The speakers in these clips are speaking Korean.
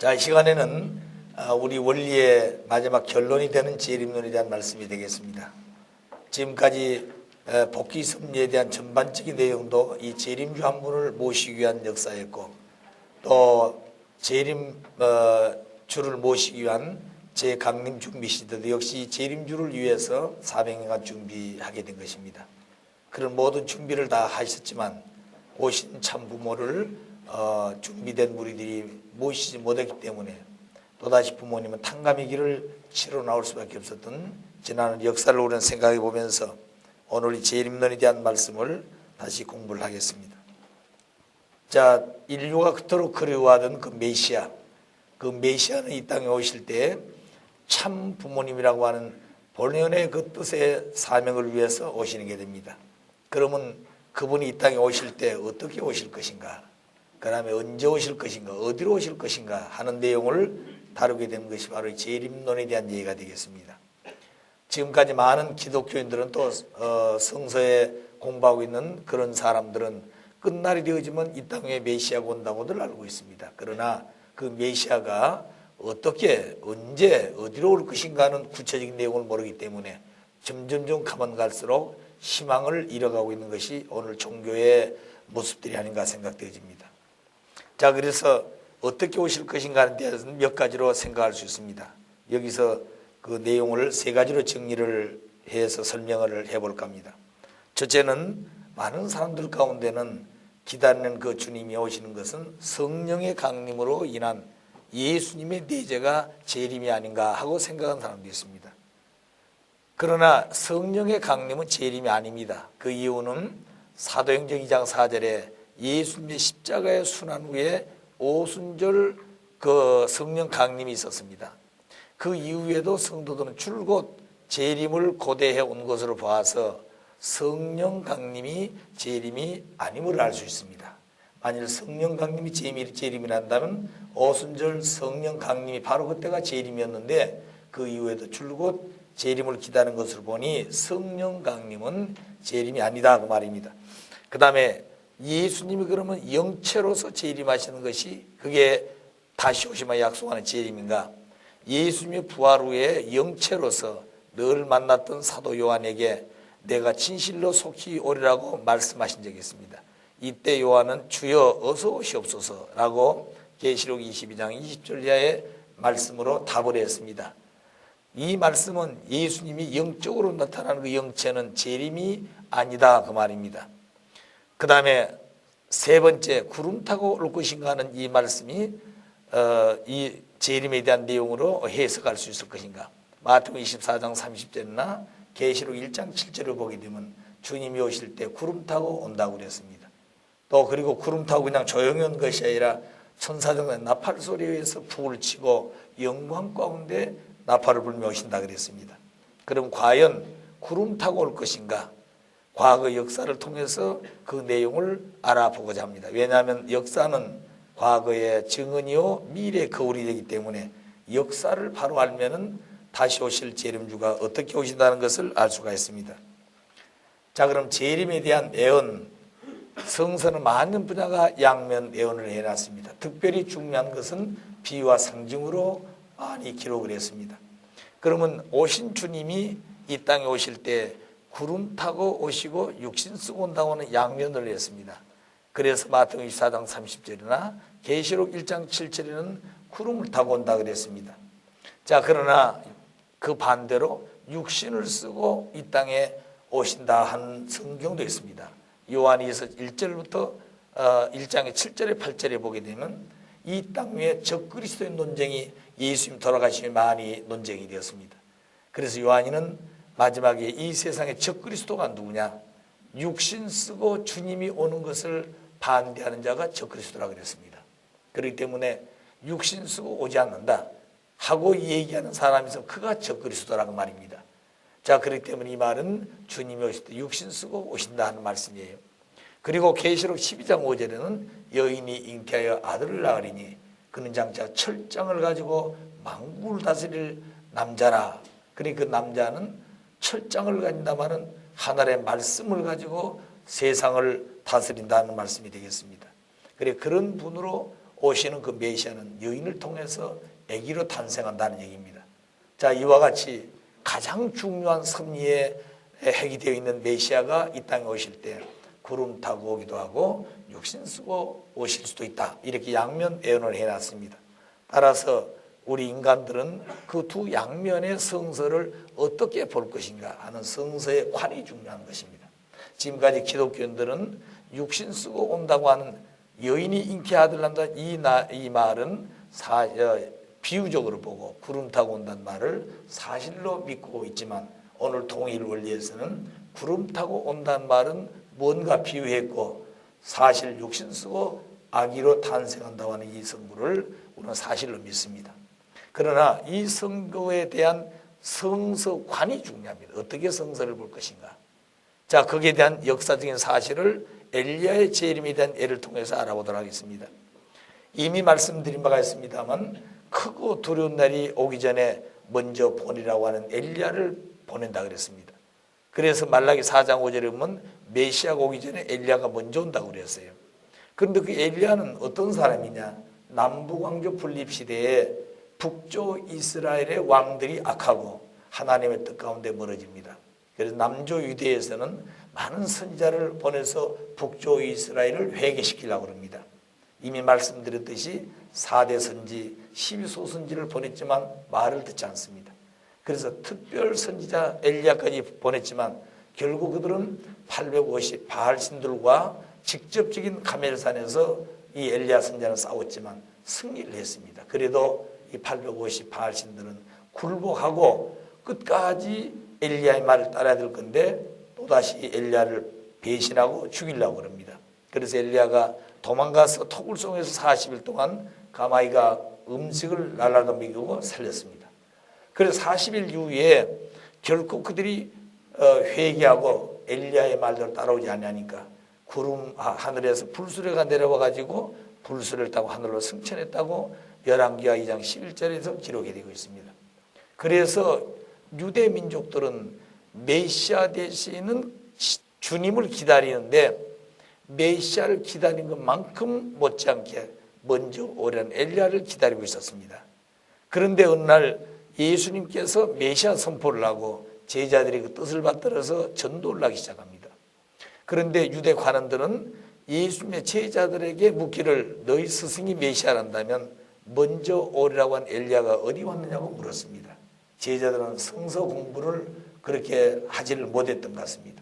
자, 이 시간에는 우리 원리의 마지막 결론이 되는 재림론에 대한 말씀이 되겠습니다. 지금까지 복귀 섭리에 대한 전반적인 내용도 이 재림주 한 분을 모시기 위한 역사였고, 또 재림주를 모시기 위한 재강림 준비 시대도 역시 재림주를 위해서 400년간 준비하게 된 것입니다. 그런 모든 준비를 다 하셨지만 오신 참 부모를 준비된 무리들이 모시지 못했기 때문에 또다시 부모님은 탕감의 길을 치러 나올 수밖에 없었던 지난 역사를 우리는 생각해 보면서 오늘 이 재림론에 대한 말씀을 다시 공부를 하겠습니다. 자, 인류가 그토록 그리워하던 그 메시아, 그 메시아는 이 땅에 오실 때 참 부모님이라고 하는 본연의 그 뜻의 사명을 위해서 오시는 게 됩니다. 그러면 그분이 이 땅에 오실 때 어떻게 오실 것인가, 그 다음에 언제 오실 것인가, 어디로 오실 것인가 하는 내용을 다루게 되는 것이 바로 재림론에 대한 얘기가 되겠습니다. 지금까지 많은 기독교인들은 또 성서에 공부하고 있는 그런 사람들은 끝날이 되어지면 이 땅에 메시아가 온다고들 알고 있습니다. 그러나 그 메시아가 어떻게, 언제, 어디로 올 것인가 하는 구체적인 내용을 모르기 때문에 점점 가면 갈수록 희망을 잃어가고 있는 것이 오늘 종교의 모습들이 아닌가 생각되어집니다. 자, 그래서 어떻게 오실 것인가 하는 데는 몇 가지로 생각할 수 있습니다. 여기서 그 내용을 세 가지로 정리를 해서 설명을 해볼까 합니다. 첫째는 많은 사람들 가운데는 기다리는 그 주님이 오시는 것은 성령의 강림으로 인한 예수님의 내재가 재림이 아닌가 하고 생각하는 사람도 있습니다. 그러나 성령의 강림은 재림이 아닙니다. 그 이유는 사도행전 2장 4절에 예수님의 십자가의 순환 후에 오순절 그 성령 강림이 있었습니다. 그 이후에도 성도들은 줄곧 재림을 고대해 온 것으로 봐서 성령 강림이 재림이 아님을 알 수 있습니다. 만일 성령 강림이 재림이란다면 오순절 성령 강림이 바로 그때가 재림이었는데 그 이후에도 줄곧 재림을 기다리는 것을 보니 성령 강림은 재림이 아니다 그 말입니다. 그 다음에 예수님이 그러면 영체로서 재림하시는 것이 그게 다시 오시마 약속하는 재림인가? 예수님의 부활 후에 영체로서 늘 만났던 사도 요한에게 내가 진실로 속히 오리라고 말씀하신 적이 있습니다. 이때 요한은 주여 어서 오시옵소서라고 계시록 22장 20절 이하의 말씀으로 답을 했습니다. 이 말씀은 예수님이 영적으로 나타나는 그 영체는 재림이 아니다 그 말입니다. 그 다음에 세 번째, 구름 타고 올 것인가 하는 이 말씀이 이 재림에 대한 내용으로 해석할 수 있을 것인가. 마태복음 24장 30절이나 계시록 1장 7절을 보게 되면 주님이 오실 때 구름 타고 온다고 그랬습니다. 또 그리고 구름 타고 그냥 조용히 온 것이 아니라 천사들은 나팔 소리에 의해서 북을 치고 영광 가운데 나팔을 불며 오신다 그랬습니다. 그럼 과연 구름 타고 올 것인가? 과거 역사를 통해서 그 내용을 알아보고자 합니다. 왜냐하면 역사는 과거의 증언이요 미래의 거울이 되기 때문에 역사를 바로 알면은 다시 오실 재림주가 어떻게 오신다는 것을 알 수가 있습니다. 자, 그럼 재림에 대한 예언, 성서는 많은 분야가 양면 예언을 해놨습니다. 특별히 중요한 것은 비유와 상징으로 많이 기록을 했습니다. 그러면 오신 주님이 이 땅에 오실 때 구름 타고 오시고 육신 쓰고 온다고 하는 양면을 했습니다. 그래서 마태복음 24장 30절이나 계시록 1장 7절에는 구름을 타고 온다 그랬습니다. 자, 그러나 그 반대로 육신을 쓰고 이 땅에 오신다 하는 성경도 있습니다. 요한일서 1절부터 1장의 7절에 8절에 보게 되면 이 땅 위에 적그리스도의 논쟁이 예수님 돌아가심에 많이 논쟁이 되었습니다. 그래서 요한이는 마지막에 이 세상의 적그리스도가 누구냐? 육신 쓰고 주님이 오는 것을 반대하는 자가 적그리스도라고 그랬습니다. 그렇기 때문에 육신 쓰고 오지 않는다 하고 얘기하는 사람이 있으면 그가 적그리스도라고 말입니다. 자, 그렇기 때문에 이 말은 주님이 오실 때 육신 쓰고 오신다 하는 말씀이에요. 그리고 계시록 12장 5절에는 여인이 잉태하여 아들을 낳으리니 그는 장차 철장을 가지고 만국을 다스릴 남자라. 그러니까 그 남자는 철장을 가진다마는 하나님의 말씀을 가지고 세상을 다스린다는 말씀이 되겠습니다. 그래 그런 분으로 오시는 그 메시아는 여인을 통해서 아기로 탄생한다는 얘기입니다. 자, 이와 같이 가장 중요한 섭리의 핵이 되어 있는 메시아가 이 땅에 오실 때 구름 타고 오기도 하고 육신 쓰고 오실 수도 있다. 이렇게 양면 예언을 해놨습니다. 따라서 우리 인간들은 그 두 양면의 성서를 어떻게 볼 것인가 하는 성서의 관이 중요한 것입니다. 지금까지 기독교인들은 육신 쓰고 온다고 하는 여인이 잉태아들 낳는다 이 말은 비유적으로 보고 구름 타고 온다는 말을 사실로 믿고 있지만 오늘 통일 원리에서는 구름 타고 온다는 말은 뭔가 비유했고 사실 육신 쓰고 아기로 탄생한다고 하는 이 성부를 우리는 사실로 믿습니다. 그러나 이 성도에 대한 성서관이 중요합니다. 어떻게 성서를 볼 것인가. 자, 거기에 대한 역사적인 사실을 엘리야의 재림에 대한 예를 통해서 알아보도록 하겠습니다. 이미 말씀드린 바가 있습니다만 크고 두려운 날이 오기 전에 먼저 보내라고 하는 엘리야를 보낸다 그랬습니다. 그래서 말라기 4장 5절에 보면 메시아가 오기 전에 엘리야가 먼저 온다고 그랬어요. 그런데 그 엘리야는 어떤 사람이냐? 남북왕조 분립시대에 북조 이스라엘의 왕들이 악하고 하나님의 뜻 가운데 멀어집니다. 그래서 남조 유대에서는 많은 선지자를 보내서 북조 이스라엘을 회개시키려고 합니다. 이미 말씀드렸듯이 4대 선지, 12소선지를 보냈지만 말을 듣지 않습니다. 그래서 특별 선지자 엘리야까지 보냈지만 결국 그들은 850 바알 신들과 직접적인 가멜산에서 이 엘리야 선지자는 싸웠지만 승리를 했습니다. 그래도 이 850 바알 신들은 굴복하고 끝까지 엘리야의 말을 따라야 될 건데 또다시 엘리야를 배신하고 죽이려고 합니다. 그래서 엘리야가 도망가서 토굴송에서 40일 동안 가마이가 음식을 날라다 먹이고 살렸습니다. 그래서 40일 이후에 결코 그들이 회개하고 엘리야의 말대로 따라오지 않으니까 구름 하늘에서 불수레가 내려와 가지고 불수레를 타고 하늘로 승천했다고 열왕기하 2장 11절에서 기록이 되고 있습니다. 그래서 유대 민족들은 메시아 되시는 주님을 기다리는데 메시아를 기다린 것만큼 못지않게 먼저 오려는 엘리야를 기다리고 있었습니다. 그런데 어느 날 예수님께서 메시아 선포를 하고 제자들이 그 뜻을 받들어서 전도를 하기 시작합니다. 그런데 유대 관원들은 예수님의 제자들에게 묻기를 너희 스승이 메시아란다면 먼저 오리라고 한 엘리야가 어디 왔느냐고 물었습니다. 제자들은 성서 공부를 그렇게 하지를 못했던 것 같습니다.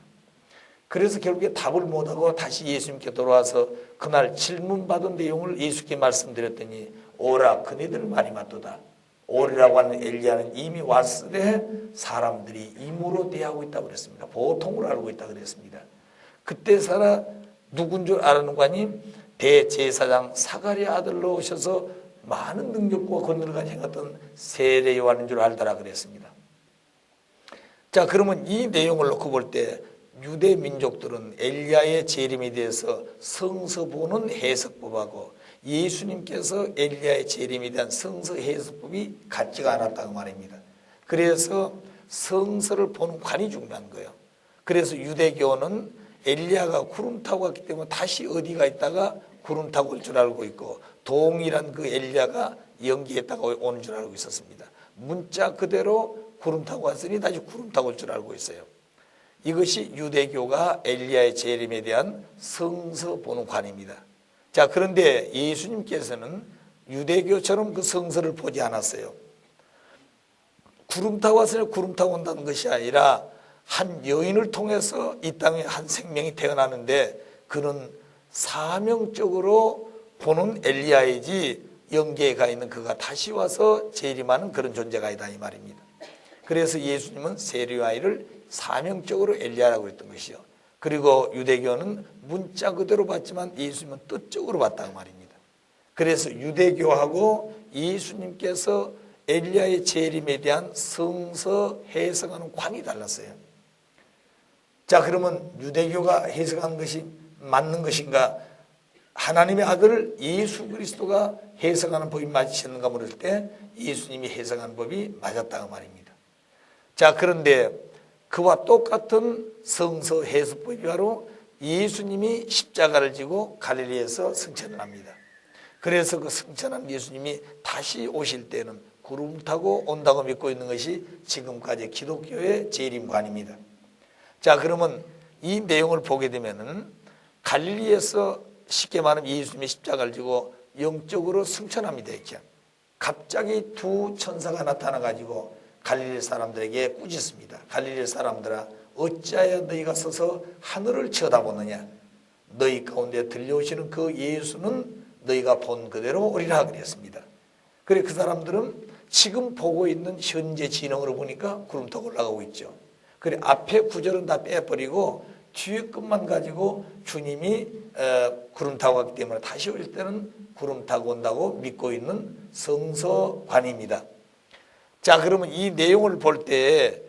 그래서 결국에 답을 못하고 다시 예수님께 돌아와서 그날 질문받은 내용을 예수께 말씀드렸더니 오라 그네들 말이 맞도다. 오리라고 하는 엘리야는 이미 왔으되 사람들이 임으로 대하고 있다고 그랬습니다. 보통으로 알고 있다고 그랬습니다. 그때 사라 누군 줄 아는 거니 대제사장 사가랴 아들로 오셔서 많은 능력과 권능을 가진 행했던 세례 요한인 줄 알더라 그랬습니다. 자, 그러면 이 내용을 놓고 볼 때 유대 민족들은 엘리야의 재림에 대해서 성서 보는 해석법하고 예수님께서 엘리야의 재림에 대한 성서 해석법이 같지가 않았다고 말입니다. 그래서 성서를 보는 관이 중요한 거예요. 그래서 유대교는 엘리야가 구름 타고 왔기 때문에 다시 어디가 있다가 구름 타고 올 줄 알고 있고 동일한 그 엘리야가 연기했다가 오는 줄 알고 있었습니다. 문자 그대로 구름 타고 왔으니 다시 구름 타고 올 줄 알고 있어요. 이것이 유대교가 엘리야의 재림에 대한 성서 보는 관입니다. 자, 그런데 예수님께서는 유대교처럼 그 성서를 보지 않았어요. 구름 타고 왔으니 구름 타고 온다는 것이 아니라 한 여인을 통해서 이 땅에 한 생명이 태어나는데 그는 사명적으로 보는 엘리야이지 영계에 가 있는 그가 다시 와서 재림하는 그런 존재가 아니다 이 말입니다. 그래서 예수님은 세례요한을 사명적으로 엘리야라고 했던 것이요. 그리고 유대교는 문자 그대로 봤지만 예수님은 뜻적으로 봤다고 말입니다. 그래서 유대교하고 예수님께서 엘리야의 재림에 대한 성서 해석하는 관이 달랐어요. 자, 그러면 유대교가 해석한 것이 맞는 것인가? 하나님의 아들을 예수 그리스도가 해석하는 법이 맞으셨는가 물을 때 예수님이 해석하는 법이 맞았다고 말입니다. 자, 그런데 그와 똑같은 성서 해석법이 바로 예수님이 십자가를 지고 갈릴리에서 승천을 합니다. 그래서 그 승천한 예수님이 다시 오실 때는 구름 타고 온다고 믿고 있는 것이 지금까지 기독교의 재림관입니다. 자, 그러면 이 내용을 보게 되면은 갈릴리에서 쉽게 말하면 예수님이 십자가를 지고 영적으로 승천합니다. 이렇게 갑자기 두 천사가 나타나 가지고 갈릴리 사람들에게 꾸짖습니다. 갈릴리 사람들아, 어찌하여 너희가 서서 하늘을 쳐다보느냐? 너희 가운데 들려오시는 그 예수는 너희가 본 그대로 오리라 그랬습니다. 그래, 그 사람들은 지금 보고 있는 현재 진영으로 보니까 구름 타고 올라가고 있죠. 그래, 앞에 구절은 다 빼버리고 뒤에 것만 가지고 주님이 구름 타고 갔기 때문에 다시 올 때는 구름 타고 온다고 믿고 있는 성서관입니다. 자, 그러면 이 내용을 볼 때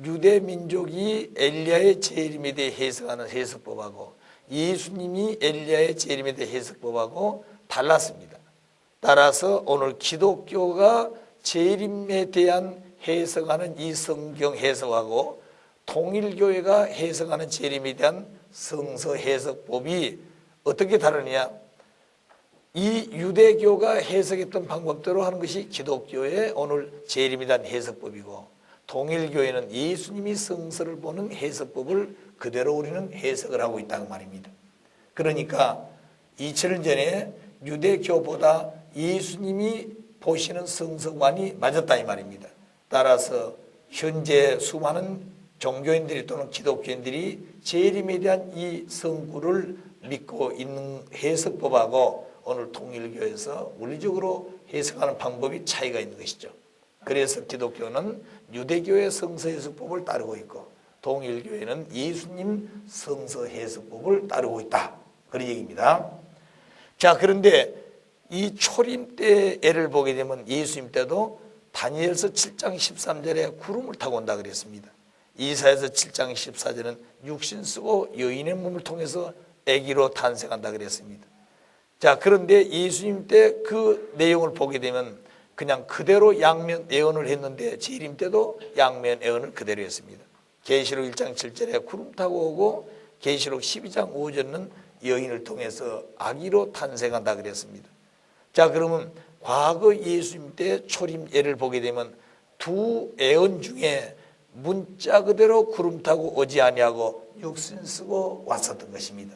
유대 민족이 엘리야의 재림에 대해 해석하는 해석법하고 예수님이 엘리야의 재림에 대해 해석법하고 달랐습니다. 따라서 오늘 기독교가 재림에 대한 해석하는 이 성경 해석하고 통일교회가 해석하는 재림에 대한 성서 해석법이 어떻게 다르냐? 이 유대교가 해석했던 방법대로 하는 것이 기독교의 오늘 재림에 대한 해석법이고, 통일교회는 예수님이 성서를 보는 해석법을 그대로 우리는 해석을 하고 있다고 말입니다. 그러니까 2000년 전에 유대교보다 예수님이 보시는 성서관이 맞았다 이 말입니다. 따라서 현재 수많은 종교인들이 또는 기독교인들이 재림에 대한 이 성구를 믿고 있는 해석법하고 오늘 통일교에서 원리적으로 해석하는 방법이 차이가 있는 것이죠. 그래서 기독교는 유대교의 성서 해석법을 따르고 있고 통일교회는 예수님 성서 해석법을 따르고 있다, 그런 얘기입니다. 자, 그런데 이 초림 때 예를 보게 되면 예수님 때도 다니엘서 7장 13절에 구름을 타고 온다 그랬습니다. 이사야서 7장 14절은 육신 쓰고 여인의 몸을 통해서 아기로 탄생한다 그랬습니다. 자, 그런데 예수님 때 그 내용을 보게 되면 그냥 그대로 양면 예언을 했는데 재림 때도 양면 예언을 그대로 했습니다. 계시록 1장 7절에 구름 타고 오고 계시록 12장 5절은 여인을 통해서 아기로 탄생한다 그랬습니다. 자, 그러면 과거 예수님 때 초림 예를 보게 되면 두 예언 중에 문자 그대로 구름 타고 오지 아니하고 육신 쓰고 왔었던 것입니다.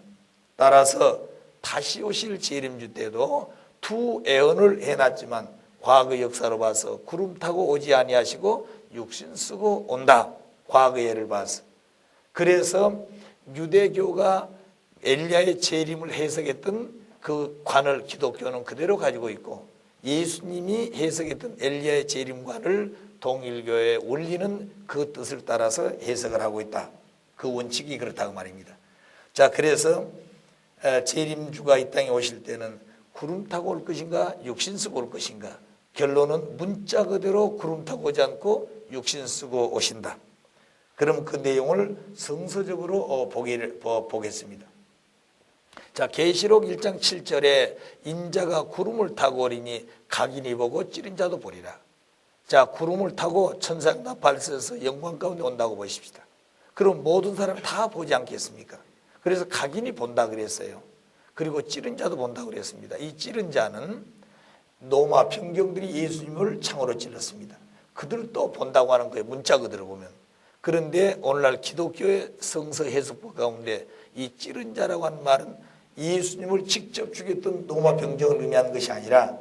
따라서 다시 오실 재림주 때도 두 예언을 해놨지만 과거 역사로 봐서 구름 타고 오지 아니하시고 육신 쓰고 온다, 과거 예를 봐서. 그래서 유대교가 엘리야의 재림을 해석했던 그 관을 기독교는 그대로 가지고 있고 예수님이 해석했던 엘리야의 재림관을 통일교의 원리는 그 뜻을 따라서 해석을 하고 있다, 그 원칙이 그렇다고 말입니다. 자, 그래서 재림주가 이 땅에 오실 때는 구름 타고 올 것인가 육신 쓰고 올 것인가, 결론은 문자 그대로 구름 타고 오지 않고 육신 쓰고 오신다. 그럼 그 내용을 성서적으로 보겠습니다. 자, 계시록 1장 7절에 인자가 구름을 타고 오리니 각인이 보고 찌른 자도 보리라. 자, 구름을 타고 천상나 발서에서 영광 가운데 온다고 보십시다. 그럼 모든 사람 다 보지 않겠습니까? 그래서 각인이 본다 그랬어요. 그리고 찌른 자도 본다 그랬습니다. 이 찌른 자는 로마 병경들이 예수님을 창으로 찔렀습니다. 그들도 본다고 하는 거예요, 문자 그대로 보면. 그런데 오늘날 기독교의 성서 해석법 가운데 이 찌른 자라고 하는 말은 예수님을 직접 죽였던 로마 병정을 의미하는 것이 아니라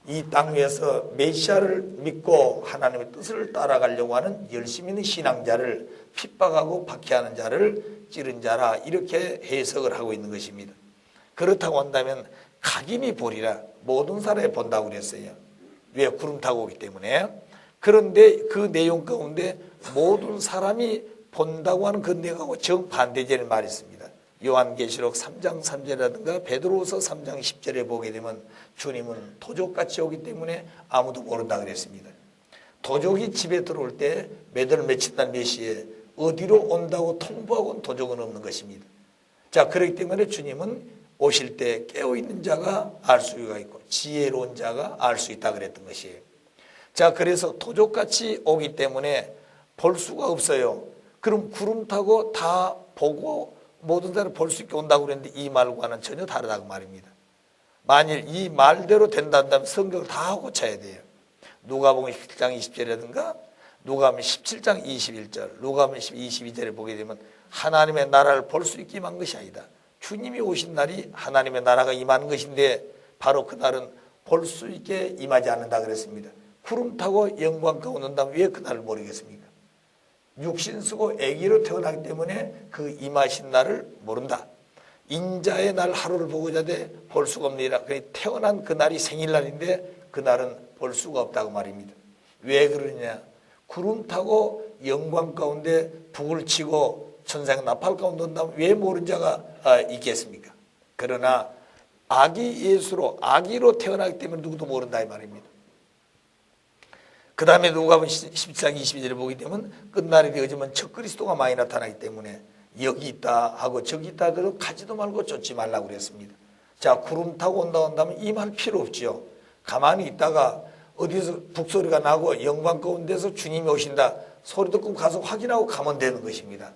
이 땅 위에서 메시아를 믿고 하나님의 뜻을 따라가려고 하는 열심 있는 신앙자를 핍박하고 박해하는 자를 찌른 자라, 이렇게 해석을 하고 있는 것입니다. 그렇다고 한다면 각인이 보리라, 모든 사람이 본다고 그랬어요. 왜? 구름 타고 오기 때문에. 그런데 그 내용 가운데 모든 사람이 본다고 하는 그 내용하고 정반대되는 말이 있습니다. 요한계시록 3장 3절이라든가 베드로후서 3장 10절에 보게 되면 주님은 도적같이 오기 때문에 아무도 모른다 그랬습니다. 도적이 집에 들어올 때 매달 맺힌다는 메시에 어디로 온다고 통보하고는 도적은 없는 것입니다. 자, 그렇기 때문에 주님은 오실 때 깨어있는 자가 알 수가 있고 지혜로운 자가 알 수 있다 그랬던 것이에요. 자, 그래서 도적같이 오기 때문에 볼 수가 없어요. 그럼 구름 타고 다 보고 모든 사람을 볼 수 있게 온다고 그랬는데 이 말과는 전혀 다르다고 말입니다. 만일 이 말대로 된다면 성경을 다 고쳐야 돼요. 누가복음 17장 20절이라든가 누가복음 17장 21절, 누가복음 22절에 보게 되면 하나님의 나라를 볼 수 있게 임한 것이 아니다. 주님이 오신 날이 하나님의 나라가 임하는 것인데 바로 그날은 볼 수 있게 임하지 않는다 그랬습니다. 구름 타고 영광 가운데 온다면 왜 그날을 모르겠습니까? 육신 쓰고 아기로 태어나기 때문에 그 임하신 날을 모른다. 인자의 날 하루를 보고자 돼 볼 수가 없느니라. 태어난 그날이 생일날인데 그날은 볼 수가 없다고 말입니다. 왜 그러냐? 구름 타고 영광 가운데 북을 치고 천상 나팔 가운데 온다면 왜 모르는 자가 있겠습니까? 그러나 아기 예수로 아기로 태어나기 때문에 누구도 모른다 이 말입니다. 그 다음에 누가복음 17장 22절에 보게 되면 끝날이 되어지면 첫 그리스도가 많이 나타나기 때문에 여기 있다 하고 저기 있다 하더라도 가지도 말고 쫓지 말라고 그랬습니다. 자, 구름 타고 온다면 임할 필요 없지요. 가만히 있다가 어디서 북소리가 나고 영광 가운데서 주님이 오신다 소리 듣고 가서 확인하고 가면 되는 것입니다.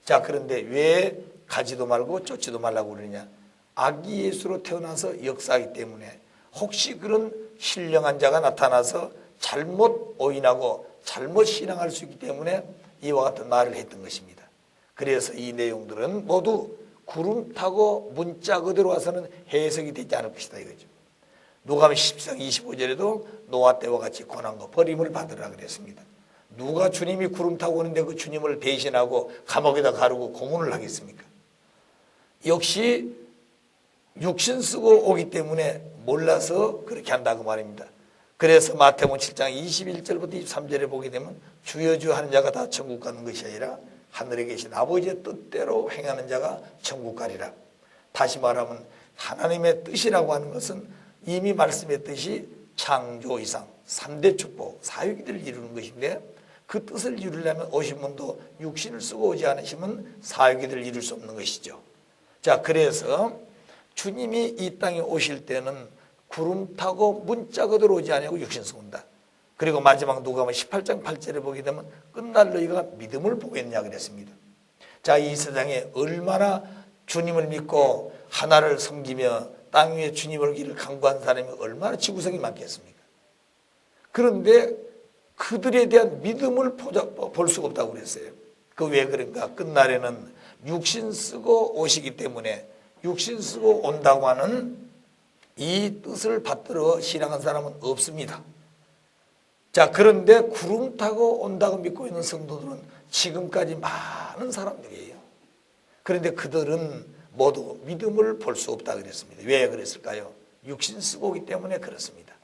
자, 그런데 왜 가지도 말고 쫓지도 말라고 그러냐? 아기 예수로 태어나서 역사하기 때문에 혹시 그런 신령한 자가 나타나서 잘못 오인하고 잘못 신앙할 수 있기 때문에 이와 같은 말을 했던 것입니다. 그래서 이 내용들은 모두 구름 타고 문자 그대로 와서는 해석이 되지 않을 것이다 이거죠. 누가복음 10장 25절에도 노아 때와 같이 고난과 버림을 받으라 그랬습니다. 누가 주님이 구름 타고 오는데 그 주님을 배신하고 감옥에다 가두고 고문을 하겠습니까? 역시 육신 쓰고 오기 때문에 몰라서 그렇게 한다고 말입니다. 그래서 마태복음 7장 21절부터 23절에 보게 되면 주여 주여 하는 자가 다 천국 가는 것이 아니라 하늘에 계신 아버지의 뜻대로 행하는 자가 천국 가리라. 다시 말하면 하나님의 뜻이라고 하는 것은 이미 말씀했듯이 창조 이상 3대 축복 사유기들을 이루는 것인데 그 뜻을 이루려면 오신 분도 육신을 쓰고 오지 않으시면 사유기들을 이룰 수 없는 것이죠. 자, 그래서 주님이 이 땅에 오실 때는 구름 타고 문자 그대로 오지 아니하고 육신 쓰고 온다. 그리고 마지막 누가복음 18장 8절에 보게 되면 끝날 너희가 믿음을 보겠냐 그랬습니다. 자, 이 세상에 얼마나 주님을 믿고 하나를 섬기며 땅 위에 주님을 길을 강구한 사람이 얼마나 지구성이 많겠습니까? 그런데 그들에 대한 믿음을 볼 수가 없다고 그랬어요. 그 왜 그런가? 끝날에는 육신 쓰고 오시기 때문에 육신 쓰고 온다고 하는 이 뜻을 받들어 신앙한 사람은 없습니다. 자, 그런데 구름 타고 온다고 믿고 있는 성도들은 지금까지 많은 사람들이에요. 그런데 그들은 모두 믿음을 볼 수 없다 그랬습니다. 왜 그랬을까요? 육신 쓰고 오기 때문에 그렇습니다.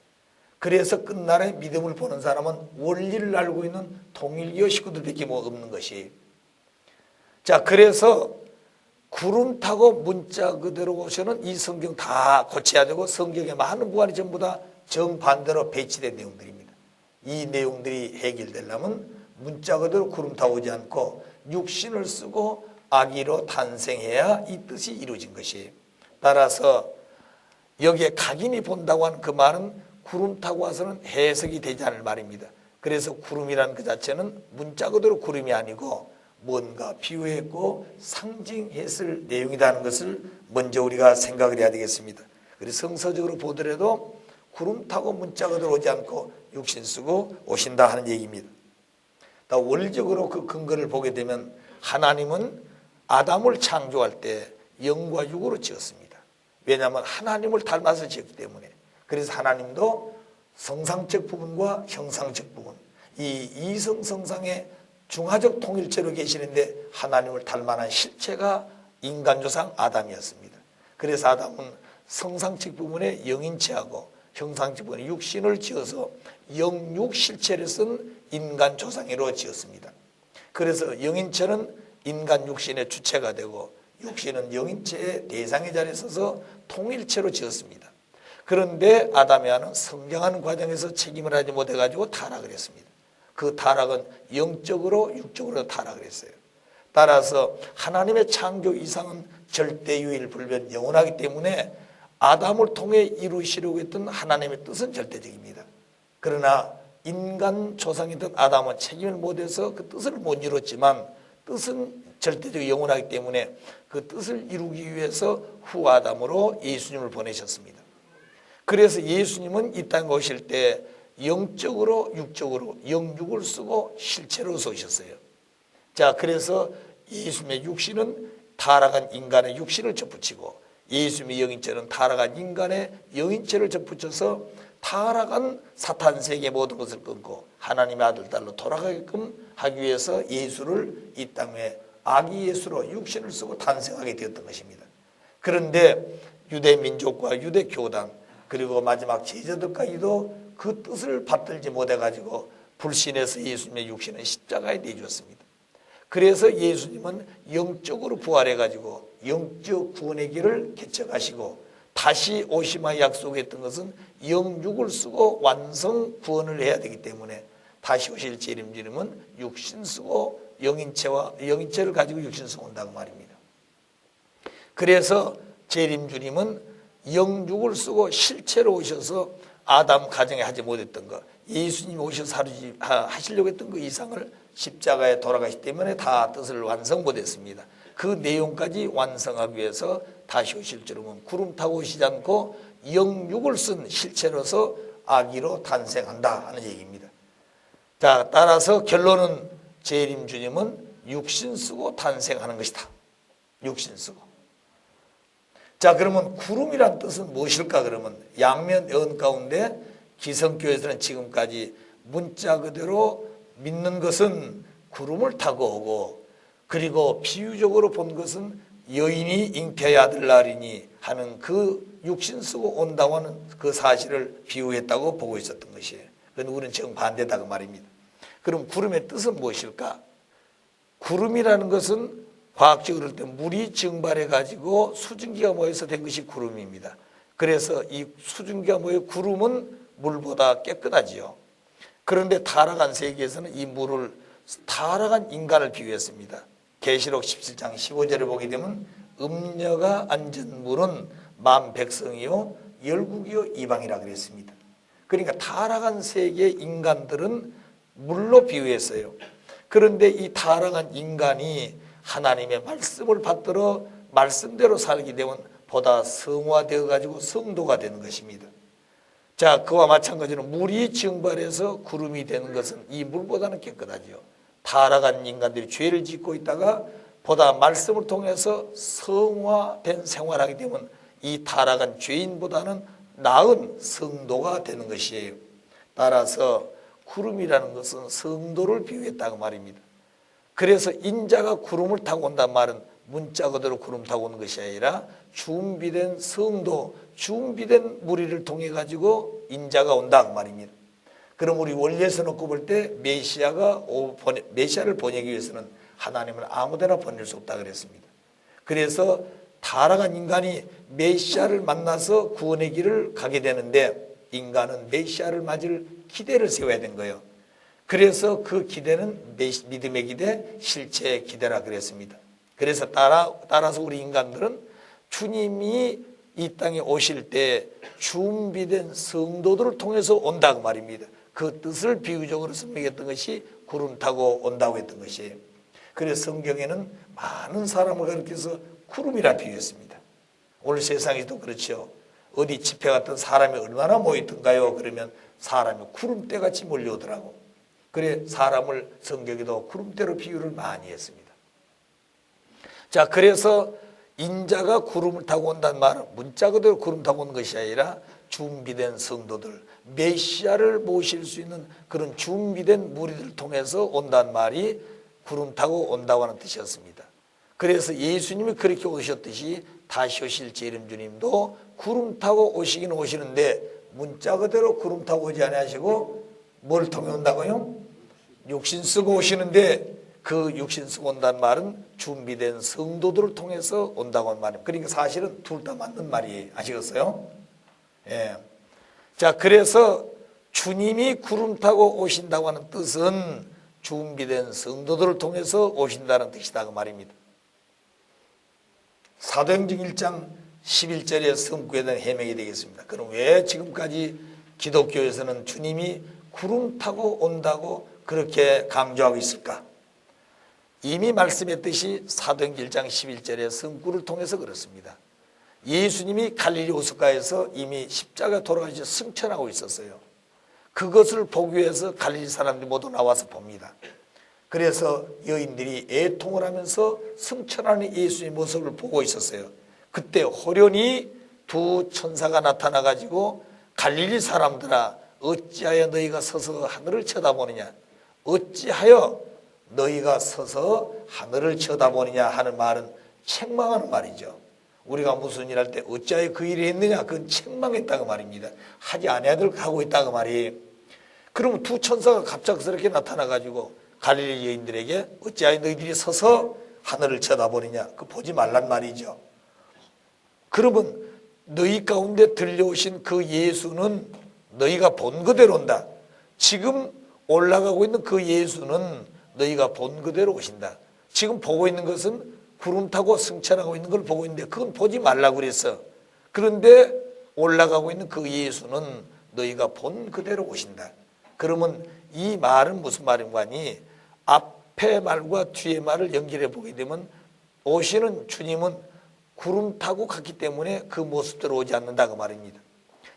그래서 끝날에 믿음을 보는 사람은 원리를 알고 있는 통일교 식구들밖에 없는 것이. 자, 그래서 구름 타고 문자 그대로 오셔는 이 성경 다 고쳐야 되고 성경의 많은 부분이 전부 다 정반대로 배치된 내용들입니다. 이 내용들이 해결되려면 문자 그대로 구름 타고 오지 않고 육신을 쓰고 아기로 탄생해야 이 뜻이 이루어진 것이에요. 따라서 여기에 각인이 본다고 하는 그 말은 구름 타고 와서는 해석이 되지 않을 말입니다. 그래서 구름이라는 그 자체는 문자 그대로 구름이 아니고 뭔가 비유했고 상징했을 내용이라는 것을 먼저 우리가 생각을 해야 되겠습니다. 그래서 성서적으로 보더라도 구름 타고 문자 그대로 오지 않고 육신 쓰고 오신다 하는 얘기입니다. 원리적으로 그 근거를 보게 되면 하나님은 아담을 창조할 때 영과 육으로 지었습니다. 왜냐하면 하나님을 닮아서 지었기 때문에. 그래서 하나님도 성상적 부분과 형상적 부분, 이 이성성상의 중화적 통일체로 계시는데 하나님을 닮아난 실체가 인간조상 아담이었습니다. 그래서 아담은 성상적 부분에 영인체하고 형상적 부분에 육신을 지어서 영육실체를 쓴 인간조상으로 지었습니다. 그래서 영인체는 인간 육신의 주체가 되고 육신은 영인체의 대상의 자리에 서서 통일체로 지었습니다. 그런데 아담이 하는 성장하는 과정에서 책임을 하지 못해가지고 타락을 했습니다. 그 타락은 영적으로 육적으로 타락을 했어요. 따라서 하나님의 창조 이상은 절대유일 불변 영원하기 때문에 아담을 통해 이루시려고 했던 하나님의 뜻은 절대적입니다. 그러나 인간 조상이던 아담은 책임을 못해서 그 뜻을 못 이뤘지만 뜻은 절대적 영원하기 때문에 그 뜻을 이루기 위해서 후 아담으로 예수님을 보내셨습니다. 그래서 예수님은 이 땅에 오실 때 영적으로 육적으로 영육을 쓰고 실체로서 오셨어요. 자, 그래서 예수님의 육신은 타락한 인간의 육신을 접붙이고 예수님의 영인체는 타락한 인간의 영인체를 접붙여서 타락한 사탄 세계 모든 것을 끊고 하나님의 아들 딸로 돌아가게끔 하기 위해서 예수를 이 땅에 아기 예수로 육신을 쓰고 탄생하게 되었던 것입니다. 그런데 유대 민족과 유대 교단 그리고 마지막 제자들까지도 그 뜻을 받들지 못해가지고 불신해서 예수님의 육신은 십자가에 내주었습니다. 그래서 예수님은 영적으로 부활해가지고 영적 구원의 길을 개척하시고 다시 오심하 약속했던 것은 영육을 쓰고 완성 구원을 해야 되기 때문에 다시 오실 재림주님은 육신 쓰고 영인체를 가지고 육신 쓰고 온다고 말입니다. 그래서 재림주님은 영육을 쓰고 실체로 오셔서 아담 가정에 하지 못했던 것, 예수님이 오셔서 하시려고 했던 그 이상을 십자가에 돌아가시기 때문에 다 뜻을 완성 못했습니다. 그 내용까지 완성하기 위해서 다시 오실 줄은 구름 타고 오시지 않고 영육을 쓴 실체로서 아기로 탄생한다 하는 얘기입니다. 자, 따라서 결론은 재림 주님은 육신 쓰고 탄생하는 것이다. 육신 쓰고. 자, 그러면 구름이란 뜻은 무엇일까? 그러면 양면 연 가운데 기성교에서는 지금까지 문자 그대로 믿는 것은 구름을 타고 오고, 그리고 비유적으로 본 것은 여인이 잉태의 아들 낳으리니 하는 그 육신 쓰고 온다고 하는 그 사실을 비유했다고 보고 있었던 것이에요. 그런데 우리는 지금 반대다 그 말입니다. 그럼 구름의 뜻은 무엇일까? 구름이라는 것은 과학적으로 볼 때 물이 증발해 가지고 수증기가 모여서 된 것이 구름입니다. 그래서 이 수증기가 모여 구름은 물보다 깨끗하지요. 그런데 타락한 세계에서는 이 물을 타락한 인간을 비유했습니다. 계시록 17장 15절을 보게 되면 음녀가 앉은 물은 만 백성이요 열국이요 이방이라 그랬습니다. 그러니까 타락한 세계 인간들은 물로 비유했어요. 그런데 이 타락한 인간이 하나님의 말씀을 받들어 말씀대로 살게 되면 보다 성화되어 가지고 성도가 되는 것입니다. 자, 그와 마찬가지로 물이 증발해서 구름이 되는 것은 이 물보다는 깨끗하지요. 타락한 인간들이 죄를 짓고 있다가 보다 말씀을 통해서 성화된 생활하게 되면 이 타락한 죄인보다는 나은 성도가 되는 것이에요. 따라서 구름이라는 것은 성도를 비유했다고 말입니다. 그래서 인자가 구름을 타고 온다는 말은 문자 그대로 구름 타고 오는 것이 아니라 준비된 성도, 준비된 무리를 통해 가지고 인자가 온다 그 말입니다. 그럼 우리 원리에서 놓고 볼 때 메시아를 보내기 위해서는 하나님은 아무데나 보낼 수 없다 그랬습니다. 그래서 타락한 인간이 메시아를 만나서 구원의 길을 가게 되는데 인간은 메시아를 맞을 기대를 세워야 된 거예요. 그래서 그 기대는 믿음의 기대, 실체의 기대라 그랬습니다. 그래서 따라서 우리 인간들은 주님이 이 땅에 오실 때 준비된 성도들을 통해서 온다고 말입니다. 그 뜻을 비유적으로 설명했던 것이 구름 타고 온다고 했던 것이에요. 그래서 성경에는 많은 사람을 가리켜서 구름이라 비유했습니다. 오늘 세상에도 그렇죠. 어디 집회 갔던 사람이 얼마나 모였던가요? 그러면 사람이 구름대같이 몰려오더라고. 그래 사람을 성경에도 구름대로 비유를 많이 했습니다. 자, 그래서 인자가 구름을 타고 온다는 말은 문자 그대로 구름 타고 오는 것이 아니라 준비된 성도들, 메시아를 모실 수 있는 그런 준비된 무리들을 통해서 온다는 말이 구름 타고 온다고 하는 뜻이었습니다. 그래서 예수님이 그렇게 오셨듯이 다시 오실 재림주님도 구름 타고 오시긴 오시는데 문자 그대로 구름 타고 오지 아니하시고 뭘 통해 온다고요? 육신 쓰고 오시는데 그 육신 쓰고 온다는 말은 준비된 성도들을 통해서 온다고 하는 말입니다. 그러니까 사실은 둘 다 맞는 말이에요. 아시겠어요? 예. 자, 그래서 주님이 구름 타고 오신다고 하는 뜻은 준비된 성도들을 통해서 오신다는 뜻이다 그 말입니다. 사도행전 1장 11절의 성구에 대한 해명이 되겠습니다. 그럼 왜 지금까지 기독교에서는 주님이 구름 타고 온다고 그렇게 강조하고 있을까? 이미 말씀했듯이 사도행전 1장 11절의 성구를 통해서 그렇습니다. 예수님이 갈릴리 호숫가에서 이미 십자가 돌아가셔서 승천하고 있었어요. 그것을 보기 위해서 갈릴리 사람들이 모두 나와서 봅니다. 그래서 여인들이 애통을 하면서 승천하는 예수의 모습을 보고 있었어요. 그때 호련히 두 천사가 나타나 가지고 갈릴리 사람들아 어찌하여 너희가 서서 하늘을 쳐다보느냐, 어찌하여 너희가 서서 하늘을 쳐다보느냐 하는 말은 책망하는 말이죠. 우리가 무슨 일 할 때 어찌하여 그 일을 했느냐, 그건 책망했다고 말입니다. 하지 않아야 될 거 하고 있다고 말이에요. 그러면 두 천사가 갑작스럽게 나타나 가지고 갈릴리 여인들에게 어찌하여 너희들이 서서 하늘을 쳐다보느냐, 그 보지 말란 말이죠. 그러면 너희 가운데 들려오신 그 예수는 너희가 본 그대로 온다. 지금 올라가고 있는 그 예수는 너희가 본 그대로 오신다. 지금 보고 있는 것은 구름 타고 승천하고 있는 걸 보고 있는데 그건 보지 말라고 그랬어. 그런데 올라가고 있는 그 예수는 너희가 본 그대로 오신다. 그러면 이 말은 무슨 말인가니, 앞에 말과 뒤에 말을 연결해 보게 되면 오시는 주님은 구름 타고 갔기 때문에 그 모습대로 오지 않는다고 말입니다.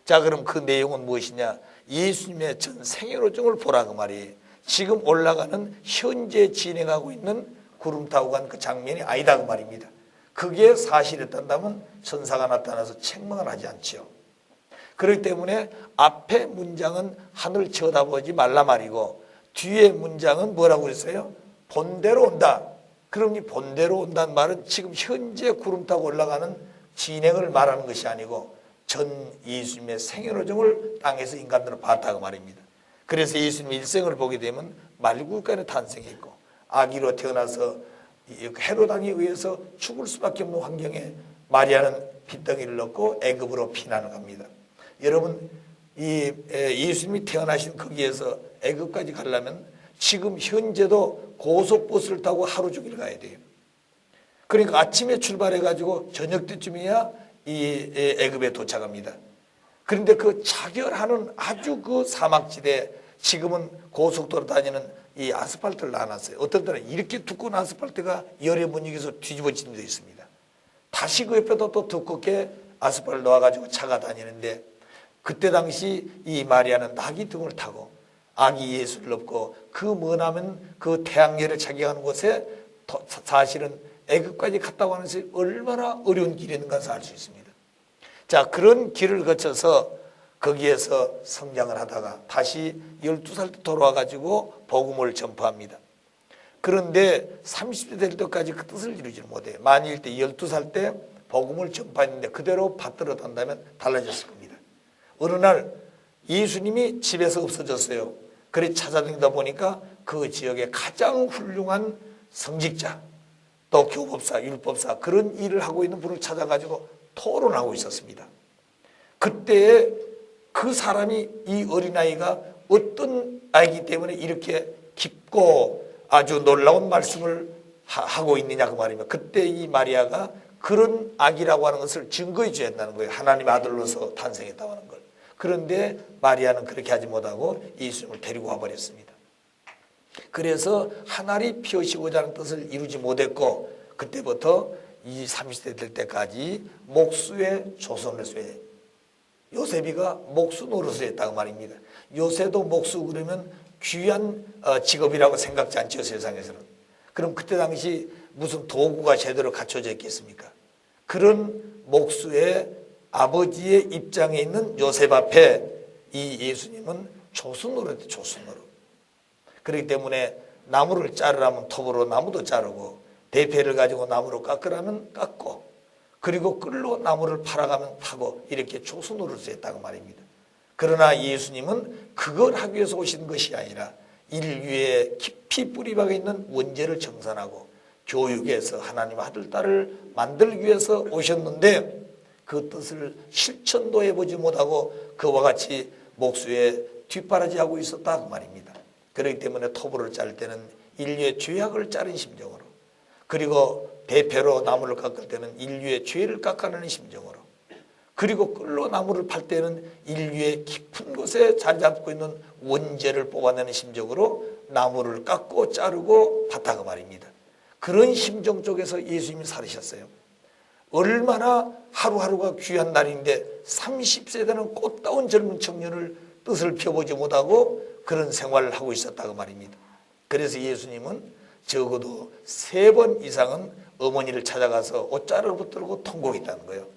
자, 그럼 그 내용은 무엇이냐? 예수님의 전 생애로정을 보라고 말이에요. 지금 올라가는 현재 진행하고 있는 구름 타고 간 그 장면이 아니다 그 말입니다. 그게 사실이었다면 천사가 나타나서 책망을 하지 않지요. 그렇기 때문에 앞에 문장은 하늘 쳐다보지 말라 말이고 뒤에 문장은 뭐라고 그랬어요? 본대로 온다. 그럼 이 본대로 온다는 말은 지금 현재 구름 타고 올라가는 진행을 말하는 것이 아니고 전 예수님의 생애로정을 땅에서 인간들은 봤다고 말입니다. 그래서 예수님의 일생을 보게 되면 말구간에 탄생했고 아기로 태어나서 헤롯 왕에 의해서 죽을 수밖에 없는 환경에 마리아는 핏덩이를 넣고 애굽으로 피난을 갑니다. 여러분, 이 예수님이 태어나신 거기에서 애굽까지 가려면 지금 현재도 고속버스를 타고 하루 종일 가야 돼요. 그러니까 아침에 출발해 가지고 저녁 때쯤이야 이 애굽에 도착합니다. 그런데 그 차결하는 아주 그 사막지대, 지금은 고속도로 다니는 이 아스팔트를 놔놨어요. 어떤 때는 이렇게 두꺼운 아스팔트가 열의 분위기에서 뒤집어진 데 있습니다. 다시 그 옆에도 또 두껍게 아스팔트를 놓아가지고 차가 다니는데, 그때 당시 이 마리아는 나귀 등을 타고 아기 예수를 업고 그 머나먼 그 태양열을 차기하는 곳에 사실은 애굽까지 갔다고 하는 것이 얼마나 어려운 길이었는가 알 수 있습니다. 자, 그런 길을 거쳐서 거기에서 성장을 하다가 다시 12살 때 돌아와 가지고 복음을 전파합니다. 그런데 30대 될 때까지 그 뜻을 이루지 못해요. 만일 때 12살 때 복음을 전파했는데 그대로 받들어 단다면 달라졌을 겁니다. 어느 날 예수님이 집에서 없어졌어요. 그래 찾아다니다 보니까 그 지역에 가장 훌륭한 성직자, 또 교법사, 율법사, 그런 일을 하고 있는 분을 찾아가지고 토론하고 있었습니다. 그때 그 사람이, 이 어린아이가 어떤 아이기 때문에 이렇게 깊고 아주 놀라운 말씀을 하고 있느냐 그 말입니다. 그때 이 마리아가 그런 아기라고 하는 것을 증거해 줘야 한다는 거예요. 하나님의 아들로서 탄생했다고 하는 걸. 그런데 마리아는 그렇게 하지 못하고 예수님을 데리고 와버렸습니다. 그래서 하늘이 피우시고자 하는 뜻을 이루지 못했고, 그때부터 이 30대 될 때까지 목수의 조선을 쇠, 요셉이가 목수 노릇을 했다고 말입니다. 요새도 목수 그러면 귀한 직업이라고 생각지 않죠, 세상에서는. 그럼 그때 당시 무슨 도구가 제대로 갖춰져 있겠습니까? 그런 목수의 아버지의 입장에 있는 요셉 앞에 이 예수님은 조수노릇, 조수노릇. 그렇기 때문에 나무를 자르라면 톱으로 나무도 자르고, 대패를 가지고 나무를 깎으라면 깎고, 그리고 끌로 나무를 팔아가면 파고, 이렇게 조수노릇을 했다고 말입니다. 그러나 예수님은 그걸 하기 위해서 오신 것이 아니라 인류에 깊이 뿌리박혀 있는 원죄를 정산하고 교육해서 하나님 아들 딸을 만들기 위해서 오셨는데, 그 뜻을 실천도 해보지 못하고 그와 같이 목수에 뒷바라지하고 있었다 그 말입니다. 그렇기 때문에 토부를 자를 때는 인류의 죄악을 자른 심정으로, 그리고 대패로 나무를 깎을 때는 인류의 죄를 깎아내는 심정으로, 그리고 끌로 나무를 팔 때는 인류의 깊은 곳에 자리 잡고 있는 원죄를 뽑아내는 심정으로 나무를 깎고 자르고 팠다 그 말입니다. 그런 심정 쪽에서 예수님이 살으셨어요. 얼마나 하루하루가 귀한 날인데 30세대는 꽃다운 젊은 청년을 뜻을 펴보지 못하고 그런 생활을 하고 있었다고 말입니다. 그래서 예수님은 적어도 3번 이상은 어머니를 찾아가서 옷자락을 붙들고 통곡했다는 거예요.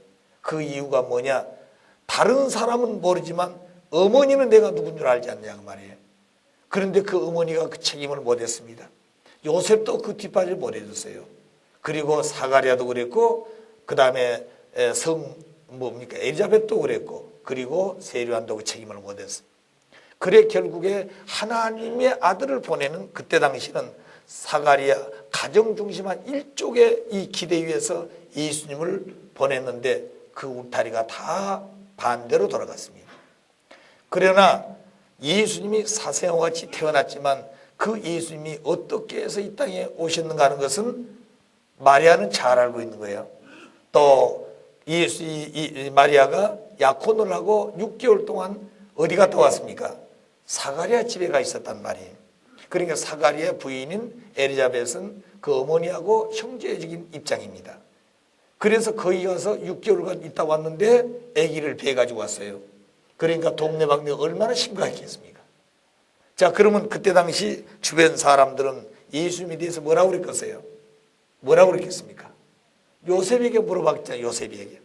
그 이유가 뭐냐? 다른 사람은 모르지만 어머니는 내가 누군 줄 알지 않냐 그 말이에요. 그런데 그 어머니가 그 책임을 못했습니다. 요셉도 그 뒷받이를 못해줬어요. 그리고 사가랴도 그랬고 그 다음에 엘리자벳도 그랬고 그리고 세례요한도 그 책임을 못했어요. 그래 결국에 하나님의 아들을 보내는 그때 당시는 사가랴 가정 중심한 일족의 이 기대 위에서 예수님을 보냈는데 그 울타리가 다 반대로 돌아갔습니다. 그러나 예수님이 사생아와 같이 태어났지만 그 예수님이 어떻게 해서 이 땅에 오셨는가 하는 것은 마리아는 잘 알고 있는 거예요. 또 마리아가 약혼을 하고 6개월 동안 어디 갔다 왔습니까? 사가랴 집에 가 있었단 말이에요. 그러니까 사가랴의 부인인 엘리자벳은 그 어머니하고 형제적인 입장입니다. 그래서 거기 가서 6개월간 있다 왔는데 아기를 배가지고 왔어요. 그러니까 동네방네 얼마나 심각했겠습니까? 자, 그러면 그때 당시 주변 사람들은 예수님에 대해서 뭐라고 그랬겠어요? 뭐라고 그랬겠습니까? 요셉에게 물어봤잖아요. 요셉에게.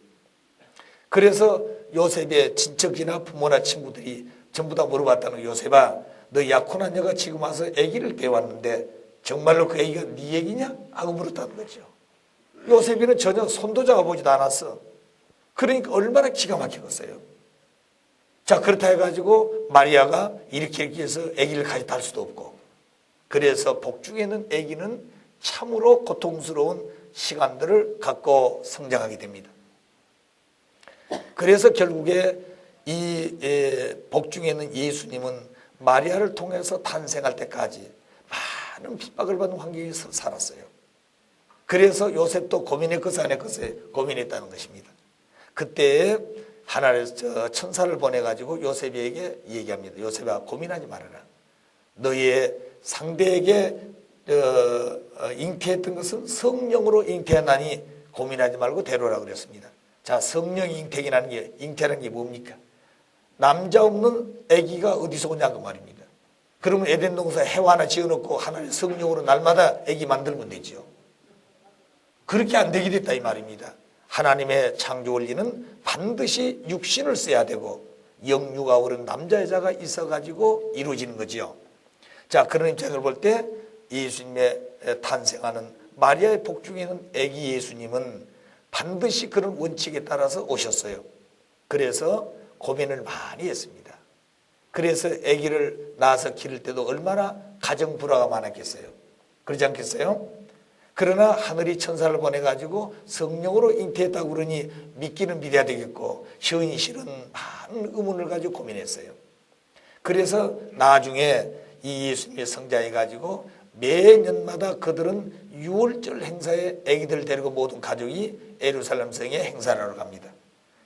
그래서 요셉의 친척이나 부모나 친구들이 전부 다 물어봤다는 거예요. 요셉아, 너 약혼한 여가 지금 와서 아기를 배웠는데 정말로 그 아기가 네 아기냐? 하고 물었다는 거죠. 요셉이는 전혀 손도 잡아보지도 않았어. 그러니까 얼마나 기가 막히겠어요. 자, 그렇다 해가지고 마리아가 이렇게 해서 아기를 가지다 할 수도 없고, 그래서 복중에 있는 아기는 참으로 고통스러운 시간들을 갖고 성장하게 됩니다. 그래서 결국에 이 복중에 있는 예수님은 마리아를 통해서 탄생할 때까지 많은 핍박을 받는 환경에서 살았어요. 그래서 요셉도 고민했겠어 안 했겠어요? 고민했다는 것입니다. 그때 하나님께서 천사를 보내가지고 요셉에게 얘기합니다. 요셉아, 고민하지 말아라. 너의 상대에게 잉태했던 것은 성령으로 잉태하나니 고민하지 말고 데려오라 그랬습니다. 자, 성령 잉태라는 게 뭡니까? 남자 없는 아기가 어디서 오냐고 말입니다. 그러면 에덴 동산에 해와 하나 지어놓고 하나님 성령으로 날마다 아기 만들면 되죠. 그렇게 안 되게 됐다 이 말입니다. 하나님의 창조 원리는 반드시 육신을 써야 되고 영육아 그런 남자 여자가 있어가지고 이루어지는 거죠. 자, 그런 입장을 볼 때 예수님의 탄생하는 마리아의 복중에 있는 아기 예수님은 반드시 그런 원칙에 따라서 오셨어요. 그래서 고민을 많이 했습니다. 그래서 아기를 낳아서 기를 때도 얼마나 가정 불화가 많았겠어요. 그러지 않겠어요? 그러나 하늘이 천사를 보내가지고 성령으로 잉태했다고 그러니 믿기는 믿어야 되겠고 현실은 많은 의문을 가지고 고민했어요. 그래서 나중에 이 예수님의 성자해가지고 매년마다 그들은 6월절 행사에 아기들 데리고 모든 가족이 예루살렘 성에 행사를 하러 갑니다.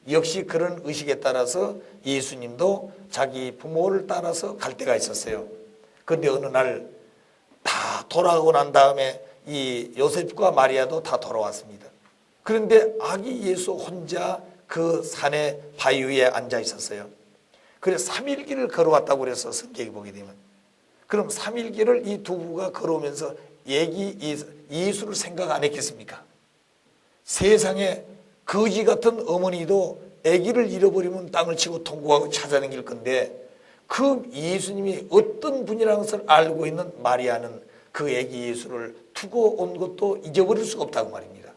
역시 그런 의식에 따라서 예수님도 자기 부모를 따라서 갈 때가 있었어요. 그런데 어느 날 다 돌아가고 난 다음에 이 요셉과 마리아도 다 돌아왔습니다. 그런데 아기 예수 혼자 그 산의 바위 위에 앉아 있었어요. 그래서 3일길을 걸어왔다고 그래서 성경에 보게 되면, 그럼 3일길을 이 두 부부가 걸어오면서 예수를 생각 안 했겠습니까? 세상에 거지 같은 어머니도 아기를 잃어버리면 땅을 치고 통곡하고 찾아다닐 건데 그 예수님이 어떤 분이라는 것을 알고 있는 마리아는 그 아기 예수를 두고 온 것도 잊어버릴 수가 없다고 말입니다.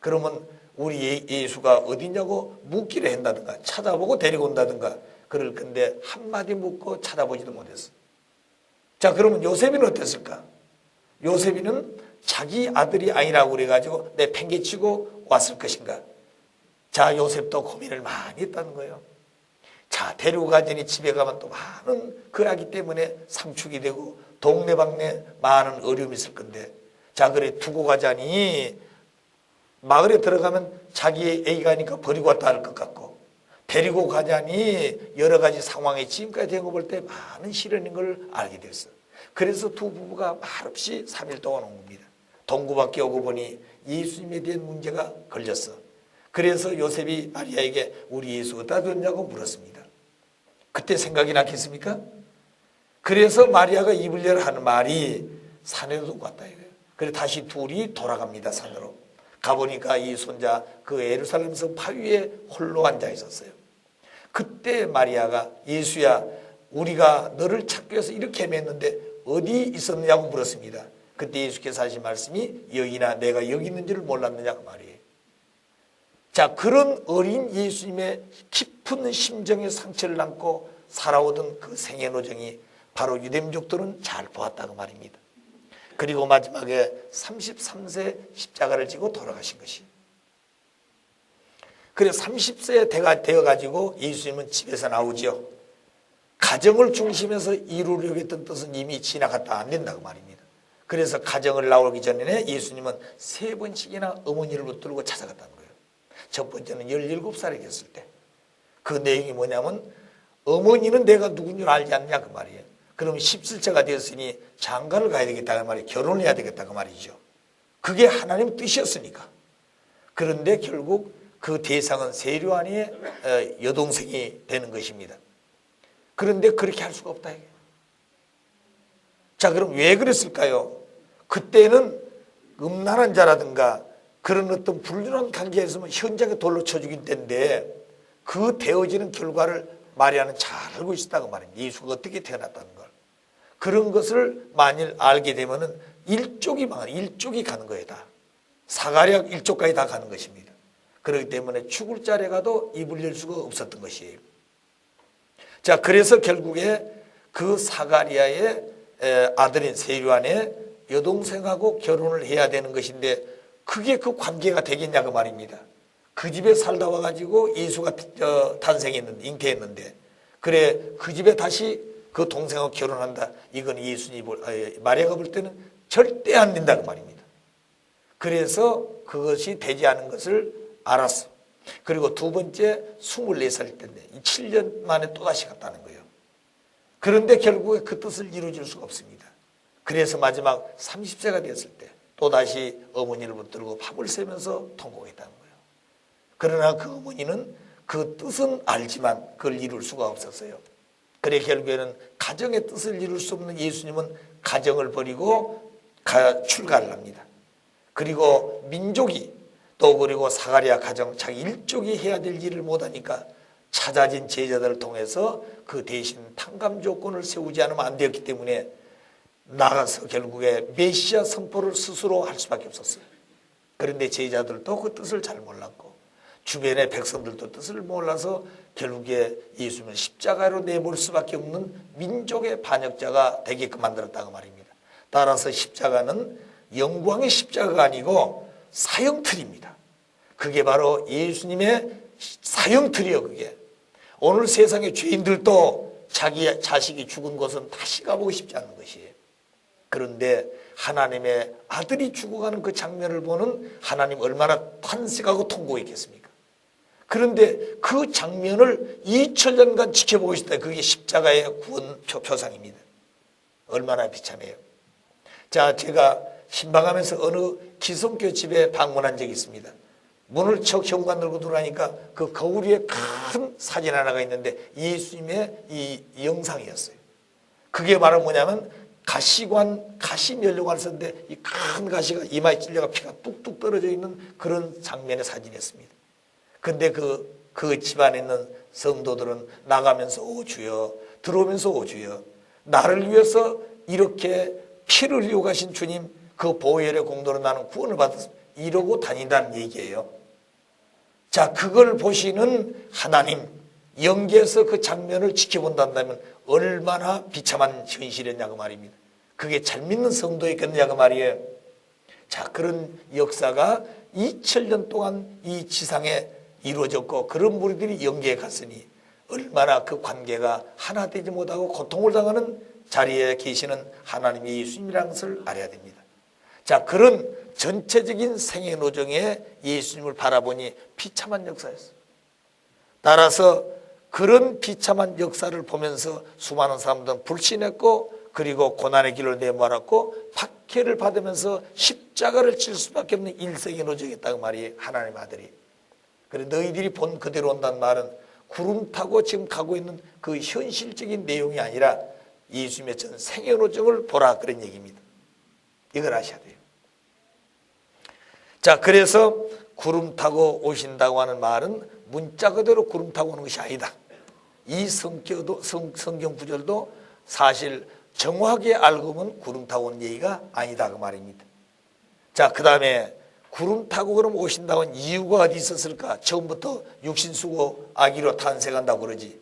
그러면 우리 예수가 어디냐고 묻기를 한다든가 찾아보고 데리고 온다든가 그럴 건데 한마디 묻고 찾아보지도 못했어. 자, 그러면 요셉이는 어땠을까? 요셉이는 자기 아들이 아니라고 그래가지고 내 팽개치고 왔을 것인가? 자, 요셉도 고민을 많이 했다는 거예요. 자, 데리고 가자니 집에 가면 또 많은 그 아기 때문에 상축이 되고 동네방네 많은 어려움이 있을 건데, 자, 그래 두고 가자니 마을에 들어가면 자기 애기가 하니까 버리고 왔다 할 것 같고, 데리고 가자니 여러 가지 상황에 지금까지 된 거 볼 때 많은 시련인 걸 알게 됐어. 그래서 두 부부가 말없이 3일 동안 온 겁니다. 동구밖에 오고 보니 예수님에 대한 문제가 걸렸어. 그래서 요셉이 마리아에게 우리 예수 어디다 뒀냐고 물었습니다. 그때 생각이 났겠습니까? 그래서 마리아가 입을 열어 하는 말이 산에도 두고 갔다 이거예요. 그래서 다시 둘이 돌아갑니다. 산으로 가보니까 이 손자 그 예루살렘 성 바위에 홀로 앉아 있었어요. 그때 마리아가 예수야 우리가 너를 찾기 위해서 이렇게 헤맸는데 어디 있었느냐고 물었습니다. 그때 예수께서 하신 말씀이 여인아 내가 여기 있는 줄을 몰랐느냐고 말이에요. 자, 그런 어린 예수님의 깊은 심정의 상처를 안고 살아오던 그 생애 노정이 바로 유대민족들은 잘 보았다고 말입니다. 그리고 마지막에 33세 십자가를 지고 돌아가신 것이에요. 그래서 30세 되어가지고 예수님은 집에서 나오지요. 가정을 중심해서 이루려고 했던 뜻은 이미 지나갔다 안 된다고 말입니다. 그래서 가정을 나오기 전에 예수님은 3번씩이나 어머니를 붙들고 찾아갔다는 거예요. 첫 번째는 17살이 됐을 때. 그 내용이 뭐냐면 어머니는 내가 누군 줄 알지 않냐 그 말이에요. 그럼 17세가 되었으니 장가를 가야 되겠다 그 말이에요. 결혼을 해야 되겠다 그 말이죠. 그게 하나님 뜻이었으니까. 그런데 결국 그 대상은 세류안의 여동생이 되는 것입니다. 그런데 그렇게 할 수가 없다 이게. 자, 그럼 왜 그랬을까요? 그때는 음란한 자라든가 그런 어떤 불륜한 관계에서 현장에 돌로 쳐 죽인 때인데 그 되어지는 결과를 마리아는 잘 알고 있었다고 말입니다. 예수가 어떻게 태어났다는 걸. 그런 것을 만일 알게 되면은 일족이 가는 거예요. 다. 사가랴 일족까지 다 가는 것입니다. 그렇기 때문에 죽을 자리에 가도 입을 열 수가 없었던 것이에요. 자, 그래서 결국에 그 사가랴의 아들인 세류안의 여동생하고 결혼을 해야 되는 것인데 그게 그 관계가 되겠냐고 말입니다. 그 집에 살다 와가지고 예수가 탄생했는데, 잉태했는데, 그래, 그 집에 다시 그 동생하고 결혼한다. 이건 마리아가 볼 때는 절대 안 된다고 말입니다. 그래서 그것이 되지 않은 것을 알았어. 그리고 두 번째 24살 때인데 7년 만에 또다시 갔다는 거예요. 그런데 결국에 그 뜻을 이루어질 수가 없습니다. 그래서 마지막 30세가 되었을 때 또다시 어머니를 붙들고 밥을 세면서 통곡했다는 거예요. 그러나 그 어머니는 그 뜻은 알지만 그걸 이룰 수가 없었어요. 그래 결국에는 가정의 뜻을 이룰 수 없는 예수님은 가정을 버리고 출가를 합니다. 그리고 민족이 또 그리고 사가랴 가정 자기 일족이 해야 될 일을 못하니까 찾아진 제자들을 통해서 그 대신 탕감 조건을 세우지 않으면 안 되었기 때문에 나가서 결국에 메시아 선포를 스스로 할 수밖에 없었어요. 그런데 제자들도 그 뜻을 잘 몰랐고 주변의 백성들도 뜻을 몰라서 결국에 예수님을 십자가로 내몰 수밖에 없는 민족의 반역자가 되게끔 만들었다고 말입니다. 따라서 십자가는 영광의 십자가가 아니고 사형틀입니다. 그게 바로 예수님의 사형틀이요. 그게 오늘 세상의 죄인들도 자기 자식이 죽은 곳은 다시 가보고 싶지 않은 것이에요. 그런데 하나님의 아들이 죽어가는 그 장면을 보는 하나님 얼마나 탄식하고 통곡했겠습니까? 그런데 그 장면을 2000년간 지켜보고 있다. 그게 십자가의 구원 표상입니다. 얼마나 비참해요. 자, 제가 신방하면서 어느 기성교 집에 방문한 적이 있습니다. 문을 척 현관 들고 들어가니까 그 거울 위에 큰 사진 하나가 있는데 예수님의 이 영상이었어요. 그게 바로 뭐냐면 가시 면류관을 썼는데 이 큰 가시가 이마에 찔려가 피가 뚝뚝 떨어져 있는 그런 장면의 사진이었습니다. 근데 그 집안에 있는 성도들은 나가면서 오 주여, 들어오면서 오 주여, 나를 위해서 이렇게 피를 흘리고 가신 주님 그 보혈의 공로로 나는 구원을 받았습니다. 이러고 다닌다는 얘기예요. 자, 그걸 보시는 하나님, 영계에서 그 장면을 지켜본다면 얼마나 비참한 현실이었냐고 말입니다. 그게 잘 믿는 성도였겠느냐고 말이에요. 자, 그런 역사가 2000년 동안 이 지상에 이루어졌고 그런 무리들이 영계에 갔으니 얼마나 그 관계가 하나 되지 못하고 고통을 당하는 자리에 계시는 하나님의 예수님이라는 것을 알아야 됩니다. 자, 그런 전체적인 생애 노정에 예수님을 바라보니 비참한 역사였어요. 따라서 그런 비참한 역사를 보면서 수많은 사람들은 불신했고 그리고 고난의 길을 내몰았고 박해를 받으면서 십자가를 칠 수밖에 없는 일생의 노정이었다고 말이에요. 하나님의 아들이. 그래 너희들이 본 그대로 온다는 말은 구름 타고 지금 가고 있는 그 현실적인 내용이 아니라 예수님의 전 생애로정을 보라 그런 얘기입니다. 이걸 아셔야 돼요. 자, 그래서 구름 타고 오신다고 하는 말은 문자 그대로 구름 타고 오는 것이 아니다. 이 성경 구절도 사실 정확하게 알고 보면 구름 타고 오는 얘기가 아니다 그 말입니다. 자, 그 다음에 구름 타고 그럼 오신다고 하는 이유가 어디 있었을까? 처음부터 육신 쓰고 아기로 탄생한다고 그러지.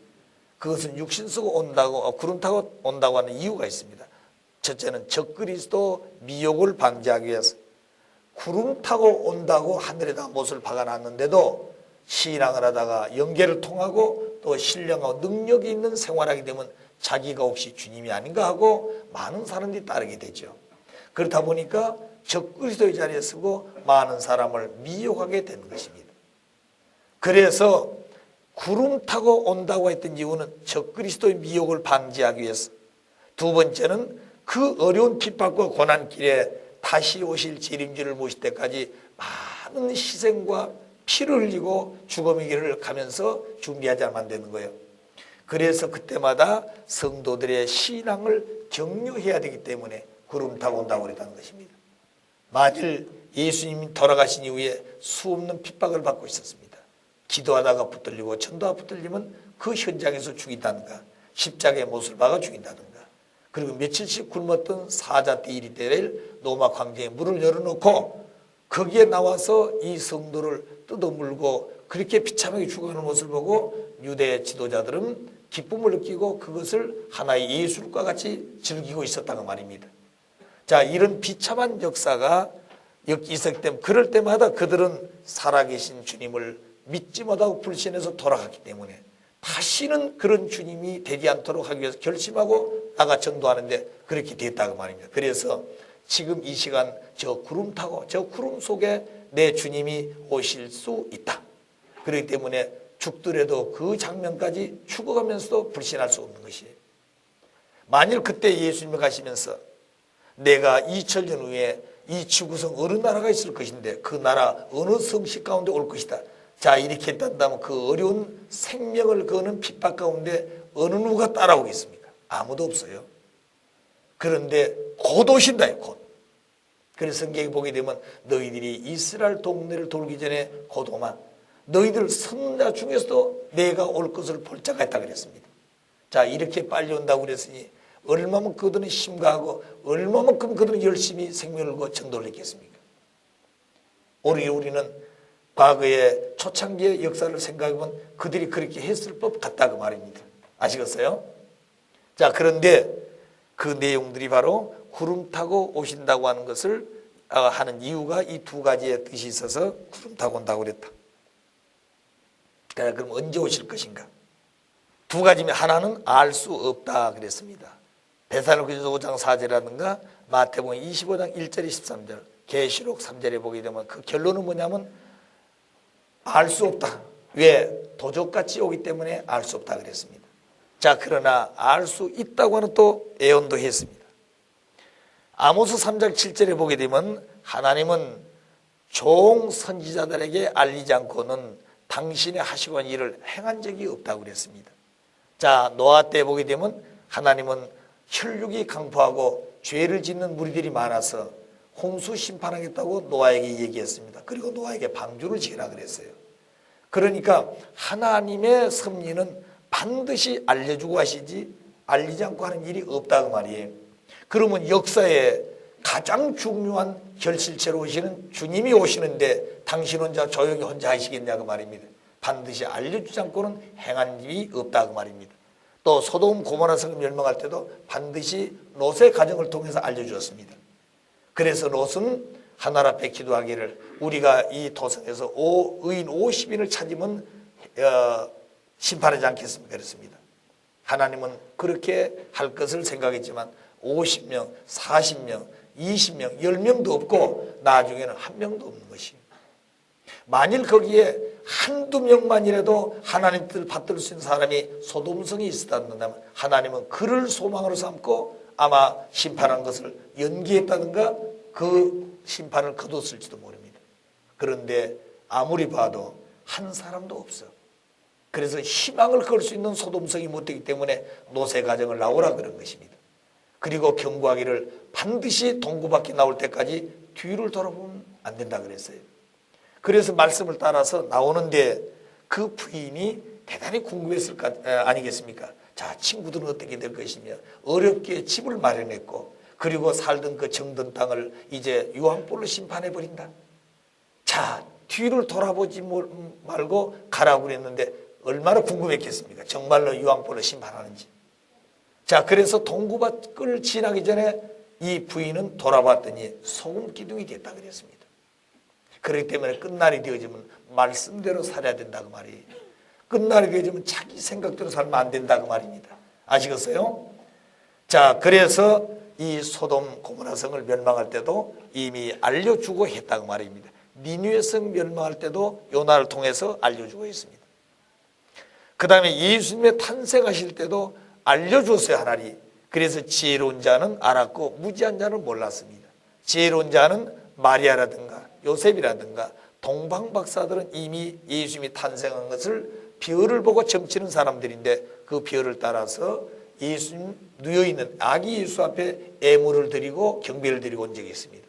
그것은 육신 쓰고 온다고 구름 타고 온다고 하는 이유가 있습니다. 첫째는 적그리스도 미혹을 방지하기 위해서 구름 타고 온다고 하늘에다 못을 박아놨는데도 신앙을 하다가 영계를 통하고 또 신령하고 능력이 있는 생활하게 되면 자기가 혹시 주님이 아닌가 하고 많은 사람들이 따르게 되죠. 그렇다 보니까 적그리스도의 자리에 서고 많은 사람을 미혹하게 되는 것입니다. 그래서 구름 타고 온다고 했던 이유는 적그리스도의 미혹을 방지하기 위해서, 두 번째는 그 어려운 핍박과 고난길에 다시 오실 재림주를 모실 때까지 많은 희생과 피를 흘리고 죽음의 길을 가면서 준비하지 않으면 안 되는 거예요. 그래서 그때마다 성도들의 신앙을 격려해야 되기 때문에 구름 타고 온다고 그랬다는 것입니다. 만일 예수님이 돌아가신 이후에 수없는 핍박을 받고 있었습니다. 기도하다가 붙들리고 전도하다 붙들리면 그 현장에서 죽인다든가 십자가에 못을 박아 죽인다든가, 그리고 며칠씩 굶었던 사자떼 이리 때를 로마 광장에 문을 열어놓고 거기에 나와서 이 성도를 뜯어물고 그렇게 비참하게 죽어가는 모습을 보고 유대 지도자들은 기쁨을 느끼고 그것을 하나의 예술과 같이 즐기고 있었다는 말입니다. 자, 이런 비참한 역사가 있었기 때문에 그럴 때마다 그들은 살아계신 주님을 믿지 못하고 불신해서 돌아갔기 때문에 다시는 그런 주님이 되지 않도록 하기 위해서 결심하고 나가 전도하는데 그렇게 됐다고 말입니다. 그래서 지금 이 시간 저 구름 타고 저 구름 속에 내 주님이 오실 수 있다. 그렇기 때문에 죽더라도 그 장면까지 죽어가면서도 불신할 수 없는 것이에요. 만일 그때 예수님이 가시면서 내가 2000년 후에 이 지구성 어느 나라가 있을 것인데 그 나라 어느 성식 가운데 올 것이다. 자, 이렇게 했다면 그 어려운 생명을 거는 핍박 가운데 어느 누가 따라오겠습니까? 아무도 없어요. 그런데 곧 오신다요, 곧. 그래서 성경에 보게 되면 너희들이 이스라엘 동네를 돌기 전에 곧 오마. 너희들 선자 중에서도 내가 올 것을 볼 자가 있다 그랬습니다. 자, 이렇게 빨리 온다고 그랬으니 얼마만큼 그들은 심가하고 얼마만큼 그들은 열심히 생명을 걸고 전도를 했겠습니까? 우리는 과거의 초창기의 역사를 생각해보면 그들이 그렇게 했을 법 같다고 말입니다. 아시겠어요? 자, 그런데 그 내용들이 바로 구름 타고 오신다고 하는 것을 하는 이유가 이 두 가지의 뜻이 있어서 구름 타고 온다고 그랬다. 그럼 언제 오실 것인가? 두 가지면 하나는 알 수 없다 그랬습니다. 데살로니가서 5장 4절이라든가 마태복음 25장 1절 13절 계시록 3절에 보게 되면 그 결론은 뭐냐면 알 수 없다. 왜? 도적같이 오기 때문에 알 수 없다 그랬습니다. 자, 그러나 알 수 있다고 하는 또 예언도 했습니다. 아모스 3장 7절에 보게 되면 하나님은 종 선지자들에게 알리지 않고는 당신의 하시고 한 일을 행한 적이 없다고 그랬습니다. 자, 노아 때 보게 되면 하나님은 혈육이 강포하고 죄를 짓는 무리들이 많아서 홍수 심판하겠다고 노아에게 얘기했습니다. 그리고 노아에게 방주를 지으라 그랬어요. 그러니까 하나님의 섭리는 반드시 알려주고 하시지 알리지 않고 하는 일이 없다고 말이에요. 그러면 역사에 가장 중요한 결실체로 오시는 주님이 오시는데 당신 혼자 조용히 혼자 하시겠냐고 말입니다. 반드시 알려주지 않고는 행한 일이 없다고 말입니다. 또 소돔 고모라 성을 멸망할 때도 반드시 롯의 가정을 통해서 알려주었습니다. 그래서 롯은 하늘 앞에 기도하기를 우리가 이 도성에서 의인 50인을 찾으면 심판하지 않겠습니까? 그랬습니다. 하나님은 그렇게 할 것을 생각했지만 50명, 40명, 20명, 10명도 없고 나중에는 한 명도 없는 것이에요. 만일 거기에 한두 명만이라도 하나님 뜻을 받들 수 있는 사람이 소돔성이 있었다면 하나님은 그를 소망으로 삼고 아마 심판한 것을 연기했다든가 그 심판을 거뒀을지도 모릅니다. 그런데 아무리 봐도 한 사람도 없어. 그래서 희망을 걸 수 있는 소돔성이 못 되기 때문에 노새 가정을 나오라 그런 것입니다. 그리고 경고하기를 반드시 동구 밖에 나올 때까지 뒤를 돌아보면 안 된다 그랬어요. 그래서 말씀을 따라서 나오는데 그 부인이 대단히 궁금했을 거 아니겠습니까? 자, 친구들은 어떻게 될 것이며 어렵게 집을 마련했고 그리고 살던 그 정든 땅을 이제 유황불로 심판해 버린다. 자, 뒤를 돌아보지 말고 가라고 그랬는데 얼마나 궁금했겠습니까? 정말로 유황불로 심판하는지. 자, 그래서 동구밭을 지나기 전에 이 부인은 돌아봤더니 소금 기둥이 됐다 그랬습니다. 그렇기 때문에 끝날이 되어지면 말씀대로 살아야 된다고 말이에요. 끝날이 되어지면 자기 생각대로 살면 안 된다고 말입니다. 아시겠어요? 자, 그래서 이 소돔 고모라성을 멸망할 때도 이미 알려주고 했다고 말입니다. 니느웨 성 멸망할 때도 요나를 통해서 알려주고 있습니다. 그 다음에 예수님의 탄생하실 때도 알려줬어요, 하나님. 그래서 지혜로운 자는 알았고 무지한 자는 몰랐습니다. 지혜로운 자는 마리아라든가 요셉이라든가 동방 박사들은 이미 예수님이 탄생한 것을 별을 보고 점치는 사람들인데 그 별을 따라서 예수님 누워있는 아기 예수 앞에 애물을 드리고 경배를 드리고 온 적이 있습니다.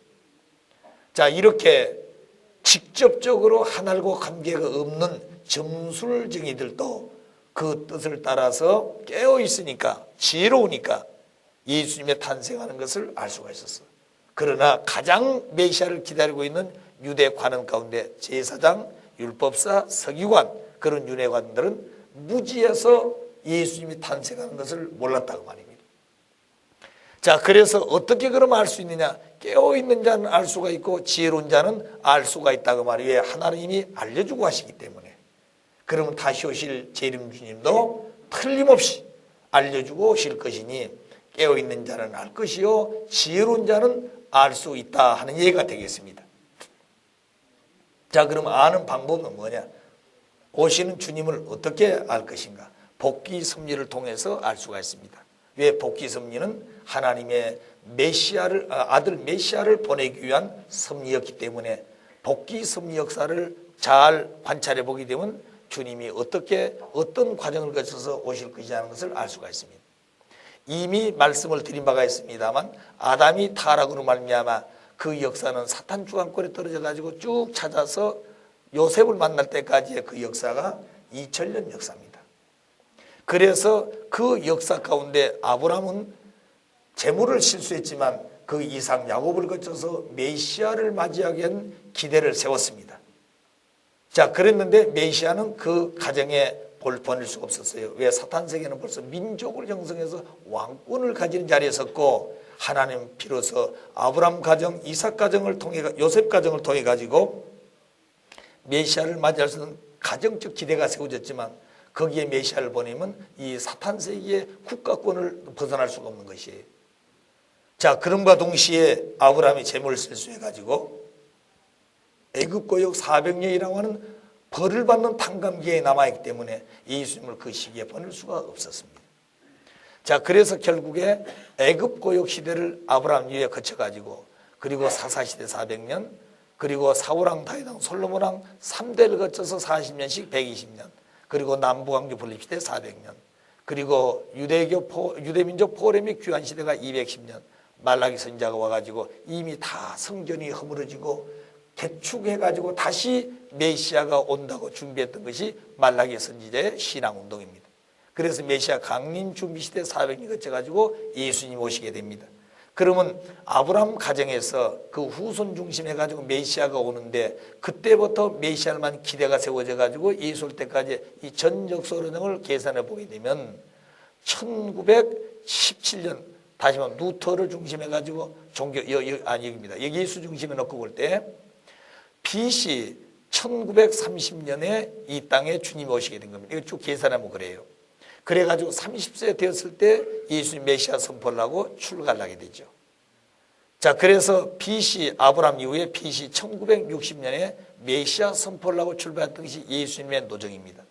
자, 이렇게 직접적으로 하늘과 관계가 없는 점술쟁이들도 그 뜻을 따라서 깨어있으니까 지혜로우니까 예수님의 탄생하는 것을 알 수가 있었어. 그러나 가장 메시아를 기다리고 있는 유대 관원 가운데 제사장, 율법사, 서기관 그런 윤회관들은 무지해서 예수님이 탄생하는 것을 몰랐다고 말입니다. 자, 그래서 어떻게 그러면 알 수 있느냐? 깨어있는 자는 알 수가 있고 지혜로운 자는 알 수가 있다고 말이에요. 왜? 하나님이 알려주고 하시기 때문에. 그러면 다시 오실 재림 주님도 틀림없이 알려주고 오실 것이니 깨어있는 자는 알 것이요 지혜로운 자는 알 수 있다 하는 얘기가 되겠습니다. 자, 그럼 아는 방법은 뭐냐? 오시는 주님을 어떻게 알 것인가? 복귀 섭리를 통해서 알 수가 있습니다. 왜? 복귀 섭리는 하나님의 메시아를 아들 메시아를 보내기 위한 섭리였기 때문에 복귀 섭리 역사를 잘 관찰해 보게 되면 주님이 어떤 과정을 거쳐서 오실 것이라는 것을 알 수가 있습니다. 이미 말씀을 드린 바가 있습니다만 아담이 타락으로 말미암아 그 역사는 사탄 주관권에 떨어져 가지고 쭉 찾아서 요셉을 만날 때까지의 그 역사가 2000년 역사입니다. 그래서 그 역사 가운데 아브라함은 재물을 실수했지만 그 이상 야곱을 거쳐서 메시아를 맞이하기 위한 기대를 세웠습니다. 자, 그랬는데 메시아는 그 가정에 보낼 수가 없었어요. 왜? 사탄 세계는 벌써 민족을 형성해서 왕권을 가지는 자리에 섰고 하나님 비로소 아브라함 가정, 이삭 가정을 통해 요셉 가정을 통해 가지고 메시아를 맞이할 수 있는 가정적 기대가 세워졌지만 거기에 메시아를 보내면 이 사탄 세계의 국가권을 벗어날 수가 없는 것이에요. 자, 그럼과 동시에 아브라함이 재물을 실수해 가지고 애굽 고역 400년이라고 하는 벌을 받는 탕감기에 남아있기 때문에 예수님을 그 시기에 보낼 수가 없었습니다. 자, 그래서 결국에 애굽 고역 시대를 아브라함 위에 거쳐가지고 그리고 사사시대 400년 그리고 사울왕 다윗왕 솔로몬왕 3대를 거쳐서 40년씩 120년 그리고 남부왕조 분립시대 400년 그리고 유대민족 포로의 귀환시대가 210년 말라기 선지자가 와가지고 이미 다 성전이 허물어지고 개축해가지고 다시 메시아가 온다고 준비했던 것이 말라기 선지자의 신앙운동입니다. 그래서 메시아 강림 준비시대 400년 거쳐가지고 예수님 오시게 됩니다. 그러면 아브라함 가정에서 그 후손 중심해가지고 메시아가 오는데 그때부터 메시아만 기대가 세워져가지고 예수 올 때까지 이 전 역사론을 계산해 보게 되면 1917년 다시 말하면 루터를 중심해가지고 여기입니다. 여기 예수 중심에 놓고 볼 때 BC 1930년에 이 땅에 주님이 오시게 된 겁니다. 이거 쭉 계산하면 그래요. 그래가지고 30세 되었을 때 예수님 메시아 선포를 하고 출가를 하게 되죠. 자, 그래서 BC 아브라함 이후에 BC 1960년에 메시아 선포를 하고 출발했던 것이 예수님의 노정입니다.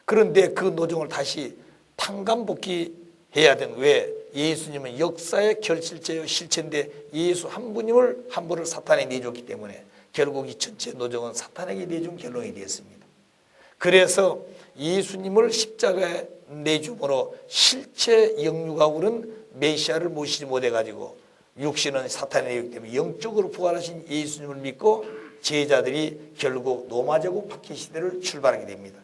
그런데 그 노정을 다시 탕감복귀해야 되는 왜? 예수님은 역사의 결실체요 실체인데 예수 한 분을 사탄에 내줬기 때문에 결국 이 전체 노정은 사탄에게 내준 결론이 되었습니다. 그래서 예수님을 십자가에 내줌으로 실체 영육하고 그런 메시아를 모시지 못해가지고 육신은 사탄의 영이기 때문에 영적으로 부활하신 예수님을 믿고 제자들이 결국 로마 제국 박해 시대를 출발하게 됩니다.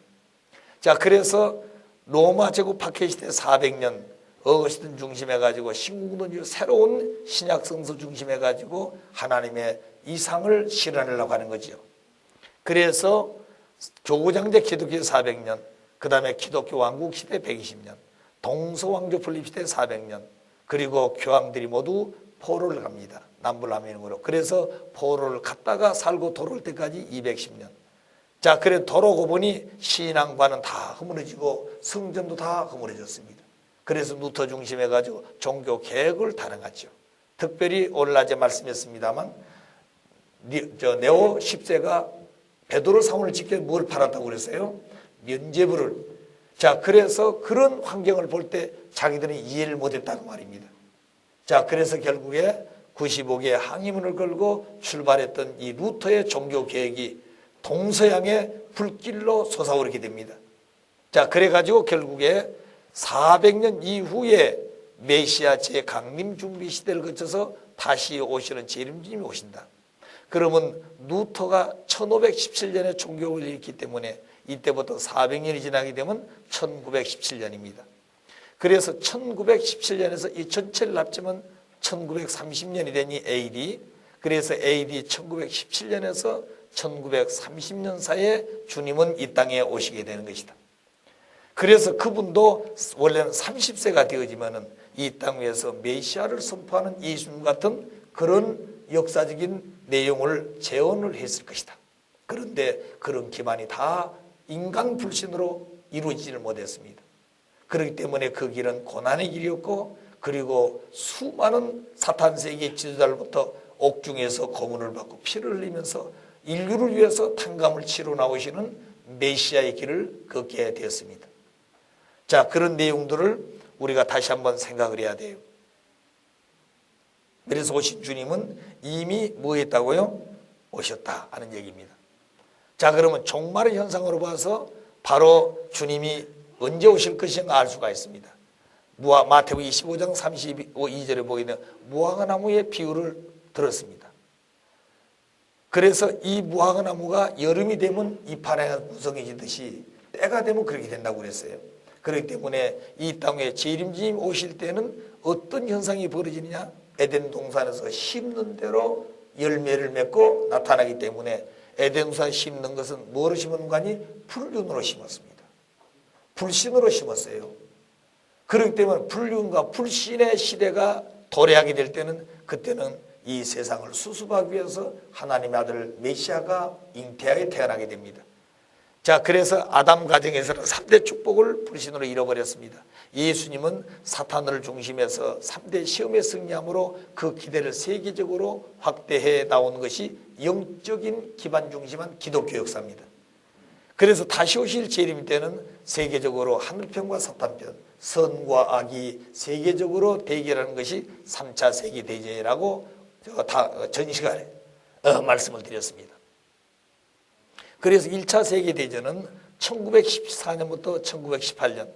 자, 그래서 로마 제국 박해 시대 400년 어거스틴 중심해가지고 신국론주 새로운 신약 성서 중심해가지고 하나님의 이상을 실현하려고 하는 거죠. 그래서 교구장제 기독교 400년, 그 다음에 기독교 왕국 시대 120년, 동서왕조 분립 시대 400년, 그리고 교황들이 모두 포로를 갑니다. 남불남인으로. 그래서 포로를 갔다가 살고 돌아올 때까지 210년. 자, 그래 돌아오고 보니 신앙관은 다 허물어지고 성전도 다 허물어졌습니다. 그래서 루터 중심해가지고 종교 개혁을 단행하죠. 특별히 오늘 낮에 말씀했습니다만 네오 10세가 베드로 사원을 지켜 뭘 팔았다고 그랬어요? 면죄부를. 자, 그래서 그런 환경을 볼 때 자기들은 이해를 못했다고 말입니다. 자, 그래서 결국에 95개의 항의문을 걸고 출발했던 이 루터의 종교 개혁이 동서양의 불길로 솟아오르게 됩니다. 자, 그래가지고 결국에 400년 이후에 메시아 재강림 준비 시대를 거쳐서 다시 오시는 재림주님이 오신다. 그러면 루터가 1517년에 종교를 일으켰기 때문에 이때부터 400년이 지나게 되면 1917년입니다. 그래서 1917년에서 이 전체를 합치면 1930년이 되니 AD, 그래서 AD 1917년에서 1930년 사이에 주님은 이 땅에 오시게 되는 것이다. 그래서 그분도 원래는 30세가 되어지면은 이 땅 위에서 메시아를 선포하는 예수님 같은 그런 역사적인 내용을 재현을 했을 것이다. 그런데 그런 기반이 다 인간 불신으로 이루어지지를 못했습니다. 그렇기 때문에 그 길은 고난의 길이었고, 그리고 수많은 사탄 세계 지도자로부터 옥중에서 고문을 받고 피를 흘리면서 인류를 위해서 탕감을 치러 나오시는 메시아의 길을 걷게 되었습니다. 자, 그런 내용들을 우리가 다시 한번 생각을 해야 돼요. 그래서 오신 주님은 이미 뭐 했다고요? 오셨다 하는 얘기입니다. 자, 그러면 종말의 현상으로 봐서 바로 주님이 언제 오실 것인가 알 수가 있습니다. 마태복음 25장 32절에 보게 되면 무화과나무의 비유를 들었습니다. 그래서 이 무화과나무가 여름이 되면 잎하나가 무성해지듯이 때가 되면 그렇게 된다고 그랬어요. 그렇기 때문에 이 땅에 재림주님 오실 때는 어떤 현상이 벌어지느냐? 에덴 동산에서 심는 대로 열매를 맺고 나타나기 때문에 에덴 동산 심는 것은 뭐로 심은 거 아니? 불륜으로 심었습니다. 불신으로 심었어요. 그렇기 때문에 불륜과 불신의 시대가 도래하게 될 때는 그때는 이 세상을 수습하기 위해서 하나님의 아들 메시아가 잉태하게 태어나게 됩니다. 자, 그래서 아담 가정에서는 3대 축복을 불신으로 잃어버렸습니다. 예수님은 사탄을 중심해서 3대 시험에 승리함으로 그 기대를 세계적으로 확대해 나온 것이 영적인 기반 중심한 기독교 역사입니다. 그래서 다시 오실 재림 때는 세계적으로 하늘편과 사탄편, 선과 악이 세계적으로 대결하는 것이 3차 세계대전이라고 전 시간에 말씀을 드렸습니다. 그래서 1차 세계대전은 1914년부터 1918년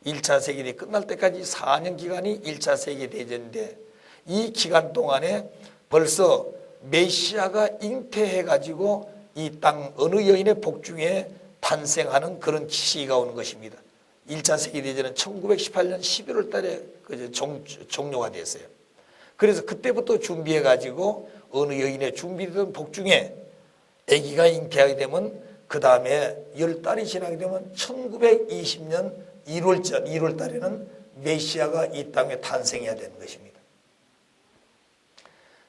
1차 세계대전이 끝날 때까지 4년 기간이 1차 세계대전인데 이 기간 동안에 벌써 메시아가 잉태해가지고 이 땅 어느 여인의 복중에 탄생하는 그런 시기가 오는 것입니다. 1차 세계대전은 1918년 11월 달에 종료가 됐어요. 그래서 그때부터 준비해가지고 어느 여인의 준비되던 복중에 아기가 잉태하게 되면 그 다음에 10달이 지나게 되면 1920년 1월 달에는 메시아가 이 땅에 탄생해야 되는 것입니다.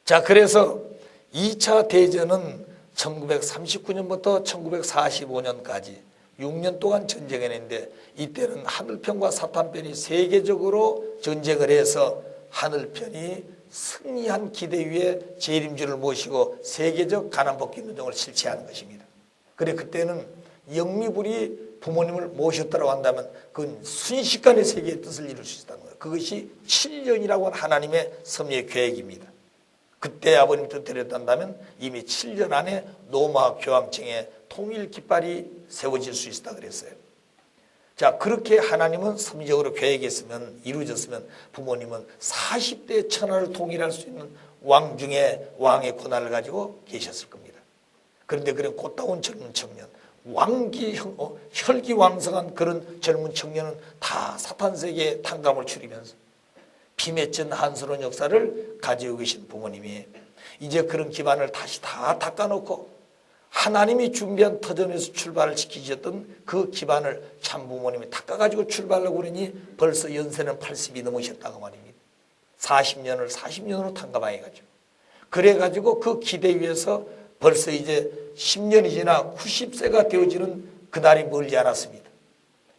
자, 그래서 2차 대전은 1939년부터 1945년까지 6년 동안 전쟁을 했는데 이때는 하늘편과 사탄편이 세계적으로 전쟁을 해서 하늘편이 승리한 기대 위에 재림주를 모시고 세계적 가난복귀 운동을 실시하는 것입니다. 그래 그때는 영미불이 부모님을 모셨다고 한다면 그건 순식간에 세계의 뜻을 이룰 수 있다는 거예요. 그것이 7년이라고 하는 하나님의 섭리의 계획입니다. 그때 아버님 뜻대로였다면 이미 7년 안에 로마 교황청의 통일 깃발이 세워질 수 있었다 그랬어요. 자, 그렇게 하나님은 섭리적으로 계획했으면, 이루어졌으면 부모님은 40대 천하를 통일할 수 있는 왕 중에 왕의 고난을 가지고 계셨을 겁니다. 그런데 그런 꽃다운 젊은 청년, 혈기왕성한 그런 젊은 청년은 다 사탄 세계에 탕감을 추리면서 피맺힌 한스러운 역사를 가지고 계신 부모님이 이제 그런 기반을 다시 다 닦아놓고 하나님이 준비한 터전에서 출발을 지키셨던 그 기반을 참 부모님이 닦아가지고 출발하려고 그러니 벌써 연세는 80이 넘으셨다고 말입니다. 40년으로 탕감해가지고 그래가지고 그 기대 위에서 벌써 이제 10년이 지나 90세가 되어지는 그날이 멀지 않았습니다.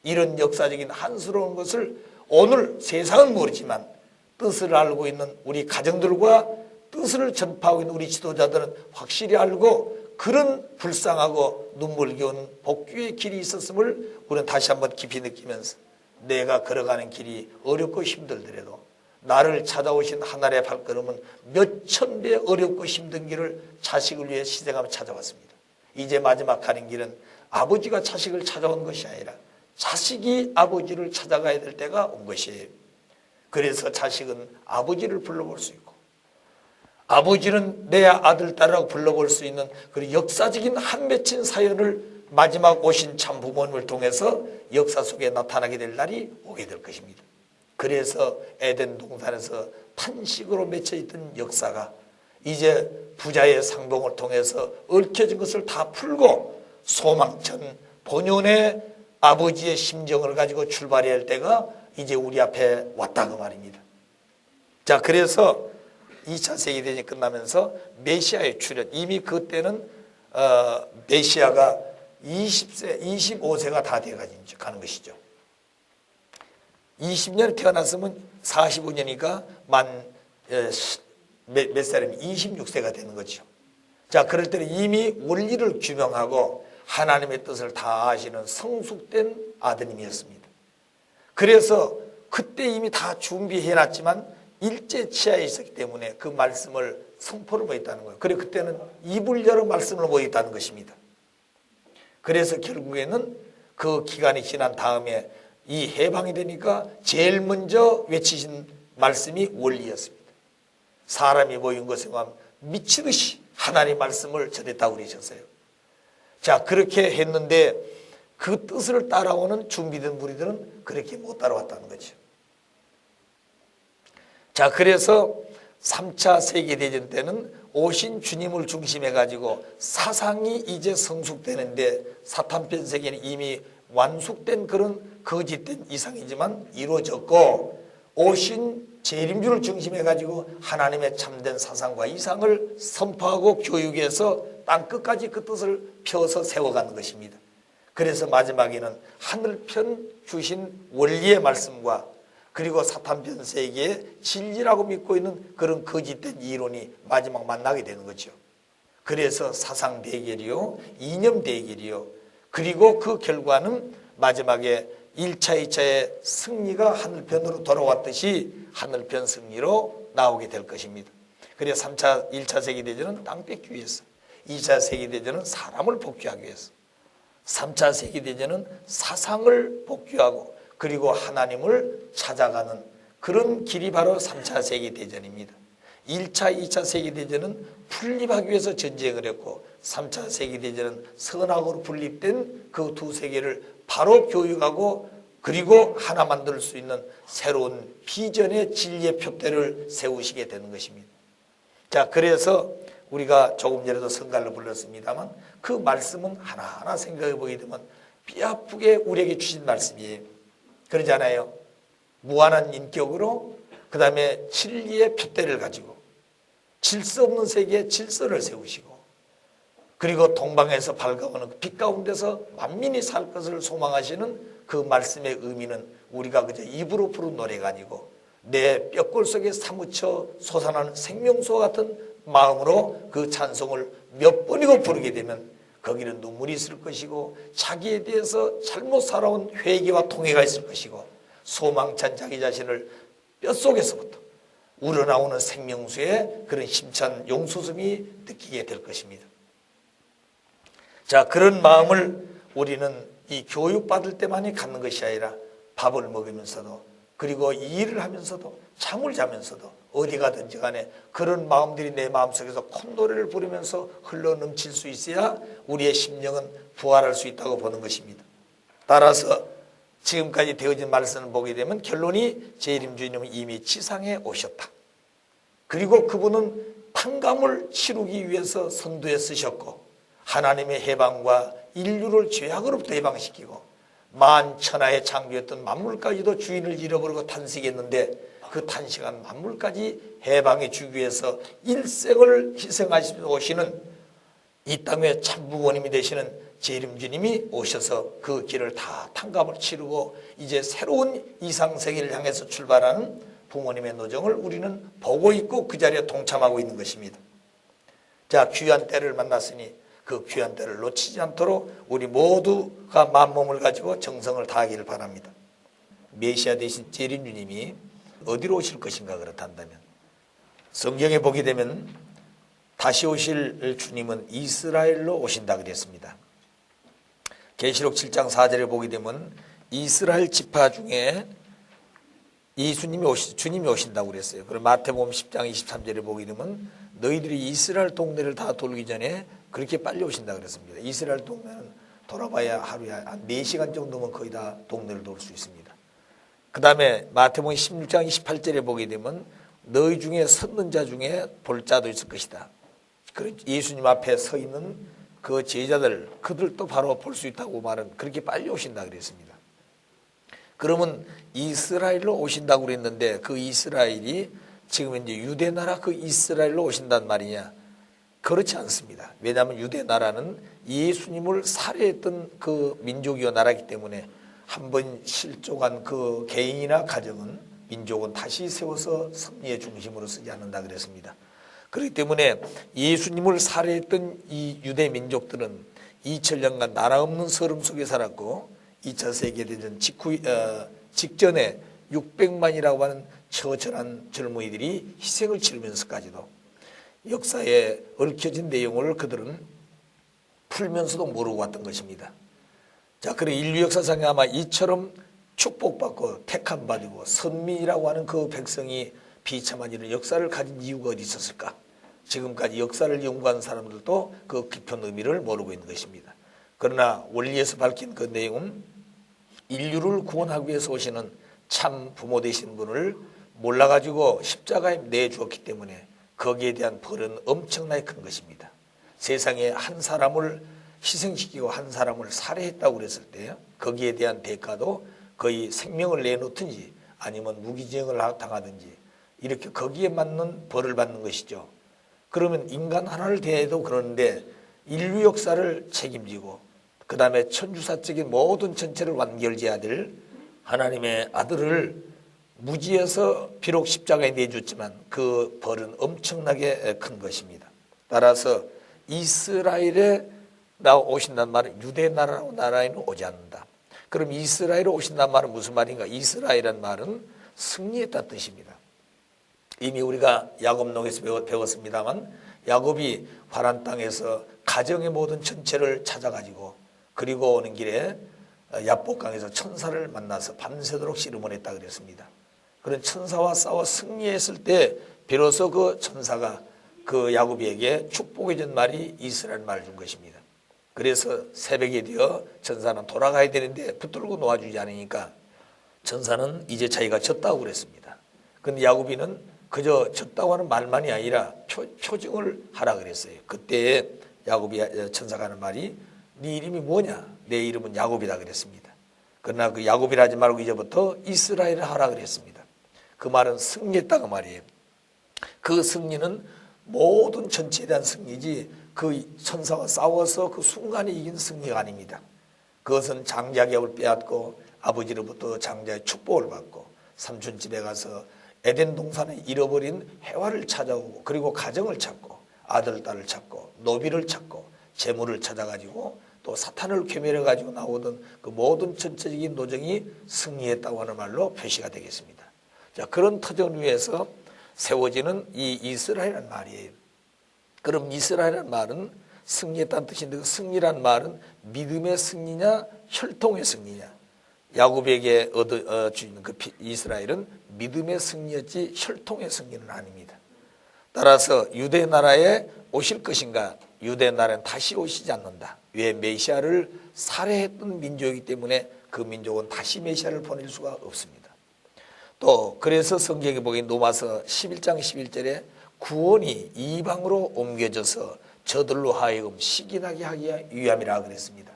이런 역사적인 한스러운 것을 오늘 세상은 모르지만 뜻을 알고 있는 우리 가정들과 뜻을 전파하고 있는 우리 지도자들은 확실히 알고 그런 불쌍하고 눈물겨운 복귀의 길이 있었음을 우리는 다시 한번 깊이 느끼면서 내가 걸어가는 길이 어렵고 힘들더라도 나를 찾아오신 하나님의 발걸음은 몇천 배 어렵고 힘든 길을 자식을 위해 희생하며 찾아왔습니다. 이제 마지막 가는 길은 아버지가 자식을 찾아온 것이 아니라 자식이 아버지를 찾아가야 될 때가 온 것이에요. 그래서 자식은 아버지를 불러볼 수 있고 아버지는 내 아들, 딸이라고 불러볼 수 있는 그런 역사적인 한 맺힌 사연을 마지막 오신 참 부모님을 통해서 역사 속에 나타나게 될 날이 오게 될 것입니다. 그래서 에덴 동산에서 탄식으로 맺혀있던 역사가 이제 부자의 상봉을 통해서 얽혀진 것을 다 풀고 소망천 본연의 아버지의 심정을 가지고 출발해야 할 때가 이제 우리 앞에 왔다고 말입니다. 자, 그래서 2차 세계대전이 끝나면서 메시아의 출현, 이미 그때는 메시아가 20세, 25세가 다 돼가지고 가는 것이죠. 20년에 태어났으면 45년이니까 몇 살이면 26세가 되는 거죠. 자, 그럴 때는 이미 원리를 규명하고 하나님의 뜻을 다 아시는 성숙된 아드님이었습니다. 그래서 그때 이미 다 준비해놨지만 일제치하에 있었기 때문에 그 말씀을 선포를 못했다는 거예요. 그래 그때는 입을 열어 말씀을 못했다는 것입니다. 그래서 결국에는 그 기간이 지난 다음에 이 해방이 되니까 제일 먼저 외치신 말씀이 원리였습니다. 사람이 모인 것에 미치듯이 하나님의 말씀을 전했다고 그러셨어요. 자, 그렇게 했는데 그 뜻을 따라오는 준비된 무리들은 그렇게 못 따라왔다는 거죠. 자, 그래서 3차 세계대전 때는 오신 주님을 중심해 가지고 사상이 이제 성숙되는데 사탄편 세계는 이미 완숙된 그런 거짓된 이상이지만 이루어졌고 오신 재림주를 중심해 가지고 하나님의 참된 사상과 이상을 선포하고 교육해서 땅끝까지 그 뜻을 펴서 세워가는 것입니다. 그래서 마지막에는 하늘편 주신 원리의 말씀과 그리고 사탄편 세계의 진리라고 믿고 있는 그런 거짓된 이론이 마지막 만나게 되는 거죠. 그래서 사상 대결이요, 이념 대결이요, 그리고 그 결과는 마지막에 1차, 2차의 승리가 하늘편으로 돌아왔듯이 하늘편 승리로 나오게 될 것입니다. 그래서 3차, 1차 세계대전은 땅 뺏기 위해서, 2차 세계대전은 사람을 복귀하기 위해서, 3차 세계대전은 사상을 복귀하고 그리고 하나님을 찾아가는 그런 길이 바로 3차 세계대전입니다. 1차, 2차 세계대전은 분립하기 위해서 전쟁을 했고 3차 세계대전은 선악으로 분립된 그 두 세계를 바로 교육하고 그리고 하나 만들 수 있는 새로운 비전의 진리의 표대를 세우시게 되는 것입니다. 자, 그래서 우리가 조금 전에도 성가를 불렀습니다만 그 말씀은 하나하나 생각해 보게 되면 뼈아프게 우리에게 주신 말씀이에요. 그러잖아요. 무한한 인격으로 그 다음에 진리의 표대를 가지고 질서 없는 세계에 질서를 세우시고 그리고 동방에서 밝아오는 빛 가운데서 만민이 살 것을 소망하시는 그 말씀의 의미는 우리가 그저 입으로 부른 노래가 아니고 내 뼈골 속에 사무쳐 솟아나는 생명수 같은 마음으로 그 찬송을 몇 번이고 부르게 되면 거기는 눈물이 있을 것이고 자기에 대해서 잘못 살아온 회개와 통회가 있을 것이고 소망찬 자기 자신을 뼛속에서부터 우러나오는 생명수의 그런 힘찬 용솟음이 느끼게 될 것입니다. 자, 그런 마음을 우리는 이 교육받을 때만이 갖는 것이 아니라 밥을 먹으면서도, 그리고 일을 하면서도, 잠을 자면서도, 어디 가든지 간에 그런 마음들이 내 마음속에서 콧노래를 부르면서 흘러 넘칠 수 있어야 우리의 심령은 부활할 수 있다고 보는 것입니다. 따라서 지금까지 되어진 말씀을 보게 되면 결론이 재림 주님은 이미 지상에 오셨다. 그리고 그분은 탕감을 치르기 위해서 선두에 쓰셨고, 하나님의 해방과 인류를 죄악으로부터 해방시키고 만천하의 창조였던 만물까지도 주인을 잃어버리고 탄식했는데, 그 탄식한 만물까지 해방해 주기 위해서 일생을 희생하시면서 오시는 이 땅의 참부모님이 되시는 재림주님이 오셔서 그 길을 다 탕감을 치르고 이제 새로운 이상세계를 향해서 출발하는 부모님의 노정을 우리는 보고 있고 그 자리에 동참하고 있는 것입니다. 자, 귀한 때를 만났으니 그 귀한 때를 놓치지 않도록 우리 모두가 만몸을 가지고 정성을 다하기를 바랍니다. 메시아 되신 재림주님이 어디로 오실 것인가 그렇단다면, 성경에 보게 되면 다시 오실 주님은 이스라엘로 오신다 그랬습니다. 계시록 7장 4절에 보게 되면 이스라엘 지파 중에 주님이 오신다고 그랬어요. 그리고 마태복음 10장 23절에 보게 되면 너희들이 이스라엘 동네를 다 돌기 전에 그렇게 빨리 오신다 그랬습니다. 이스라엘 동네는 돌아봐야 하루에 한 4시간 정도면 거의 다 동네를 돌 수 있습니다. 그 다음에 마태복음 16장 28절에 보게 되면 너희 중에 섰는 자 중에 볼 자도 있을 것이다. 예수님 앞에 서 있는 그 제자들, 그들도 바로 볼 수 있다고 말은 그렇게 빨리 오신다 그랬습니다. 그러면 이스라엘로 오신다고 그랬는데 그 이스라엘이 지금 이제 유대 나라 그 이스라엘로 오신단 말이냐? 그렇지 않습니다. 왜냐하면 유대 나라는 예수님을 살해했던 그 민족이요 나라이기 때문에 한번 실족한 그 개인이나 가정은, 민족은 다시 세워서 승리의 중심으로 쓰지 않는다 그랬습니다. 그렇기 때문에 예수님을 살해했던 이 유대 민족들은 2000년간 나라 없는 서름 속에 살았고 2차 세계대전 직전에 600만이라고 하는 처절한 젊은이들이 희생을 치르면서까지도 역사에 얽혀진 내용을 그들은 풀면서도 모르고 왔던 것입니다. 자, 그리고 인류 역사상에 아마 이처럼 축복받고 택함받고 선민이라고 하는 그 백성이 비참한 이런 역사를 가진 이유가 어디 있었을까? 지금까지 역사를 연구한 사람들도 그 깊은 의미를 모르고 있는 것입니다. 그러나 원리에서 밝힌 그 내용은 인류를 구원하기 위해서 오시는 참 부모 되신 분을 몰라가지고 십자가에 내주었기 때문에 거기에 대한 벌은 엄청나게 큰 것입니다. 세상에 한 사람을 희생시키고 한 사람을 살해했다고 그랬을 때 거기에 대한 대가도 거의 생명을 내놓든지 아니면 무기징역을 당하든지 이렇게 거기에 맞는 벌을 받는 것이죠. 그러면 인간 하나를 대해도 그러는데 인류 역사를 책임지고 그 다음에 천주사적인 모든 전체를 완결지어야 될 하나님의 아들을 무지해서 비록 십자가에 내줬지만 그 벌은 엄청나게 큰 것입니다. 따라서 이스라엘에 오신다는 말은 유대 나라에는 오지 않는다. 그럼 이스라엘에 오신다는 말은 무슨 말인가? 이스라엘이라는 말은 승리했다는 뜻입니다. 이미 우리가 야곱록에서 배웠습니다만 야곱이 화란 땅에서 가정의 모든 전체를 찾아가지고 그리고 오는 길에 야복강에서 천사를 만나서 밤새도록 씨름을 했다 그랬습니다. 그런 천사와 싸워 승리했을 때 비로소 그 천사가 그 야곱에게 축복해 준 말이 이스라엘 말을 준 것입니다. 그래서 새벽이 되어 천사는 돌아가야 되는데 붙들고 놓아주지 않으니까 천사는 이제 자기가 졌다고 그랬습니다. 그런데 야곱이는 그저 졌다고 하는 말만이 아니라 표징을 하라 그랬어요. 그때 야곱이 천사가 하는 말이 네 이름이 뭐냐? 내 이름은 야곱이다 그랬습니다. 그러나 그 야곱이라 하지 말고 이제부터 이스라엘을 하라 그랬습니다. 그 말은 승리했다 그 말이에요. 그 승리는 모든 전체에 대한 승리지 그 천사와 싸워서 그 순간에 이긴 승리가 아닙니다. 그것은 장자격을 빼앗고 아버지로부터 장자의 축복을 받고 삼촌 집에 가서 에덴 동산에 잃어버린 해와를 찾아오고 그리고 가정을 찾고 아들, 딸을 찾고 노비를 찾고 재물을 찾아가지고 또 사탄을 괴멸해가지고 나오던 그 모든 전체적인 노정이 승리했다고 하는 말로 표시가 되겠습니다. 자, 그런 터전을 위해서 세워지는 이 이스라엘이라는 말이에요. 그럼 이스라엘이라는 말은 승리했다는 뜻인데, 그 승리란 말은 믿음의 승리냐 혈통의 승리냐. 야곱에게 주는 그 이스라엘은 믿음의 승리였지 혈통의 승리는 아닙니다. 따라서 유대 나라에 오실 것인가? 유대 나라는 다시 오시지 않는다. 왜? 메시아를 살해했던 민족이기 때문에 그 민족은 다시 메시아를 보낼 수가 없습니다. 또 그래서 성경에 보기엔 로마서 11장 11절에 구원이 이방으로 옮겨져서 저들로 하여금 시기나게 하기 위함이라 그랬습니다.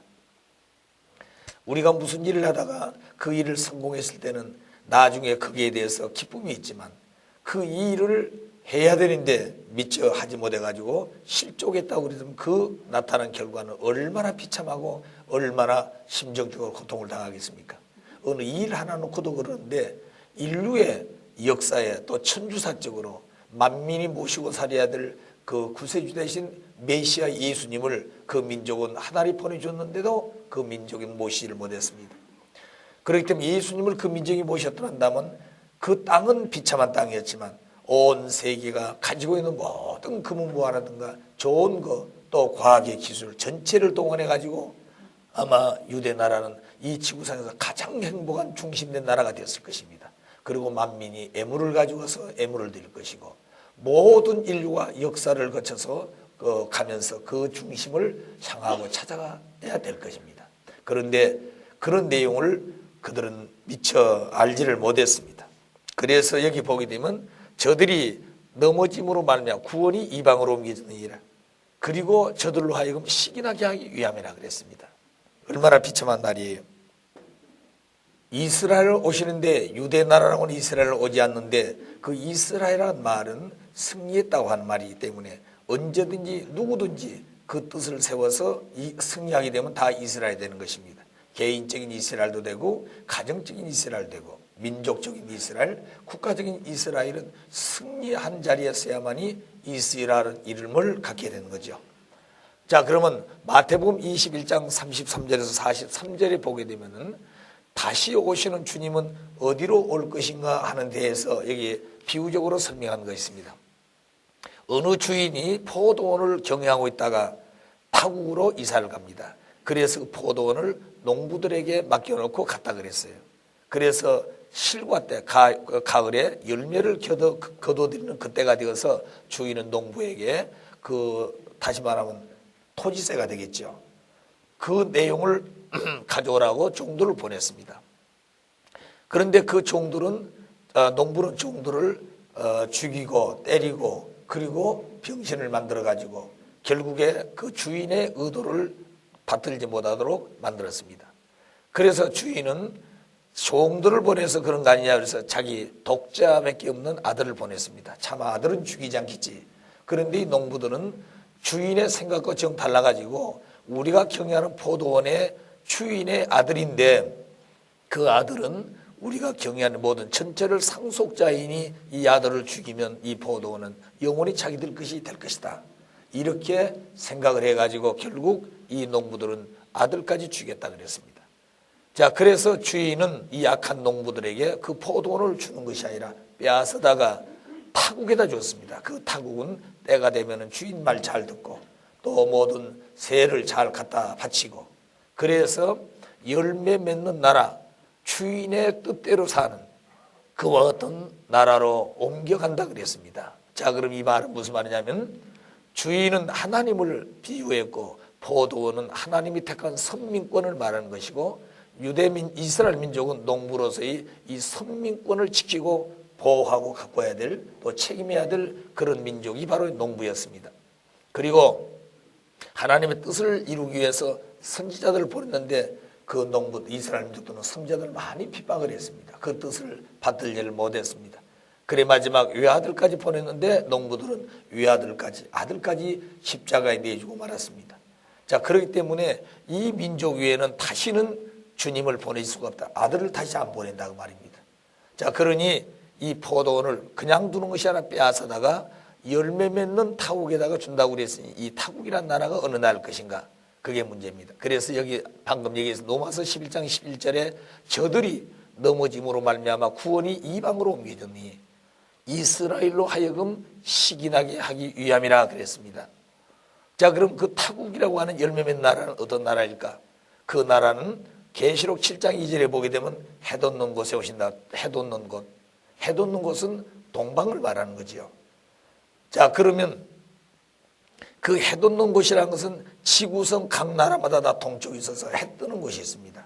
우리가 무슨 일을 하다가 그 일을 성공했을 때는 나중에 거기에 대해서 기쁨이 있지만 그 일을 해야 되는데 미처 하지 못해가지고 실족했다고 그러면 그 나타난 결과는 얼마나 비참하고 얼마나 심정적으로 고통을 당하겠습니까? 어느 일 하나 놓고도 그러는데 인류의 역사에 또 천주사적으로 만민이 모시고 살아야 될 그 구세주 대신 메시아 예수님을 그 민족은 하나님 보내줬는데도 그 민족은 모시지를 못했습니다. 그렇기 때문에 예수님을 그 민족이 모셨더란다면 그 땅은 비참한 땅이었지만 온 세계가 가지고 있는 모든 금은보화라든가 좋은 것 또 과학의 기술 전체를 동원해 가지고 아마 유대 나라는 이 지구상에서 가장 행복한 중심된 나라가 되었을 것입니다. 그리고 만민이 애물을 가지고서 애물을 드릴 것이고 모든 인류가 역사를 거쳐서 가면서 그 중심을 향하고 찾아가야 될 것입니다. 그런데 그런 내용을 그들은 미처 알지를 못했습니다. 그래서 여기 보게 되면 저들이 넘어짐으로 말미암아 구원이 이방으로 옮겨지느니라. 그리고 저들로 하여금 시기나게 하기 위함이라 그랬습니다. 얼마나 비참한 날이에요. 이스라엘을 오시는데 유대 나라라고는 이스라엘을 오지 않는데 그 이스라엘이라는 말은 승리했다고 하는 말이기 때문에 언제든지 누구든지 그 뜻을 세워서 승리하게 되면 다 이스라엘이 되는 것입니다. 개인적인 이스라엘도 되고 가정적인 이스라엘도 되고 민족적인 이스라엘, 국가적인 이스라엘은 승리한 자리에 서야만이 이스라엘 이름을 갖게 되는 거죠. 자, 그러면 마태복음 21장 33절에서 43절에 보게 되면은 다시 오시는 주님은 어디로 올 것인가 하는 데에서 여기 비유적으로 설명한 것이 있습니다. 어느 주인이 포도원을 경영하고 있다가 타국으로 이사를 갑니다. 그래서 그 포도원을 농부들에게 맡겨놓고 갔다 그랬어요. 그래서 실과 때 가을에 열매를 거둬들이는 그때가 되어서 주인은 농부에게 다시 말하면 토지세가 되겠죠. 그 내용을 가져오라고 종들을 보냈습니다. 그런데 그 종들은 농부는 종들을 죽이고 때리고 그리고 병신을 만들어 가지고 결국에 그 주인의 의도를 받들지 못하도록 만들었습니다. 그래서 주인은 종들을 보내서 그런 거 아니냐 그래서 자기 독자밖에 없는 아들을 보냈습니다. 차마 아들은 죽이지 않겠지. 그런데 이 농부들은 주인의 생각과 정 달라가지고 우리가 경영하는 포도원의 주인의 아들인데 그 아들은 우리가 경영하는 모든 전체를 상속자이니 이 아들을 죽이면 이 포도원은 영원히 자기들 것이 될 것이다. 이렇게 생각을 해가지고 결국 이 농부들은 아들까지 죽였다 그랬습니다. 자, 그래서 주인은 이 약한 농부들에게 그 포도원을 주는 것이 아니라 빼앗아다가 타국에다 줬습니다. 그 타국은 때가 되면 주인 말 잘 듣고 또 모든 세를 잘 갖다 바치고 그래서 열매 맺는 나라 주인의 뜻대로 사는 그와 어떤 나라로 옮겨간다 그랬습니다. 자, 그럼 이 말은 무슨 말이냐면 주인은 하나님을 비유했고 포도원은 하나님이 택한 선민권을 말하는 것이고 이스라엘 민족은 농부로서의 이 선민권을 지키고 보호하고 가꿔야 될 또 책임해야 될 그런 민족이 바로 농부였습니다. 그리고 하나님의 뜻을 이루기 위해서 선지자들을 보냈는데 그 농부 이스라엘 민족들은 선지자들을 많이 핍박을 했습니다. 그 뜻을 받들지를 못했습니다. 그래 마지막 외아들까지 보냈는데 농부들은 아들까지 십자가에 내주고 말았습니다. 자, 그렇기 때문에 이 민족 위에는 다시는 주님을 보낼 수가 없다. 아들을 다시 안 보낸다고 말입니다. 자, 그러니 이 포도원을 그냥 두는 것이 아니라 빼앗아다가 열매 맺는 타국에다가 준다고 그랬으니 이 타국이란 나라가 어느 나라일 것인가? 그게 문제입니다. 그래서 여기 방금 얘기해서 로마서 11장 11절에 저들이 넘어짐으로 말미암아 구원이 이방으로 옮겨졌니 이스라엘로 하여금 식인하게 하기 위함이라 그랬습니다. 자, 그럼 그 타국이라고 하는 열매맺는 나라는 어떤 나라일까? 그 나라는 계시록 7장 2절에 보게 되면 해 돋는 곳에 오신다. 해 돋는 곳. 해 돋는 곳은 동방을 말하는 거지요. 자, 그러면 그 해 돋는 곳이라는 것은 지구상 각 나라마다 다 동쪽에 있어서 해 뜨는 곳이 있습니다.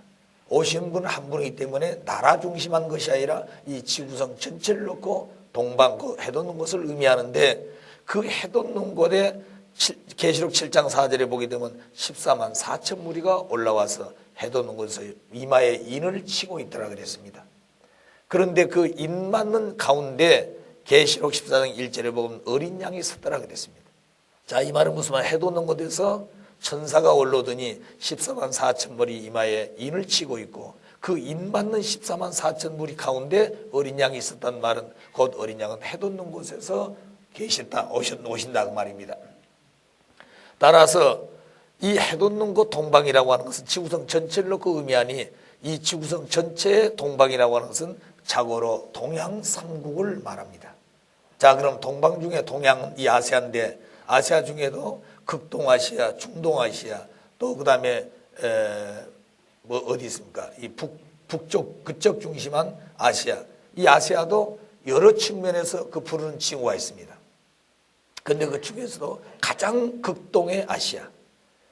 오시는 분은 한 분이기 때문에 나라 중심한 것이 아니라 이 지구상 전체를 놓고 동방, 그 해 돋는 곳을 의미하는데, 그 해 돋는 곳에 계시록 7장 4절에 보게 되면 14만 4천 무리가 올라와서 해 돋는 곳에서 이마에 인을 치고 있더라 그랬습니다. 그런데 그 인 맞는 가운데 계시록 14장 1절에 보면 어린 양이 섰더라 그랬습니다. 자, 이 말은 무슨 말? 해 돋는 곳에서 천사가 올라오더니 14만 4천 무리 이마에 인을 치고 있고, 그 인 맞는 14만 4천 무리 가운데 어린 양이 있었단 말은 곧 어린 양은 해 돋는 곳에서 오신다 그 말입니다. 따라서 이 해 돋는 곳 동방이라고 하는 것은 지구성 전체를 놓고 의미하니, 이 지구성 전체의 동방이라고 하는 것은 자고로 동양 삼국을 말합니다. 자, 그럼 동방 중에 동양은 이 아시아인데, 아시아 중에도 극동아시아, 중동아시아, 또 그 다음에 어디 있습니까? 이 북쪽, 그쪽 중심한 아시아. 이 아시아도 여러 측면에서 그 부르는 칭호가 있습니다. 근데 그 중에서도 가장 극동의 아시아.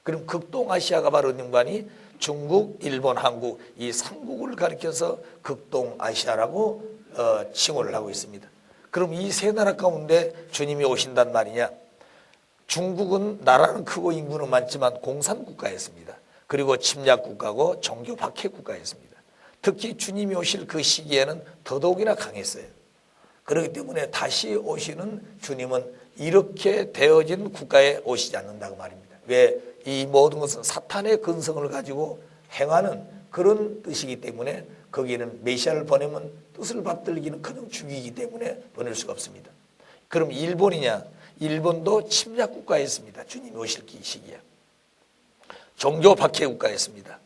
그럼 극동아시아가 바로 어딘가니? 중국, 일본, 한국 이 3국을 가리켜서 극동아시아라고 칭호를 하고 있습니다. 그럼 이 세 나라 가운데 주님이 오신단 말이냐? 중국은 나라는 크고 인구는 많지만 공산국가였습니다. 그리고 침략국가고 종교 박해국가였습니다. 특히 주님이 오실 그 시기에는 더더욱이나 강했어요. 그렇기 때문에 다시 오시는 주님은 이렇게 되어진 국가에 오시지 않는다고 말입니다. 왜? 이 모든 것은 사탄의 근성을 가지고 행하는 그런 뜻이기 때문에 거기에는 메시아를 보내면 뜻을 받들기는커녕 죽이기 때문에 보낼 수가 없습니다. 그럼 일본이냐? 일본도 침략 국가였습니다. 주님이 오실 시기야. 종교 박해 국가였습니다.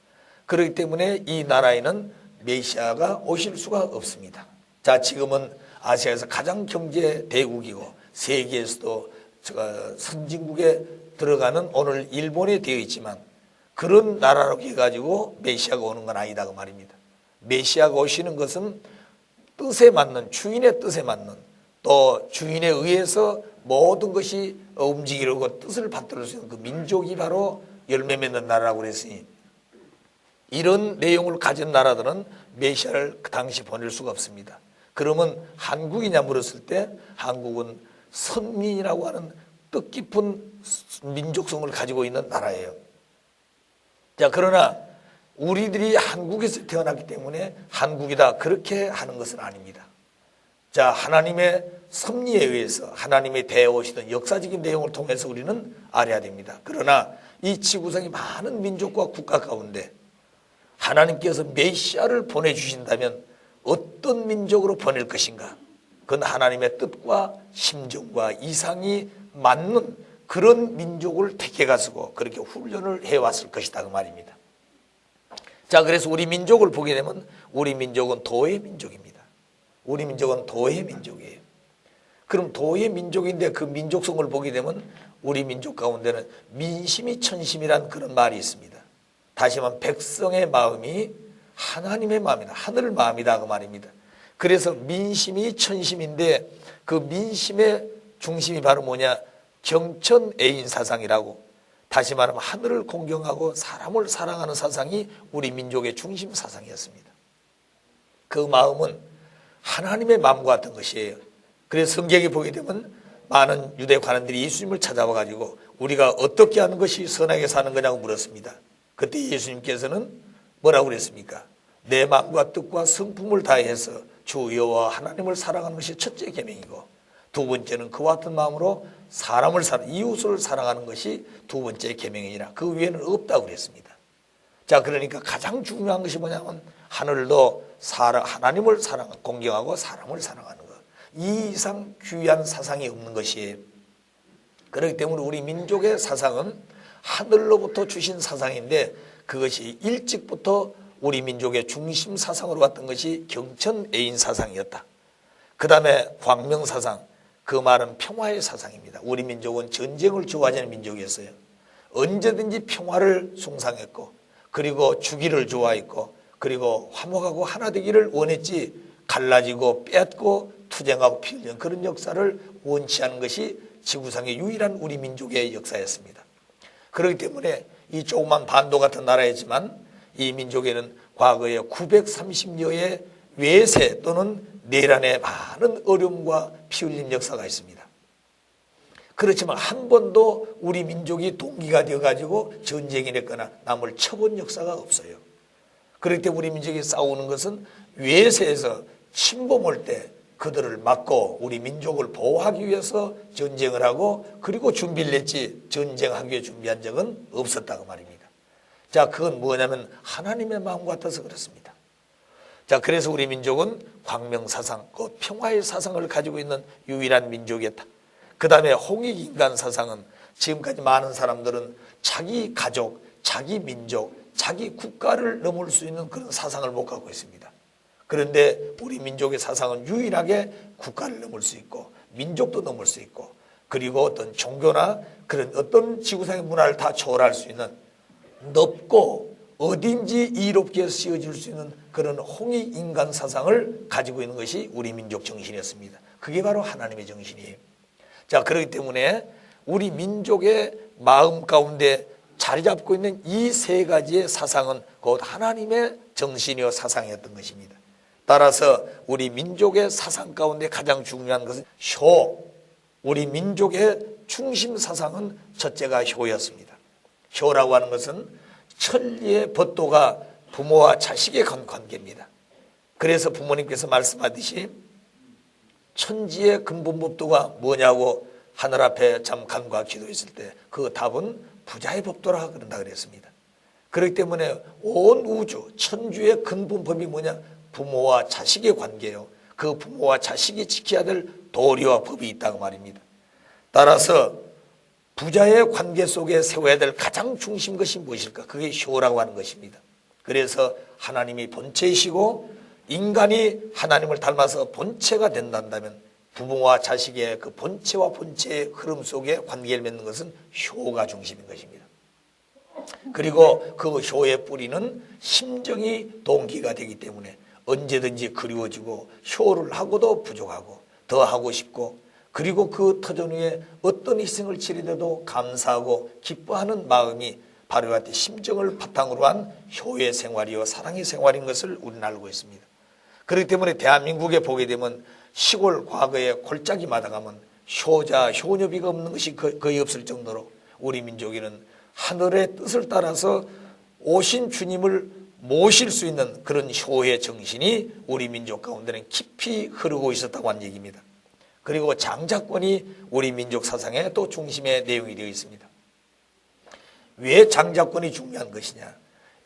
그렇기 때문에 이 나라에는 메시아가 오실 수가 없습니다. 자, 지금은 아시아에서 가장 경제 대국이고 세계에서도 선진국에 들어가는 오늘 일본에 되어 있지만, 그런 나라라고 해가지고 메시아가 오는 건 아니다 그 말입니다. 메시아가 오시는 것은 뜻에 맞는, 주인의 뜻에 맞는, 또 주인에 의해서 모든 것이 움직이려고 뜻을 받들을 수 있는 그 민족이 바로 열매 맺는 나라라고 그랬으니, 이런 내용을 가진 나라들은 메시아를 그 당시 보낼 수가 없습니다. 그러면 한국이냐 물었을 때 한국은 선민이라고 하는 뜻깊은 민족성을 가지고 있는 나라예요. 자, 그러나 우리들이 한국에서 태어났기 때문에 한국이다 그렇게 하는 것은 아닙니다. 자, 하나님의 섭리에 의해서 하나님의 대오시던 역사적인 내용을 통해서 우리는 알아야 됩니다. 그러나 이 지구상의 많은 민족과 국가 가운데 하나님께서 메시아를 보내주신다면 어떤 민족으로 보낼 것인가? 그건 하나님의 뜻과 심정과 이상이 맞는 그런 민족을 택해가지고 그렇게 훈련을 해왔을 것이다 그 말입니다. 자, 그래서 우리 민족을 보게 되면 우리 민족은 도의 민족입니다. 우리 민족은 도의 민족이에요. 그럼 도의 민족인데 그 민족성을 보게 되면 우리 민족 가운데는 민심이 천심이란 그런 말이 있습니다. 다시 말하면 백성의 마음이 하나님의 마음이다, 하늘 마음이다 그 말입니다. 그래서 민심이 천심인데 그 민심의 중심이 바로 뭐냐? 경천애인 사상이라고, 다시 말하면 하늘을 공경하고 사람을 사랑하는 사상이 우리 민족의 중심 사상이었습니다. 그 마음은 하나님의 마음과 같은 것이에요. 그래서 성경에 보게 되면 많은 유대 관원들이 예수님을 찾아와 가지고 우리가 어떻게 하는 것이 선하게 사는 거냐고 물었습니다. 그때 예수님께서는 뭐라고 그랬습니까? 내 마음과 뜻과 성품을 다해서 주 여호와 하나님을 사랑하는 것이 첫째 계명이고, 두 번째는 그와 같은 마음으로 이웃을 사랑하는 것이 두 번째 계명이니라. 그 위에는 없다고 그랬습니다. 자, 그러니까 가장 중요한 것이 뭐냐면 하늘도 하나님을 공경하고 사람을 사랑하는 것. 이 이상 귀한 사상이 없는 것이에요. 그렇기 때문에 우리 민족의 사상은 하늘로부터 주신 사상인데, 그것이 일찍부터 우리 민족의 중심 사상으로 왔던 것이 경천애인 사상이었다. 그 다음에 광명사상, 그 말은 평화의 사상입니다. 우리 민족은 전쟁을 좋아하지 않는 민족이었어요. 언제든지 평화를 숭상했고, 그리고 주기를 좋아했고, 그리고 화목하고 하나 되기를 원했지, 갈라지고 뺏고 투쟁하고 피흘리는 그런 역사를 원치 않은 것이 지구상의 유일한 우리 민족의 역사였습니다. 그렇기 때문에 이 조그만 반도 같은 나라였지만 이 민족에는 과거에 930여의 외세 또는 내란의 많은 어려움과 피 흘린 역사가 있습니다. 그렇지만 한 번도 우리 민족이 동기가 되어가지고 전쟁이 됐거나 남을 쳐본 역사가 없어요. 그렇기 때문에 우리 민족이 싸우는 것은 외세에서 침범 올 때 그들을 막고 우리 민족을 보호하기 위해서 전쟁을 하고 그리고 준비를 했지 전쟁하기 위해 준비한 적은 없었다고 말입니다. 자, 그건 뭐냐면 하나님의 마음 같아서 그렇습니다. 자, 그래서 우리 민족은 광명사상, 그 평화의 사상을 가지고 있는 유일한 민족이었다. 그 다음에 홍익인간 사상은 지금까지 많은 사람들은 자기 가족, 자기 민족, 자기 국가를 넘을 수 있는 그런 사상을 못 갖고 있습니다. 그런데 우리 민족의 사상은 유일하게 국가를 넘을 수 있고 민족도 넘을 수 있고 그리고 어떤 종교나 그런 어떤 지구상의 문화를 다 초월할 수 있는 넓고 어딘지 이롭게 씌워질 수 있는 그런 홍익인간 사상을 가지고 있는 것이 우리 민족 정신이었습니다. 그게 바로 하나님의 정신이에요. 자, 그렇기 때문에 우리 민족의 마음 가운데 자리 잡고 있는 이 세 가지의 사상은 곧 하나님의 정신이요 사상이었던 것입니다. 따라서 우리 민족의 사상 가운데 가장 중요한 것은 효, 우리 민족의 중심 사상은 첫째가 효였습니다. 효라고 하는 것은 천리의 법도가 부모와 자식의 관계입니다. 그래서 부모님께서 말씀하듯이 천지의 근본법도가 뭐냐고 하늘 앞에 참 간과 기도했을 때 그 답은 부자의 법도라 그런다 그랬습니다. 그렇기 때문에 온 우주 천주의 근본법이 뭐냐? 부모와 자식의 관계요. 그 부모와 자식이 지켜야 될 도리와 법이 있다고 말입니다. 따라서 부자의 관계 속에 세워야 될 가장 중심 것이 무엇일까? 그게 효라고 하는 것입니다. 그래서 하나님이 본체이시고 인간이 하나님을 닮아서 본체가 된다면 부모와 자식의 그 본체와 본체의 흐름 속에 관계를 맺는 것은 효가 중심인 것입니다. 그리고 그 효의 뿌리는 심정이 동기가 되기 때문에 언제든지 그리워지고 효를 하고도 부족하고 더 하고 싶고 그리고 그 터전 위에 어떤 희생을 치르더라도 감사하고 기뻐하는 마음이 바로 같은 심정을 바탕으로 한 효의 생활이요 사랑의 생활인 것을 우리는 알고 있습니다. 그렇기 때문에 대한민국에 보게 되면 시골 과거에 골짜기마다 가면 효자, 효녀비가 없는 것이 거의 없을 정도로 우리 민족에는 하늘의 뜻을 따라서 오신 주님을 모실 수 있는 그런 효의 정신이 우리 민족 가운데는 깊이 흐르고 있었다고 하는 얘기입니다. 그리고 장자권이 우리 민족 사상의 또 중심의 내용이 되어 있습니다. 왜 장자권이 중요한 것이냐?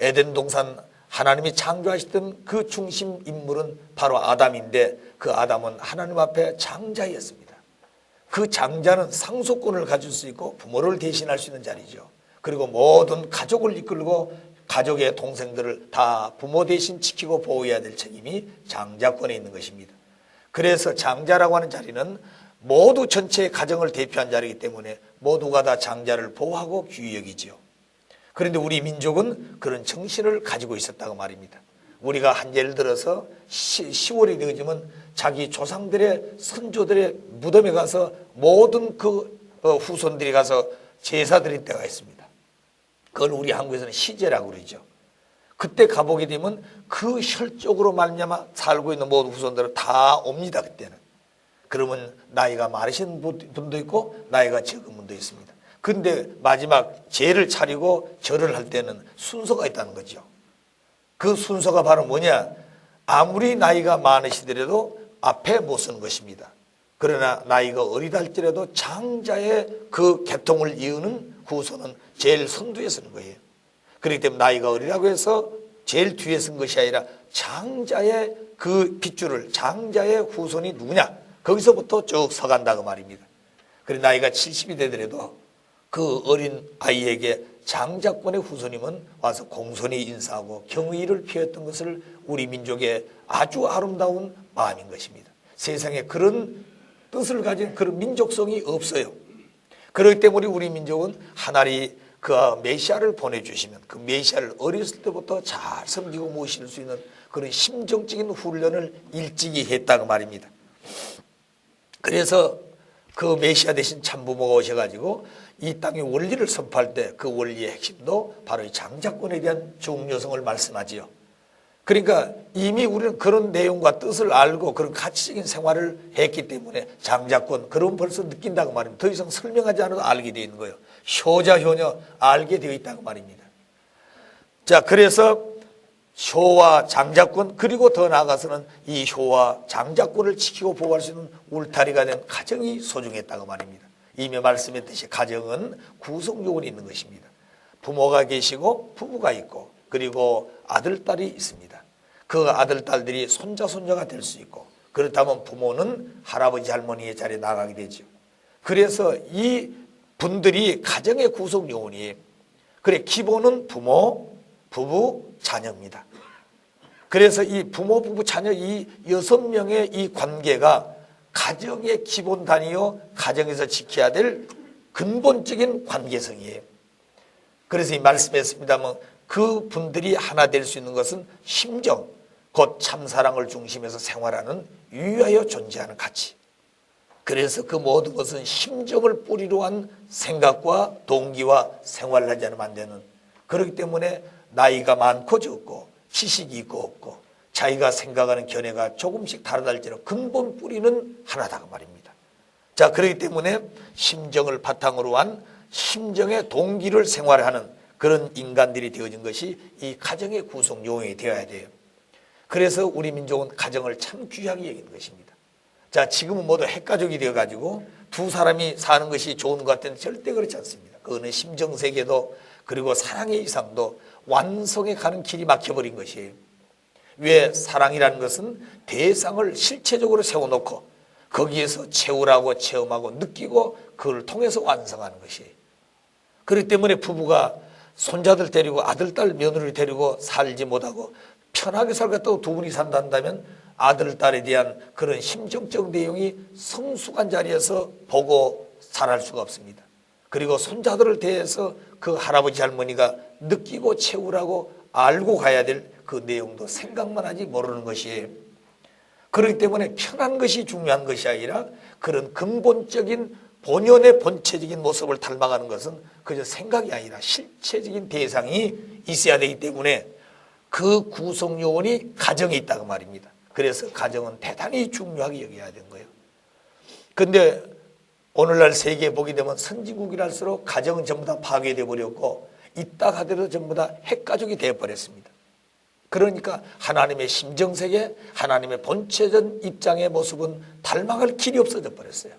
에덴 동산 하나님이 창조하셨던 그 중심 인물은 바로 아담인데 그 아담은 하나님 앞에 장자였습니다. 그 장자는 상속권을 가질 수 있고 부모를 대신할 수 있는 자리죠. 그리고 모든 가족을 이끌고 가족의 동생들을 다 부모 대신 지키고 보호해야 될 책임이 장자권에 있는 것입니다. 그래서 장자라고 하는 자리는 모두 전체의 가정을 대표한 자리이기 때문에 모두가 다 장자를 보호하고 귀히 여기지요. 그런데 우리 민족은 그런 정신을 가지고 있었다고 말입니다. 우리가 한 예를 들어서 10월이 되어지면 자기 조상들의 선조들의 무덤에 가서 모든 그 후손들이 가서 제사 드릴 때가 있습니다. 그걸 우리 한국에서는 시제라고 그러죠. 그때 가보게 되면 그 혈족으로 말미암아 살고 있는 모든 후손들은 다 옵니다. 그때는. 그러면 나이가 많으신 분도 있고 나이가 적은 분도 있습니다. 근데 마지막 제를 차리고 절을 할 때는 순서가 있다는 거죠. 그 순서가 바로 뭐냐? 아무리 나이가 많으시더라도 앞에 못 서는 것입니다. 그러나 나이가 어리다 할지라도 장자의 그 계통을 이으는 후손은 제일 선두에 서는 거예요. 그렇기 때문에 나이가 어리라고 해서 제일 뒤에 선 것이 아니라 장자의 그 핏줄을 장자의 후손이 누구냐? 거기서부터 쭉 서간다고 말입니다. 그래 나이가 70이 되더라도 그 어린 아이에게 장자권의 후손님은 와서 공손히 인사하고 경의를 표했던 것을 우리 민족의 아주 아름다운 마음인 것입니다. 세상에 그런 뜻을 가진 그런 민족성이 없어요. 그렇기 때문에 우리 민족은 하나님이 그 메시아를 보내주시면 그 메시아를 어렸을 때부터 잘 섬기고 모실 수 있는 그런 심정적인 훈련을 일찍이 했다고 말입니다. 그래서 그 메시아 대신 참부모가 오셔가지고 이 땅의 원리를 선포할 때 그 원리의 핵심도 바로 이 장자권에 대한 중요성을 말씀하지요. 그러니까 이미 우리는 그런 내용과 뜻을 알고 그런 가치적인 생활을 했기 때문에 장자권 그런 벌써 느낀다고 말입니다. 더 이상 설명하지 않아도 알게 되어 있는 거예요. 효자 효녀 알게 되어 있다고 말입니다. 자, 그래서 효와 장자권 그리고 더 나아가서는 이 효와 장자권을 지키고 보호할 수 있는 울타리가 된 가정이 소중했다고 말입니다. 이미 말씀했듯이 가정은 구성 요건이 있는 것입니다. 부모가 계시고 부부가 있고 그리고 아들, 딸이 있습니다. 그 아들, 딸들이 손자, 손녀가 될 수 있고 그렇다면 부모는 할아버지, 할머니의 자리에 나가게 되죠. 그래서 이 분들이 가정의 구성 요원이에요. 그래, 기본은 부모, 부부, 자녀입니다. 그래서 이 부모, 부부, 자녀 이 6명의 이 관계가 가정의 기본 단위요, 가정에서 지켜야 될 근본적인 관계성이에요. 그래서 이 말씀했습니다만 그 분들이 하나 될 수 있는 것은 심정, 곧 참사랑을 중심에서 생활하는 유의하여 존재하는 가치. 그래서 그 모든 것은 심정을 뿌리로 한 생각과 동기와 생활을 하지 않으면 안 되는, 그렇기 때문에 나이가 많고 적고 지식이 있고 없고 자기가 생각하는 견해가 조금씩 다르다 할지라도 근본 뿌리는 하나다 그 말입니다. 자, 그렇기 때문에 심정을 바탕으로 한 심정의 동기를 생활하는 그런 인간들이 되어진 것이 이 가정의 구성 요인이 되어야 돼요. 그래서 우리 민족은 가정을 참 귀하게 여기는 것입니다. 자, 지금은 모두 핵가족이 되어가지고 두 사람이 사는 것이 좋은 것 같은데 절대 그렇지 않습니다. 그거는 심정세계도 그리고 사랑의 이상도 완성에 가는 길이 막혀버린 것이에요. 왜? 사랑이라는 것은 대상을 실체적으로 세워놓고 거기에서 채우라고 체험하고 느끼고 그걸 통해서 완성하는 것이에요. 그렇기 때문에 부부가 손자들 데리고 아들, 딸, 며느리를 데리고 살지 못하고 편하게 살겠다고 두 분이 산다면 아들, 딸에 대한 그런 심정적 내용이 성숙한 자리에서 보고 살할 수가 없습니다. 그리고 손자들을 대해서 그 할아버지, 할머니가 느끼고 채우라고 알고 가야 될 그 내용도 생각만 하지 모르는 것이에요. 그렇기 때문에 편한 것이 중요한 것이 아니라 그런 근본적인 본연의 본체적인 모습을 닮아가는 것은 그저 생각이 아니라 실체적인 대상이 있어야 되기 때문에 그 구성 요원이 가정에 있다고 말입니다. 그래서 가정은 대단히 중요하게 여겨야 되는 거예요. 그런데 오늘날 세계에 보게 되면 선진국이랄수록 가정은 전부 다 파괴되어 버렸고 있다 하더라도 전부 다 핵가족이 되어버렸습니다. 그러니까 하나님의 심정세계, 하나님의 본체적 입장의 모습은 닮아갈 길이 없어져 버렸어요.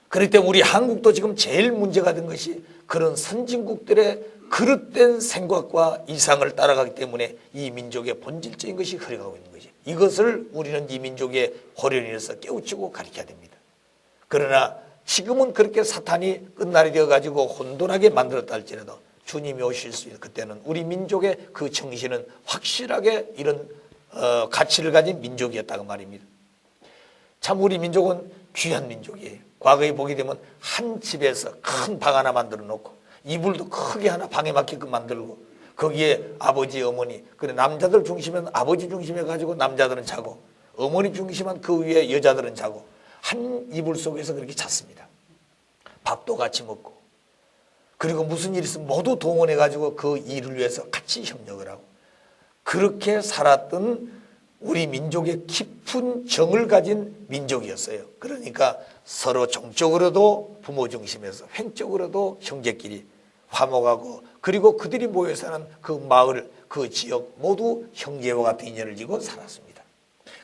그렇기 때문에 우리 한국도 지금 제일 문제가 된 것이 그런 선진국들의 그릇된 생각과 이상을 따라가기 때문에 이 민족의 본질적인 것이 흐려가고 있는 것이, 이것을 우리는 이 민족의 호련이로서 깨우치고 가르쳐야 됩니다. 그러나 지금은 그렇게 사탄이 끝날이 되어가지고 혼돈하게 만들었다 할지라도 주님이 오실 수 있는 그때는 우리 민족의 그 정신은 확실하게 이런 가치를 가진 민족이었다고 말입니다. 참 우리 민족은 귀한 민족이에요. 과거에 보게 되면 한 집에서 큰 방 하나 만들어 놓고 이불도 크게 하나 방에 맞게끔 만들고 거기에 아버지, 어머니, 그래 남자들 중심은 아버지 중심에 가지고 남자들은 자고 어머니 중심은 그 위에 여자들은 자고 한 이불 속에서 그렇게 잤습니다. 밥도 같이 먹고 그리고 무슨 일이 있으면 모두 동원해 가지고 그 일을 위해서 같이 협력을 하고 그렇게 살았던 우리 민족의 깊은 정을 가진 민족이었어요. 그러니까 서로 정적으로도 부모 중심에서 횡적으로도 형제끼리 화목하고 그리고 그들이 모여 사는 그 마을, 그 지역 모두 형제와 같은 인연을 지고 살았습니다.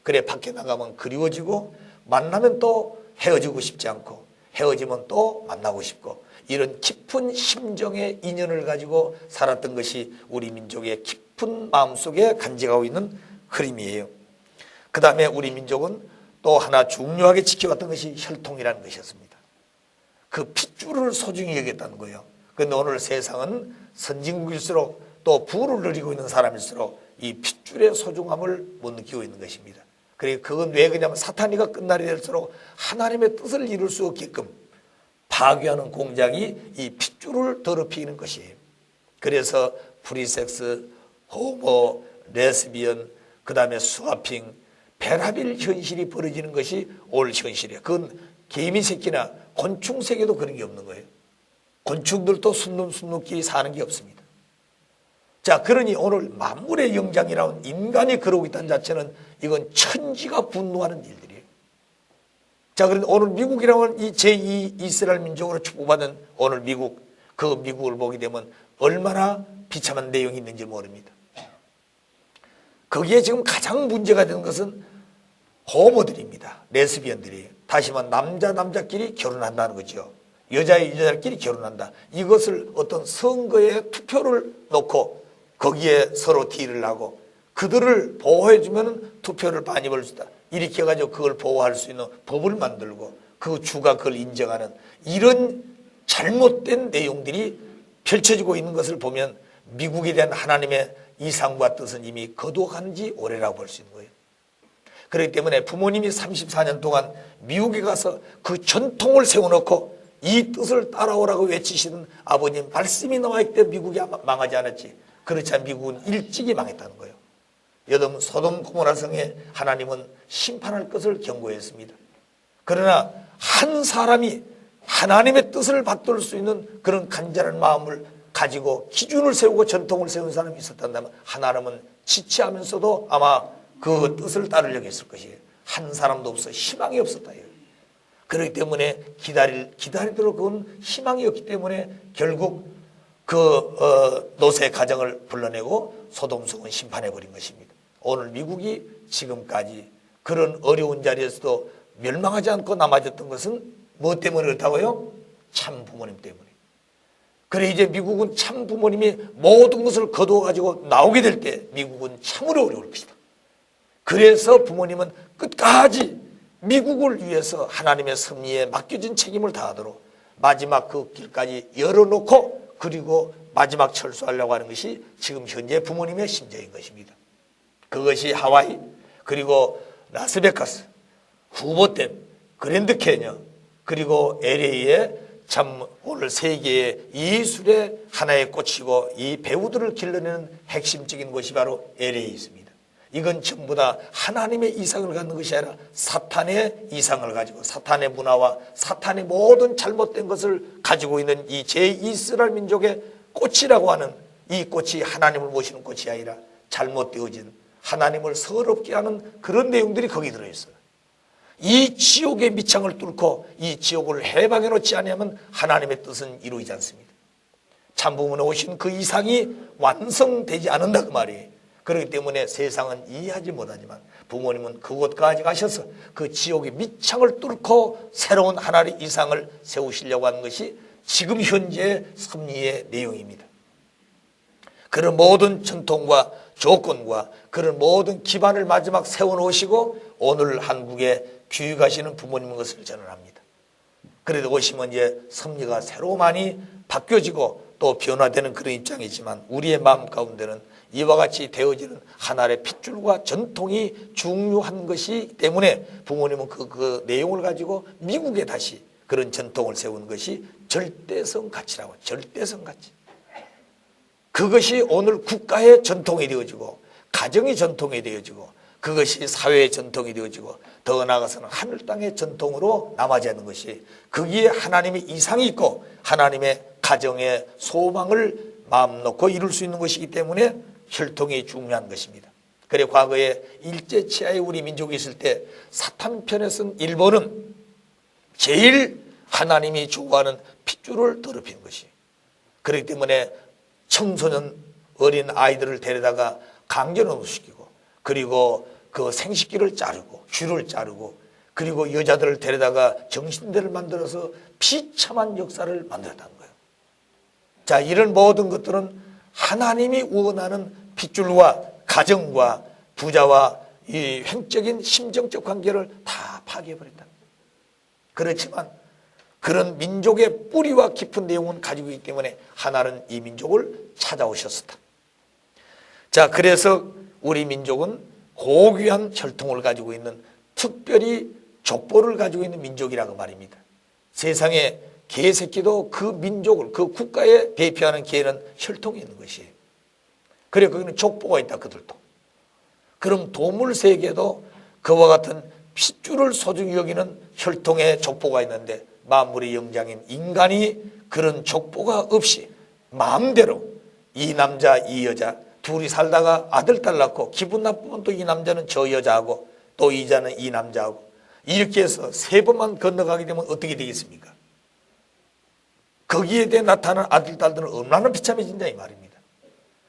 그래 밖에 나가면 그리워지고 만나면 또 헤어지고 싶지 않고 헤어지면 또 만나고 싶고 이런 깊은 심정의 인연을 가지고 살았던 것이 우리 민족의 깊은 마음속에 간직하고 있는 흐름이에요. 그 다음에 우리 민족은 또 하나 중요하게 지켜왔던 것이 혈통이라는 것이었습니다. 그 핏줄을 소중히 여겼다는 거예요. 그런데 오늘 세상은 선진국일수록 또 부를 누리고 있는 사람일수록 이 핏줄의 소중함을 못 느끼고 있는 것입니다. 그건 왜 그러냐면 사탄이가 끝날이 될수록 하나님의 뜻을 이룰 수 없게끔 파괴하는 공작이 이 핏줄을 더럽히는 것이에요. 그래서 프리섹스, 호모, 레스비언, 그 다음에 스와핑, 베라빌 현실이 벌어지는 것이 오늘 현실이에요. 그건 개미 새끼나 곤충 세계도 그런 게 없는 거예요. 곤충들도 순놈순놈끼리 사는 게 없습니다. 자, 그러니 오늘 만물의 영장이라는 인간이 그러고 있다는 자체는 이건 천지가 분노하는 일들이에요. 자, 그런데 오늘 미국이라는 이 제2 이스라엘 민족으로 축복받은 오늘 미국, 그 미국을 보게 되면 얼마나 비참한 내용이 있는지 모릅니다. 거기에 지금 가장 문제가 되는 것은 호모들입니다. 레스비언들이에요. 다시 말해 남자끼리 결혼한다는 거죠. 여자끼리 결혼한다. 이것을 어떤 선거에 투표를 놓고 거기에 서로 딜을 하고 그들을 보호해주면 투표를 많이 벌 수 있다. 이렇게 해가지고 그걸 보호할 수 있는 법을 만들고 그 주가 그걸 인정하는 이런 잘못된 내용들이 펼쳐지고 있는 것을 보면 미국에 대한 하나님의 이상과 뜻은 이미 거두어간 지 오래라고 볼 수 있는 거예요. 그렇기 때문에 부모님이 34년 동안 미국에 가서 그 전통을 세워놓고 이 뜻을 따라오라고 외치시는 아버님 말씀이 나와있기 때문에 미국이 망하지 않았지. 그렇지 않으면 미국은 일찍이 망했다는 거예요. 여러분 소돔 고모라 성에 하나님은 심판할 것을 경고했습니다. 그러나 한 사람이 하나님의 뜻을 받들 수 있는 그런 간절한 마음을 가지고 기준을 세우고 전통을 세운 사람이 있었다면 하나님은 지체하면서도 아마 그 뜻을 따르려고 했을 것이에요. 한 사람도 없어 희망이 없었다. 그렇기 때문에 기다리도록 그건 희망이 없기 때문에 결국 노세 가정을 불러내고 소돔성은 심판해버린 것입니다. 오늘 미국이 지금까지 그런 어려운 자리에서도 멸망하지 않고 남아졌던 것은 뭐 때문에 그렇다고요? 참 부모님 때문에. 그래 이제 미국은 참 부모님이 모든 것을 거두어가지고 나오게 될 때 미국은 참으로 어려울 것이다. 그래서 부모님은 끝까지 미국을 위해서 하나님의 섭리에 맡겨진 책임을 다하도록 마지막 그 길까지 열어놓고 그리고 마지막 철수하려고 하는 것이 지금 현재 부모님의 심정인 것입니다. 그것이 하와이 그리고 라스베가스, 후보댐, 그랜드 캐년 그리고 LA의 참 오늘 세계의 이술의 하나의 꽃이고 이 배우들을 길러내는 핵심적인 곳이 바로 LA에 있습니다. 이건 전부 다 하나님의 이상을 갖는 것이 아니라 사탄의 이상을 가지고 사탄의 문화와 사탄의 모든 잘못된 것을 가지고 있는 이 제2이스라엘 민족의 꽃이라고 하는 이 꽃이 하나님을 모시는 꽃이 아니라 잘못되어진 하나님을 서럽게 하는 그런 내용들이 거기 들어있어요. 이 지옥의 밑창을 뚫고 이 지옥을 해방해 놓지 않으면 하나님의 뜻은 이루어지지 않습니다. 참부모에 오신 그 이상이 완성되지 않는다 그 말이에요. 그렇기 때문에 세상은 이해하지 못하지만 부모님은 그곳까지 가셔서 그 지옥의 밑창을 뚫고 새로운 하나의 이상을 세우시려고 하는 것이 지금 현재의 섭리의 내용입니다. 그런 모든 전통과 조건과 그런 모든 기반을 마지막 세워놓으시고 오늘 한국에 귀국하시는 부모님인 것을 저는 압니다. 그래도 오시면 이제 섭리가 새로 많이 바뀌어지고 또 변화되는 그런 입장이지만 우리의 마음 가운데는 이와 같이 되어지는 하나의 핏줄과 전통이 중요한 것이기 때문에 부모님은 그 내용을 가지고 미국에 다시 그런 전통을 세우는 것이 절대성 가치라고. 절대성 가치. 그것이 오늘 국가의 전통이 되어지고 가정의 전통이 되어지고 그것이 사회의 전통이 되어지고 더 나아가서는 하늘 땅의 전통으로 남아지 않는 것이 거기에 하나님의 이상이 있고 하나님의 가정의 소망을 마음 놓고 이룰 수 있는 것이기 때문에 혈통이 중요한 것입니다. 그래 과거에 일제치하에 우리 민족이 있을 때 사탄 편에서는 일본은 제일 하나님이 좋아하는 핏줄을 더럽히는 것이. 그렇기 때문에 청소년 어린 아이들을 데려다가 강제노동시키고 그리고 그 생식기를 자르고 쥐를 자르고 그리고 여자들을 데려다가 정신대를 만들어서 비참한 역사를 만들었다는 거예요. 자, 이런 모든 것들은 하나님이 원하는 핏줄과 가정과 부자와 이 횡적인 심정적 관계를 다 파괴해버렸다. 그렇지만 그런 민족의 뿌리와 깊은 내용은 가지고 있기 때문에 하나는 이 민족을 찾아오셨었다. 자, 그래서 우리 민족은 고귀한 혈통을 가지고 있는, 특별히 족보를 가지고 있는 민족이라고 말입니다. 세상에 개 새끼도 그 민족을, 그 국가에 대표하는 개는 혈통이 있는 것이에요. 그래, 거기는 족보가 있다, 그들도. 그럼 동물 세계도 그와 같은 핏줄을 소중히 여기는 혈통의 족보가 있는데, 만물의 영장인 인간이 그런 족보가 없이 마음대로 이 남자 이 여자 둘이 살다가 아들 딸 낳고 기분 나쁘면 또 이 남자는 저 여자하고 또 이 여자는 이 남자하고 이렇게 해서 3번만 건너가게 되면 어떻게 되겠습니까? 거기에 대해 나타나는 아들 딸들은 얼마나 비참해진다 이 말입니다.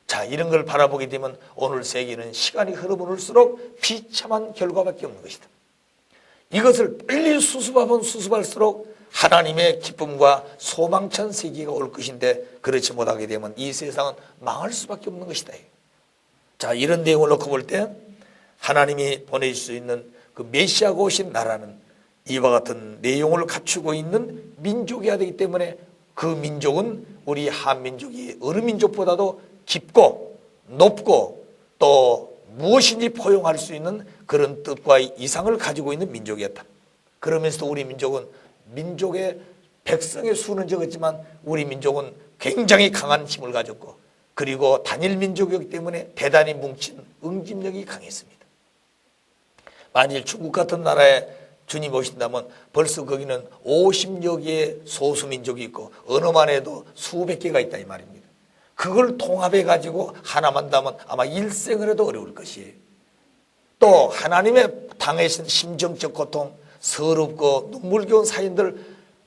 자, 이런 걸 바라보게 되면 오늘 세계는 시간이 흐르면을수록 비참한 결과밖에 없는 것이다. 이것을 빨리 수습하면 수습할수록 하나님의 기쁨과 소망찬 세계가 올 것인데, 그렇지 못하게 되면 이 세상은 망할 수밖에 없는 것이다. 자, 이런 내용을 놓고 볼 때 하나님이 보내실 수 있는 그 메시아가 오신 나라는 이와 같은 내용을 갖추고 있는 민족이어야 되기 때문에, 그 민족은 우리 한민족이 어느 민족보다도 깊고 높고 또 무엇인지 포용할 수 있는 그런 뜻과 이상을 가지고 있는 민족이었다. 그러면서도 우리 민족은 민족의 백성의 수는 적었지만 우리 민족은 굉장히 강한 힘을 가졌고, 그리고 단일 민족이기 때문에 대단히 뭉친 응집력이 강했습니다. 만일 중국 같은 나라에 주님 오신다면 벌써 거기는 50여 개의 소수민족이 있고 언어만 해도 수백 개가 있다 이 말입니다. 그걸 통합해 가지고 하나만 다면 아마 일생을 해도 어려울 것이에요. 또 하나님의 당하신 심정적 고통, 서럽고 눈물겨운 사인들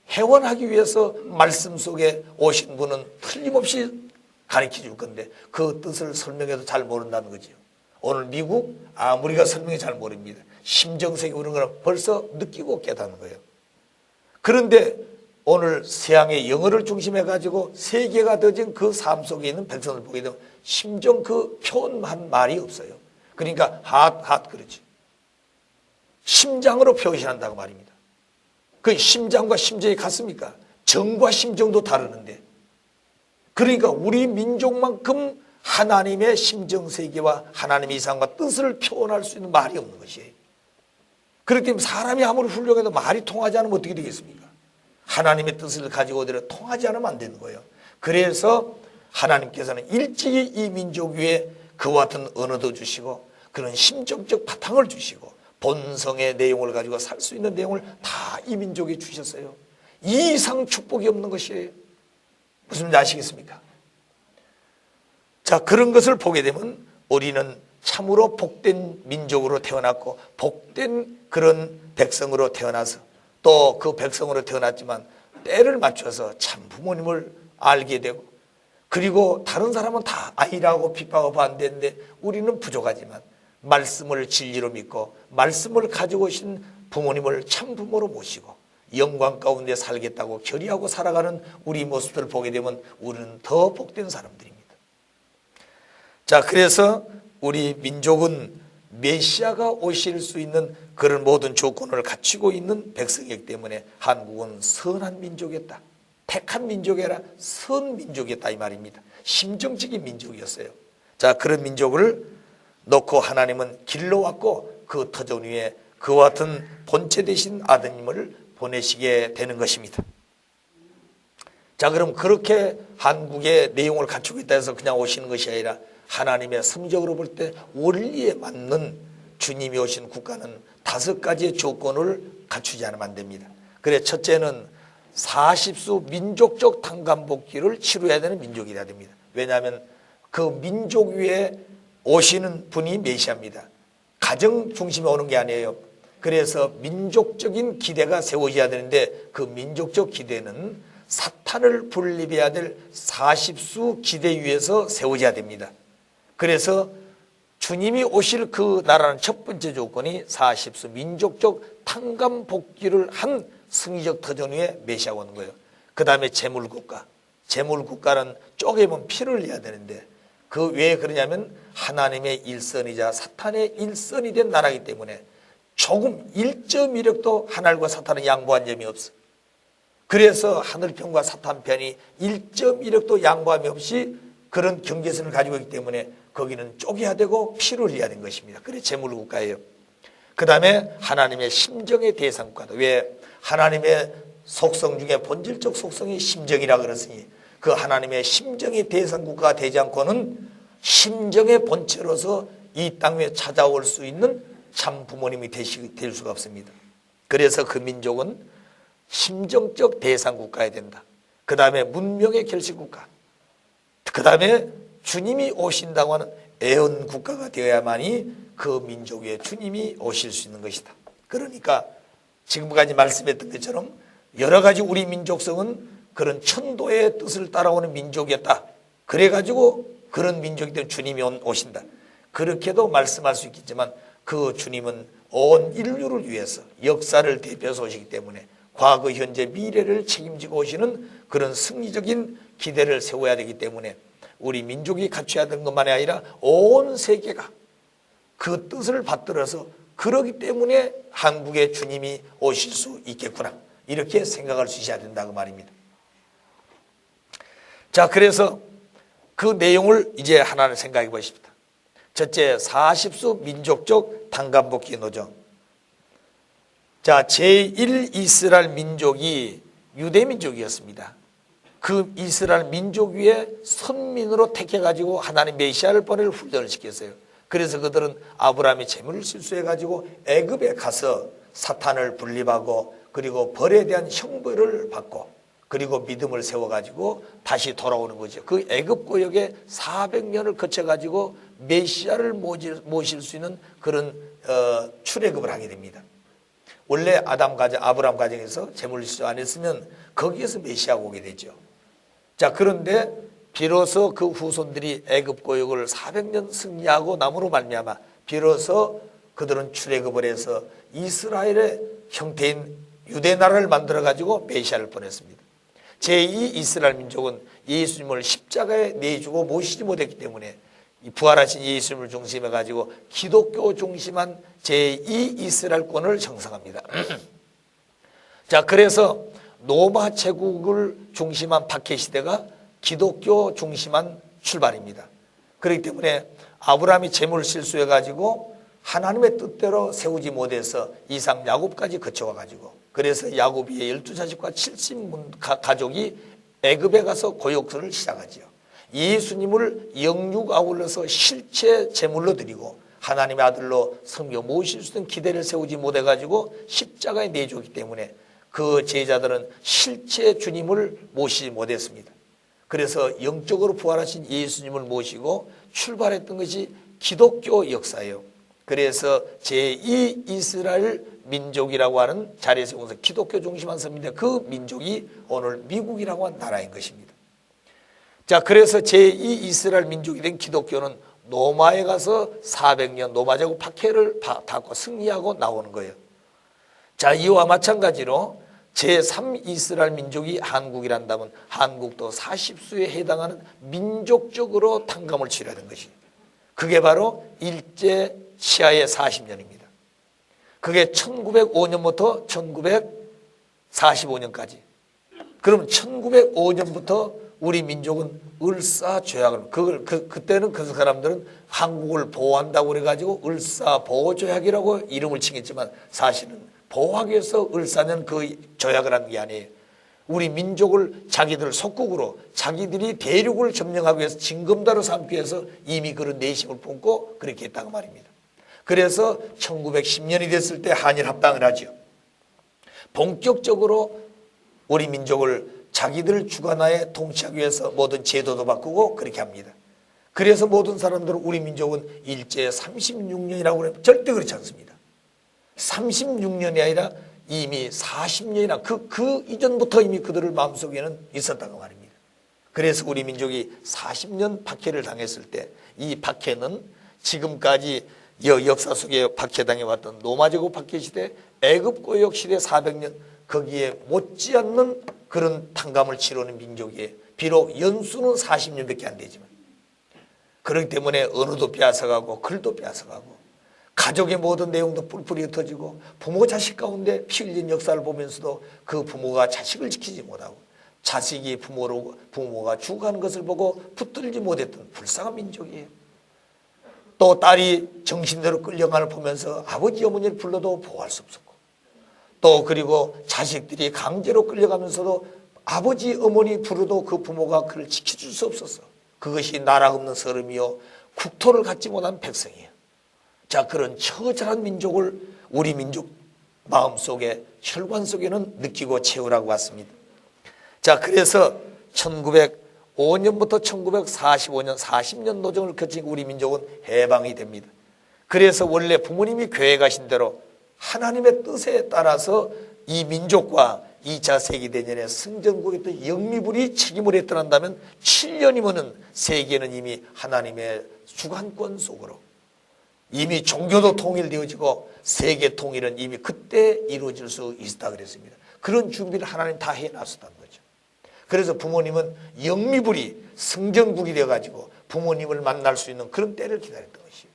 해원하기 위해서 말씀 속에 오신 분은 틀림없이 가르쳐 줄 건데, 그 뜻을 설명해도 잘 모른다는 거지요. 오늘 미국 아무리가 설명이 잘 모릅니다. 심정세계 그런 거는 벌써 느끼고 깨닫는 거예요. 그런데 오늘 서양의 영어를 중심해 가지고 세계가 되어진 그 삶 속에 있는 백성을 보게 되면 심정 그 표현한 말이 없어요. 그러니까 핫 그러지. 심장으로 표현한다고 말입니다. 그 심장과 심정이 같습니까? 정과 심정도 다르는데. 그러니까 우리 민족만큼 하나님의 심정세계와 하나님의 이상과 뜻을 표현할 수 있는 말이 없는 것이에요. 그렇기 때문에 사람이 아무리 훌륭해도 말이 통하지 않으면 어떻게 되겠습니까? 하나님의 뜻을 가지고 오더라도 통하지 않으면 안 되는 거예요. 그래서 하나님께서는 일찍이 이 민족 위에 그와 같은 언어도 주시고 그런 심정적 바탕을 주시고 본성의 내용을 가지고 살 수 있는 내용을 다 이 민족에 주셨어요. 이 이상 축복이 없는 것이에요. 무슨 말인지 아시겠습니까? 자, 그런 것을 보게 되면 우리는 참으로 복된 민족으로 태어났고 복된 그런 백성으로 태어나서 또 그 백성으로 태어났지만 때를 맞춰서 참 부모님을 알게 되고, 그리고 다른 사람은 다 아이라고 핍박하고 반대인데 우리는 부족하지만 말씀을 진리로 믿고 말씀을 가지고 오신 부모님을 참 부모로 모시고 영광 가운데 살겠다고 결의하고 살아가는 우리 모습들을 보게 되면 우리는 더 복된 사람들입니다. 자, 그래서 우리 민족은 메시아가 오실 수 있는 그런 모든 조건을 갖추고 있는 백성이기 때문에 한국은 선한 민족이었다. 택한 민족이 아니라 선 민족이었다 이 말입니다. 심정적인 민족이었어요. 자, 그런 민족을 놓고 하나님은 길러왔고 그 터전 위에 그와 같은 본체 되신 아드님을 보내시게 되는 것입니다. 자, 그럼 그렇게 한국의 내용을 갖추고 있다 해서 그냥 오시는 것이 아니라 하나님의 성적으로 볼 때 원리에 맞는 주님이 오신 국가는 5가지의 조건을 갖추지 않으면 안 됩니다. 그래, 첫째는 40수 민족적 탄감복귀를 치루해야 되는 민족이어야 됩니다. 왜냐하면 그 민족 위에 오시는 분이 메시아입니다. 가정 중심에 오는 게 아니에요. 그래서 민족적인 기대가 세워져야 되는데 그 민족적 기대는 사탄을 분립해야 될 40수 기대 위에서 세워져야 됩니다. 그래서 주님이 오실 그 나라는 첫 번째 조건이 40수 민족적 탄감복귀를 한 승리적 터전 위에 메시아가 오는 거예요. 그 다음에 재물국가. 재물국가는 쪼개면 피를 내야 되는데 그 왜 그러냐면 하나님의 일선이자 사탄의 일선이 된 나라이기 때문에 조금 1.1력도 하늘과 사탄은 양보한 점이 없어. 그래서 하늘편과 사탄편이 1.1력도 양보함이 없이 그런 경계선을 가지고 있기 때문에 거기는 쪼개야 되고 피를 흘려야 되는 것입니다. 그래 재물국가예요. 그 다음에 하나님의 심정의 대상국가다. 왜? 하나님의 속성 중에 본질적 속성이 심정이라 그랬으니 그 하나님의 심정의 대상국가가 되지 않고는 심정의 본체로서 이 땅에 찾아올 수 있는 참 부모님이 될 수가 없습니다. 그래서 그 민족은 심정적 대상국가야 된다. 그 다음에 문명의 결실국가, 그 다음에 주님이 오신다고 하는 애언국가가 되어야만이 그 민족 위에 주님이 오실 수 있는 것이다. 그러니까 지금까지 말씀했던 것처럼 여러 가지 우리 민족성은 그런 천도의 뜻을 따라오는 민족이었다. 그래가지고 그런 민족이 되면 주님이 오신다. 그렇게도 말씀할 수 있겠지만 그 주님은 온 인류를 위해서 역사를 대표해서 오시기 때문에 과거, 현재, 미래를 책임지고 오시는 그런 승리적인 기대를 세워야 되기 때문에 우리 민족이 갖춰야 되는 것만이 아니라 온 세계가 그 뜻을 받들어서 그러기 때문에 한국에 주님이 오실 수 있겠구나 이렇게 생각할 수 있어야 된다고 말입니다. 자, 그래서 그 내용을 이제 하나를 생각해 보십시다. 첫째, 40수 민족적 단감복귀 노정. 자, 제1 이스라엘 민족이 유대민족이었습니다. 그 이스라엘 민족 위에 선민으로 택해가지고 하나님 메시아를 보낼 훈련을 시켰어요. 그래서 그들은 아브라함이 재물을 실수해가지고 애굽에 가서 사탄을 분립하고 그리고 벌에 대한 형벌을 받고 그리고 믿음을 세워가지고 다시 돌아오는 거죠. 그 애굽 고역에 400년을 거쳐가지고 메시아를 모실 수 있는 그런 출애굽을 하게 됩니다. 원래 아브라함 가정에서 재물을 실수 안 했으면 거기에서 메시아가 오게 되죠. 자, 그런데 비로소 그 후손들이 애굽 고역을 400년 승리하고 남으로 말미암아 비로소 그들은 출애굽을 해서 이스라엘의 형태인 유대 나라를 만들어 가지고 메시아를 보냈습니다. 제2 이스라엘 민족은 예수님을 십자가에 내주고 모시지 못했기 때문에 부활하신 예수님을 중심해 가지고 기독교 중심한 제2 이스라엘권을 형성합니다. 자, 그래서 로마 제국을 중심한 박해 시대가 기독교 중심한 출발입니다. 그렇기 때문에 아브라함이 재물을 실수해 가지고 하나님의 뜻대로 세우지 못해서 이삭 야곱까지 거쳐와 가지고 그래서 야곱의 12자식과 70문 가족이 애굽에 가서 고역설을 시작하지요. 예수님을 영육 아울러서 실체 제물로 드리고 하나님의 아들로 섬겨 모실 수 있는 기대를 세우지 못해 가지고 십자가에 내줬기 때문에 그 제자들은 실체 주님을 모시지 못했습니다. 그래서 영적으로 부활하신 예수님을 모시고 출발했던 것이 기독교 역사예요. 그래서 제2 이스라엘 민족이라고 하는 자리에 세워서 기독교 중심한 섬인데 그 민족이 오늘 미국이라고 하는 나라인 것입니다. 자, 그래서 제2 이스라엘 민족이 된 기독교는 로마에 가서 400년 로마 제국 박해를 받고 승리하고 나오는 거예요. 자, 이와 마찬가지로 제3 이스라엘 민족이 한국이란다면 한국도 40수에 해당하는 민족적으로 탕감을 치러야 되는 것이 그게 바로 일제 치하의 40년입니다. 그게 1905년부터 1945년까지. 그럼 1905년부터 우리 민족은 을사조약을 그때는 그 사람들은 한국을 보호한다고 그래가지고 을사보호조약이라고 이름을 칭했지만 사실은 보호하기 위해서 을사는 그 조약을 한 게 아니에요. 우리 민족을 자기들 속국으로 자기들이 대륙을 점령하기 위해서 징검다로 삼기 위해서 이미 그런 내심을 품고 그렇게 했다고 말입니다. 그래서 1910년이 됐을 때 한일 합당을 하죠. 본격적으로 우리 민족을 자기들 주관하에 통치하기 위해서 모든 제도도 바꾸고 그렇게 합니다. 그래서 모든 사람들은 우리 민족은 일제 36년이라고 그러면 절대 그렇지 않습니다. 36년이 아니라 이미 40년이나 그 이전부터 이미 그들을 마음속에는 있었다고 말입니다. 그래서 우리 민족이 40년 박해를 당했을 때 이 박해는 지금까지 역사 속에 박해당해왔던 로마제국 박해 시대, 애굽 고역 시대 400년 거기에 못지않는 그런 탕감을 치르는 민족이에요. 비록 연수는 40년밖에 안 되지만 그렇기 때문에 언어도 빼앗아가고 글도 빼앗아가고 가족의 모든 내용도 뿔뿔이 흩어지고 부모 자식 가운데 피 흘린 역사를 보면서도 그 부모가 자식을 지키지 못하고 자식이 부모가 죽어가는 것을 보고 붙들지 못했던 불쌍한 민족이에요. 또 딸이 정신대로 끌려가는 걸 보면서 아버지 어머니를 불러도 보호할 수 없었고, 또 그리고 자식들이 강제로 끌려가면서도 아버지 어머니 부르도 그 부모가 그를 지켜줄 수 없었어. 그것이 나라 없는 서름이요 국토를 갖지 못한 백성이에요. 자, 그런 처절한 민족을 우리 민족 마음속에 혈관 속에는 느끼고 채우라고 왔습니다. 자, 그래서 1905년부터 1945년 40년 노정을 거친 우리 민족은 해방이 됩니다. 그래서 원래 부모님이 교회 가신 대로 하나님의 뜻에 따라서 이 민족과 2차 세계대전에 승전국에 영미불이 책임을 했더란다면 7년이면은 세계는 이미 하나님의 주관권 속으로 이미 종교도 통일되어지고 세계 통일은 이미 그때 이루어질 수 있다 그랬습니다. 그런 준비를 하나님 다 해놨었다는 거죠. 그래서 부모님은 영미불이 승전국이 되어가지고 부모님을 만날 수 있는 그런 때를 기다렸던 것이에요.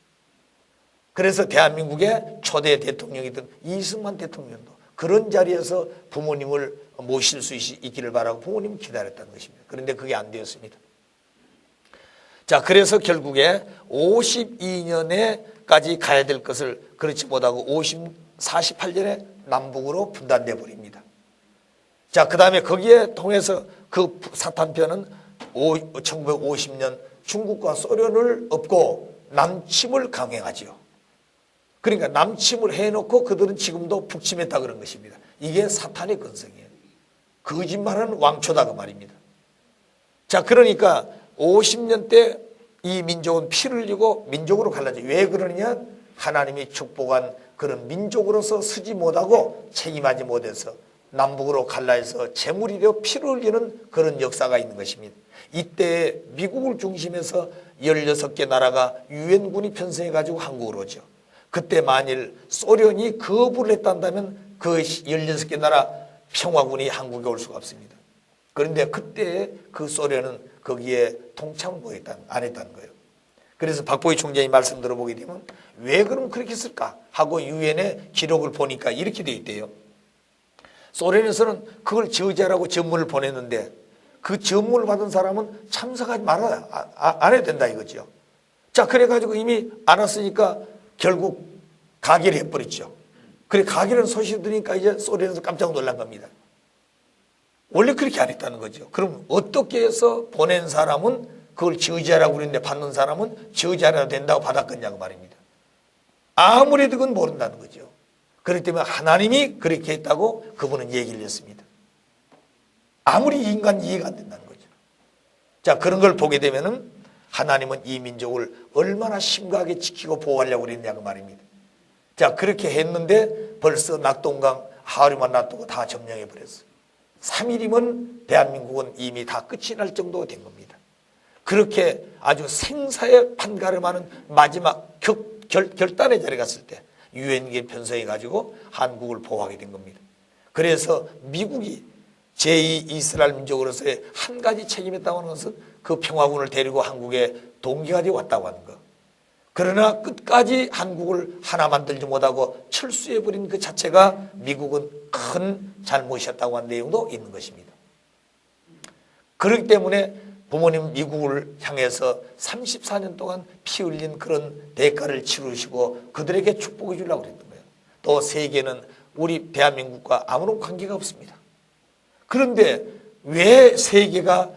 그래서 대한민국의 초대 대통령이던 이승만 대통령도 그런 자리에서 부모님을 모실 수 있기를 바라고 부모님을 기다렸다는 것입니다. 그런데 그게 안 되었습니다. 자, 그래서 결국에 52년에까지 가야 될 것을 그렇지 못하고 48년에 남북으로 분단돼 버립니다. 자, 그 다음에 거기에 통해서 그 사탄편은 1950년 중국과 소련을 엎고 남침을 강행하지요. 그러니까 남침을 해놓고 그들은 지금도 북침했다 그런 것입니다. 이게 사탄의 근성이에요. 거짓말은 왕초다 그 말입니다. 자, 그러니까 50년 때 이 민족은 피를 흘리고 민족으로 갈라져요. 왜 그러느냐? 하나님이 축복한 그런 민족으로서 서지 못하고 책임하지 못해서 남북으로 갈라해서 재물이 되어 피를 흘리는 그런 역사가 있는 것입니다. 이때 미국을 중심해서 16개 나라가 유엔군이 편성해가지고 한국으로 오죠. 그때 만일 소련이 거부를 했다면 그 16개 나라 평화군이 한국에 올 수가 없습니다. 그런데 그때 그 소련은 거기에 동참을 안 했다는 거예요. 그래서 박보희 총장이 말씀 들어보게 되면 왜 그럼 그렇게 했을까 하고 유엔의 기록을 보니까 이렇게 되어 있대요. 소련에서는 그걸 저지하라고 전문을 보냈는데 그 전문을 받은 사람은 참석하지 말아야 안 해도 된다 이거죠. 자, 그래가지고 이미 알았으니까 결국 가결을 해버렸죠. 그래 가결한 소식을 들으니까 이제 소련에서 깜짝 놀란 겁니다. 원래 그렇게 안 했다는 거죠. 그럼 어떻게 해서 보낸 사람은 그걸 저지하라고 그랬는데 받는 사람은 저지하라도 된다고 받았겠냐고 말입니다. 아무래도 그건 모른다는 거죠. 그렇기 때문에 하나님이 그렇게 했다고 그분은 얘기를 했습니다. 아무리 인간 이해가 안 된다는 거죠. 자, 그런 걸 보게 되면은 하나님은 이 민족을 얼마나 심각하게 지키고 보호하려고 그랬냐고 말입니다. 자, 그렇게 했는데 벌써 낙동강 하루만 놔두고 다 점령해 버렸어요. 3일이면 대한민국은 이미 다 끝이 날 정도가 된 겁니다. 그렇게 아주 생사에 판가름하는 마지막 결단의 자리에 갔을 때 유엔에 편성해 가지고 한국을 보호하게 된 겁니다. 그래서 미국이 제2 이스라엘 민족으로서의 한 가지 책임했다고 하는 것은 그 평화군을 데리고 한국에 동기가 되어 왔다고 하는 것. 그러나 끝까지 한국을 하나 만들지 못하고 철수해버린 그 자체가 미국은 큰 잘못이었다고 하는 내용도 있는 것입니다. 그렇기 때문에 부모님 미국을 향해서 34년 동안 피 흘린 그런 대가를 치르시고 그들에게 축복해 주려고 그랬던 거예요. 또 세계는 우리 대한민국과 아무런 관계가 없습니다. 그런데 왜 세계가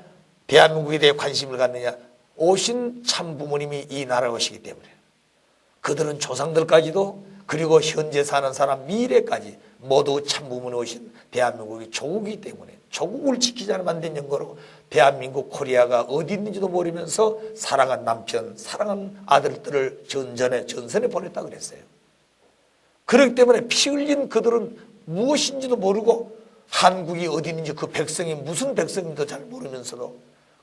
대한민국에 대해 관심을 갖느냐? 오신 참 부모님이 이 나라에 오시기 때문에 그들은 조상들까지도 그리고 현재 사는 사람 미래까지 모두 참 부모님 오신 대한민국이 조국이기 때문에 조국을 지키자는 만든 연고로 대한민국 코리아가 어디 있는지도 모르면서 사랑한 남편, 사랑한 아들들을 전선에 보냈다 그랬어요. 그렇기 때문에 피 흘린 그들은 무엇인지도 모르고 한국이 어디 있는지 그 백성이 무슨 백성인지도 잘 모르면서도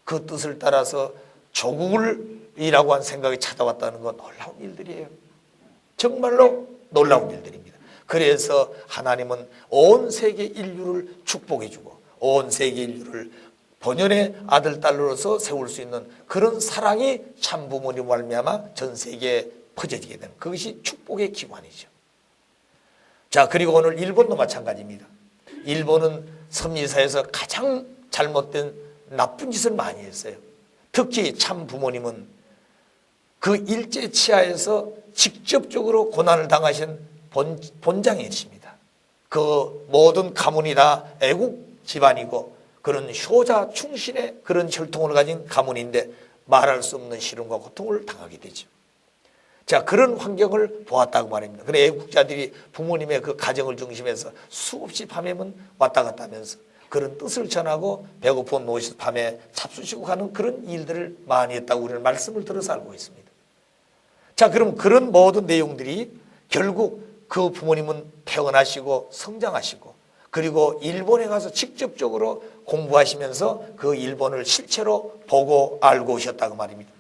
그 뜻을 따라서 조국이라고 한 생각이 찾아왔다는 건 놀라운 일들이에요. 정말로 놀라운 일들입니다. 그래서 하나님은 온 세계 인류를 축복해주고 온 세계 인류를 본연의 아들, 딸로서 세울 수 있는 그런 사랑이 참 부모님 말미암아 전 세계에 퍼져지게 되는 그것이 축복의 기관이죠. 자, 그리고 오늘 일본도 마찬가지입니다. 일본은 섬유사에서 가장 잘못된 나쁜 짓을 많이 했어요. 특히 참 부모님은 그 일제 치하에서 직접적으로 고난을 당하신 본장이십니다. 그 모든 가문이 다 애국 집안이고 그런 효자 충신의 그런 혈통을 가진 가문인데 말할 수 없는 시련과 고통을 당하게 되죠. 자, 그런 환경을 보았다고 말입니다. 그래 애국자들이 부모님의 그 가정을 중심해서 수없이 밤에만 왔다 갔다 하면서 그런 뜻을 전하고 배고픈 노시 밤에 잡수시고 가는 그런 일들을 많이 했다고 우리는 말씀을 들어서 알고 있습니다. 자, 그럼 그런 모든 내용들이 결국 그 부모님은 태어나시고 성장하시고 그리고 일본에 가서 직접적으로 공부하시면서 그 일본을 실체로 보고 알고 오셨다고 말입니다.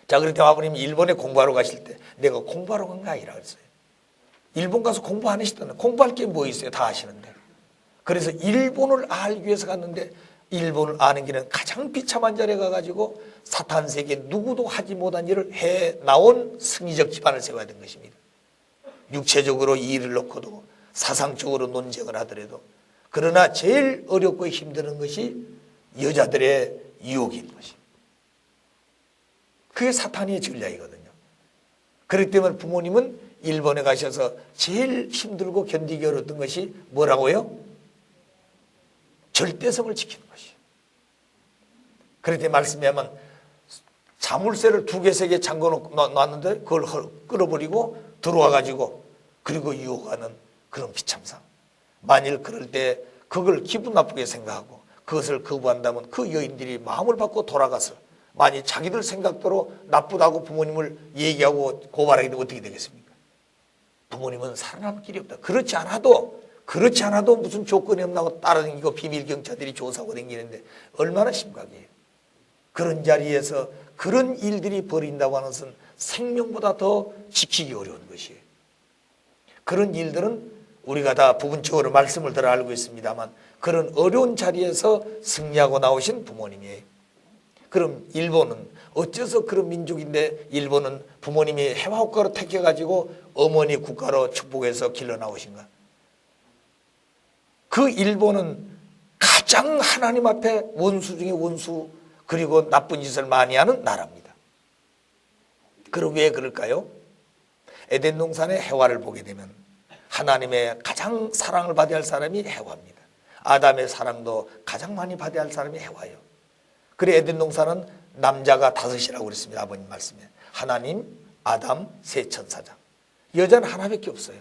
자, 그럴 때 아버님이 일본에 공부하러 가실 때 내가 공부하러 간 거 아니라 그랬어요. 일본 가서 공부 안 하시던데 공부할 게 뭐 있어요? 다 아시는데. 그래서 일본을 알기 위해서 갔는데 일본을 아는 길은 가장 비참한 자리에 가가지고 사탄 세계 누구도 하지 못한 일을 해 나온 승리적 기반을 세워야 된 것입니다. 육체적으로 이 일을 놓고도 사상적으로 논쟁을 하더라도 그러나 제일 어렵고 힘드는 것이 여자들의 유혹인 것입니다. 그게 사탄의 전략이거든요. 그렇기 때문에 부모님은 일본에 가셔서 제일 힘들고 견디기 어려웠던 것이 뭐라고요? 절대성을 지키는 것이에요. 그렇게 말씀하면 자물쇠를 2개, 3개 잠궈 놨는데 그걸 끌어버리고 들어와가지고 그리고 유혹하는 그런 비참상. 만일 그럴 때 그걸 기분 나쁘게 생각하고 그것을 거부한다면 그 여인들이 마음을 바꿔 돌아가서 만약 자기들 생각대로 나쁘다고 부모님을 얘기하고 고발하게 되면 어떻게 되겠습니까? 부모님은 살아남을 길이 없다. 그렇지 않아도 무슨 조건이 없나고 따라다니고 비밀 경찰들이 조사하고 다니는데 얼마나 심각해요. 그런 자리에서 그런 일들이 벌어진다고 하는 것은 생명보다 더 지키기 어려운 것이에요. 그런 일들은 우리가 다 부분적으로 말씀을 들어 알고 있습니다만 그런 어려운 자리에서 승리하고 나오신 부모님이에요. 그럼 일본은 어째서 그런 민족인데 일본은 부모님이 해화국가로 택해가지고 어머니 국가로 축복해서 길러 나오신가? 그 일본은 가장 하나님 앞에 원수 중에 원수 그리고 나쁜 짓을 많이 하는 나라입니다. 그럼 왜 그럴까요? 에덴 동산의 해와를 보게 되면 하나님의 가장 사랑을 받아야 할 사람이 해와입니다. 아담의 사랑도 가장 많이 받아야 할 사람이 해와예요. 그래 에덴 동산은 남자가 5이라고 그랬습니다. 아버님 말씀에. 하나님, 아담, 세 천사장. 여자는 하나밖에 없어요.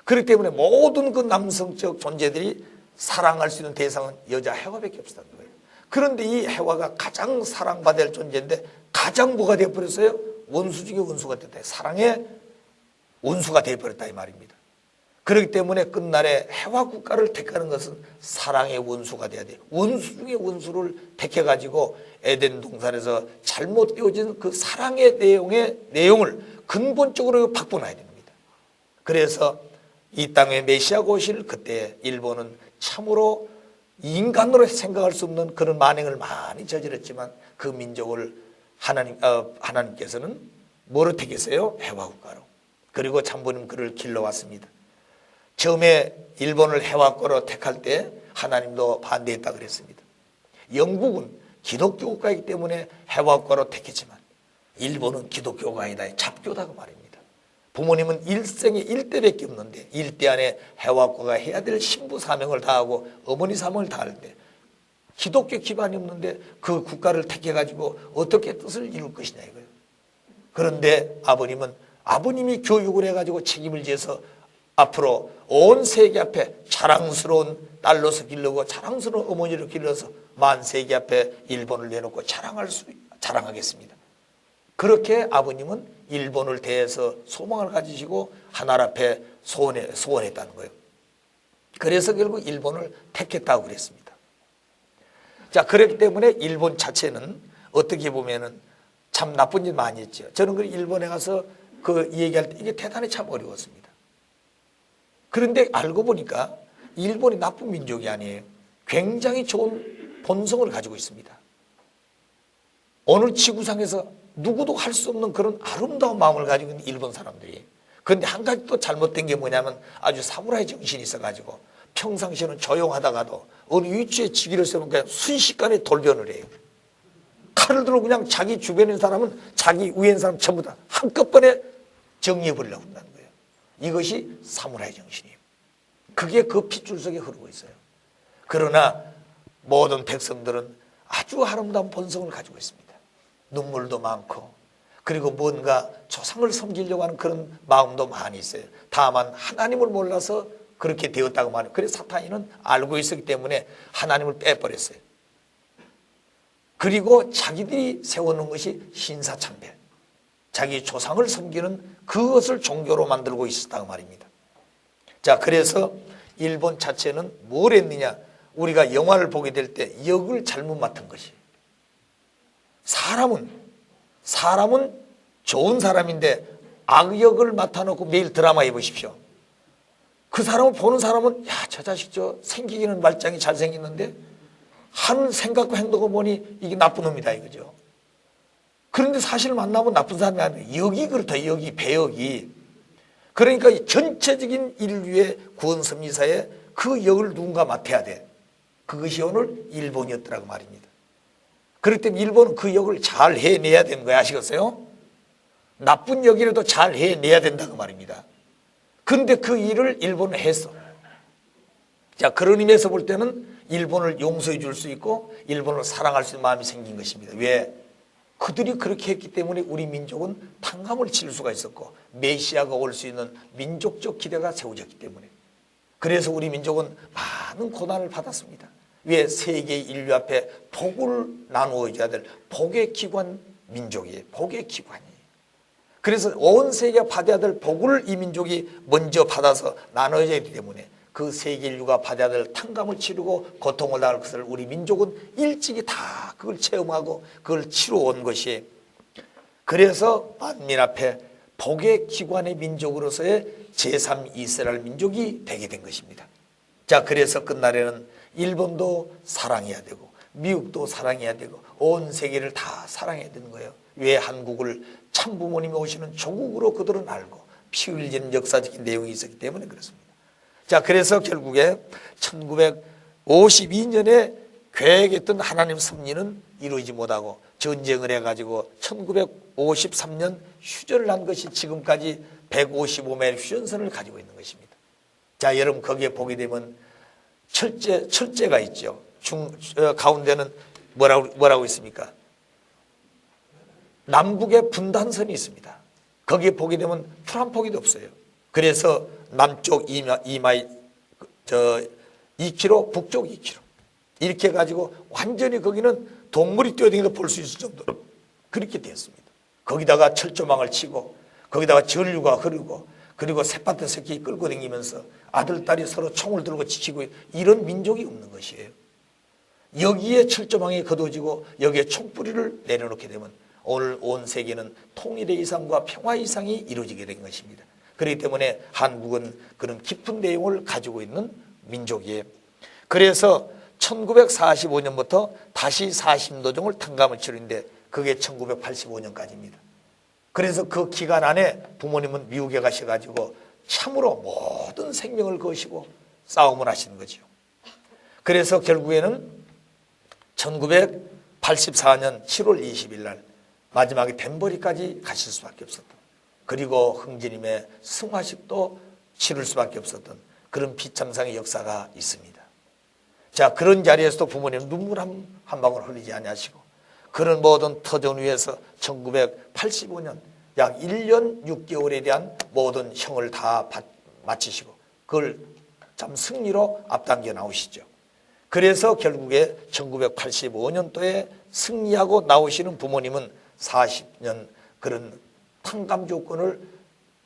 그렇기 때문에 모든 그 남성적 존재들이 사랑할 수 있는 대상은 여자 해와밖에 없었다는 거예요. 그런데 이 해와가 가장 사랑받아야 할 존재인데 가장 뭐가 되어버렸어요? 원수 중에 원수가 됐다. 사랑의 원수가 되어버렸다 이 말입니다. 그렇기 때문에 끝날에 해와 국가를 택하는 것은 사랑의 원수가 돼야 돼요. 원수 중에 원수를 택해가지고 에덴 동산에서 잘못되어진 그 사랑의 내용을 근본적으로 바꿔놔야 됩니다. 그래서 이 땅에 메시아가 오실 그때 일본은 참으로 인간으로 생각할 수 없는 그런 만행을 많이 저질렀지만 그 민족을 하나님께서는 뭐로 택했어요? 해와 국가로. 그리고 참부님 그를 길러왔습니다. 처음에 일본을 해와국가로 택할 때 하나님도 반대했다 그랬습니다. 영국은 기독교 국가이기 때문에 해와국가로 택했지만 일본은 기독교가 아니다. 잡교다고 말입니다. 부모님은 일생에 1대밖에 없는데 1대 안에 해와국가가 해야 될 신부 사명을 다하고 어머니 사명을 다할 때 기독교 기반이 없는데 그 국가를 택해가지고 어떻게 뜻을 이룰 것이냐 이거예요. 그런데 아버님이 교육을 해가지고 책임을 지어서 앞으로 온 세계 앞에 자랑스러운 딸로서 길르고 자랑스러운 어머니로 길러서 만 세계 앞에 일본을 내놓고 자랑하겠습니다. 그렇게 아버님은 일본을 대해서 소망을 가지시고 하나님 앞에 소원했다는 거예요. 그래서 결국 일본을 택했다고 그랬습니다. 자, 그렇기 때문에 일본 자체는 어떻게 보면은 참 나쁜 짓 많이 했죠. 저는 그 일본에 가서 그 얘기할 때 이게 대단히 참 어려웠습니다. 그런데 알고 보니까 일본이 나쁜 민족이 아니에요. 굉장히 좋은 본성을 가지고 있습니다. 오늘 지구상에서 누구도 할 수 없는 그런 아름다운 마음을 가지고 있는 일본 사람들이. 그런데 한 가지 또 잘못된 게 뭐냐면 아주 사무라이 정신이 있어가지고 평상시에는 조용하다가도 어느 위치에 직위를 세우면 그냥 순식간에 돌변을 해요. 칼을 들고 그냥 자기 주변에 있는 사람은 자기 위에 있는 사람 전부 다 한꺼번에 정리해버리려고 한다는 거예요. 이것이 사무라이 정신이에요. 그게 그 핏줄 속에 흐르고 있어요. 그러나 모든 백성들은 아주 아름다운 본성을 가지고 있습니다. 눈물도 많고 그리고 뭔가 조상을 섬기려고 하는 그런 마음도 많이 있어요. 다만 하나님을 몰라서 그렇게 되었다고 말해요. 그래서 사탄이는 알고 있었기 때문에 하나님을 빼버렸어요. 그리고 자기들이 세워놓은 것이 신사참배, 자기 조상을 섬기는 그것을 종교로 만들고 있었다고 말입니다. 자, 그래서 일본 자체는 뭘 했느냐, 우리가 영화를 보게 될 때 역을 잘못 맡은 것이, 사람은 좋은 사람인데 악역을 맡아놓고 매일 드라마 해보십시오. 그 사람을 보는 사람은 야, 저 자식 저 생기기는 말짱이 잘생겼는데 하는 생각과 행동을 보니 이게 나쁜 놈이다 이거죠. 그런데 사실 만나면 나쁜 사람이 아니에요. 역이 그렇다. 역이, 배역이. 그러니까 전체적인 인류의 구원섭리사에 그 역을 누군가 맡아야 돼. 그것이 오늘 일본이었더라고 말입니다. 그렇기 때문에 일본은 그 역을 잘 해내야 되는 거야. 아시겠어요? 나쁜 역이라도 잘 해내야 된다고 말입니다. 그런데 그 일을 일본은 했어. 자, 그런 의미에서 볼 때는 일본을 용서해 줄 수 있고 일본을 사랑할 수 있는 마음이 생긴 것입니다. 왜? 그들이 그렇게 했기 때문에 우리 민족은 탕감을 치를 수가 있었고 메시아가 올 수 있는 민족적 기대가 세워졌기 때문에. 그래서 우리 민족은 많은 고난을 받았습니다. 왜? 세계 인류 앞에 복을 나누어 줘야 될 복의 기관 민족이에요. 복의 기관이에요. 그래서 온 세계가 받아야 될 복을 이 민족이 먼저 받아서 나눠야 되기 때문에 그 세계 인류가 받아야 될 탕감을 치르고 고통을 당할 것을 우리 민족은 일찍이 다 그걸 체험하고 그걸 치러 온 것이, 그래서 만민 앞에 복의 기관의 민족으로서의 제3 이스라엘 민족이 되게 된 것입니다. 자, 그래서 끝날에는 일본도 사랑해야 되고 미국도 사랑해야 되고 온 세계를 다 사랑해야 되는 거예요. 왜? 한국을 참부모님이 오시는 조국으로 그들은 알고 피 흘리는 역사적인 내용이 있었기 때문에 그렇습니다. 자, 그래서 결국에 1952년에 계획했던 하나님 섭리는 이루어지지 못하고 전쟁을 해가지고 1953년 휴전을 한 것이 지금까지 155마일 휴전선을 가지고 있는 것입니다. 자, 여러분 거기에 보게 되면 철제가 있죠. 가운데는 뭐라고 있습니까? 남북의 분단선이 있습니다. 거기에 보게 되면 풀 한 포기도 없어요. 그래서 남쪽 2마일 2km, 북쪽 2km 이렇게 해가지고 완전히 거기는 동물이 뛰어다니는 걸 볼 수 있을 정도로 그렇게 되었습니다. 거기다가 철조망을 치고 거기다가 전류가 흐르고 그리고 새밭에 새끼 끌고 다니면서 아들, 딸이 서로 총을 들고 지키고 이런 민족이 없는 것이에요. 여기에 철조망이 거둬지고 여기에 총뿌리를 내려놓게 되면 오늘 온 세계는 통일의 이상과 평화의 이상이 이루어지게 된 것입니다. 그렇기 때문에 한국은 그런 깊은 내용을 가지고 있는 민족이에요. 그래서 1945년부터 다시 40도종을 탕감을 치르는데 그게 1985년까지입니다. 그래서 그 기간 안에 부모님은 미국에 가셔가지고 참으로 모든 생명을 거시고 싸움을 하시는 거죠. 그래서 결국에는 1984년 7월 20일 날 마지막에 덴버리까지 가실 수밖에 없었던, 그리고 흥진임의 승화식도 치를 수밖에 없었던 그런 비참상의 역사가 있습니다. 자, 그런 자리에서도 부모님 눈물 한 방울 흘리지 아니하시고 그런 모든 터전 위에서 1985년 약 1년 6개월에 대한 모든 형을 다 마치시고 그걸 참 승리로 앞당겨 나오시죠. 그래서 결국에 1985년도에 승리하고 나오시는 부모님은 40년 그런 탕감 조건을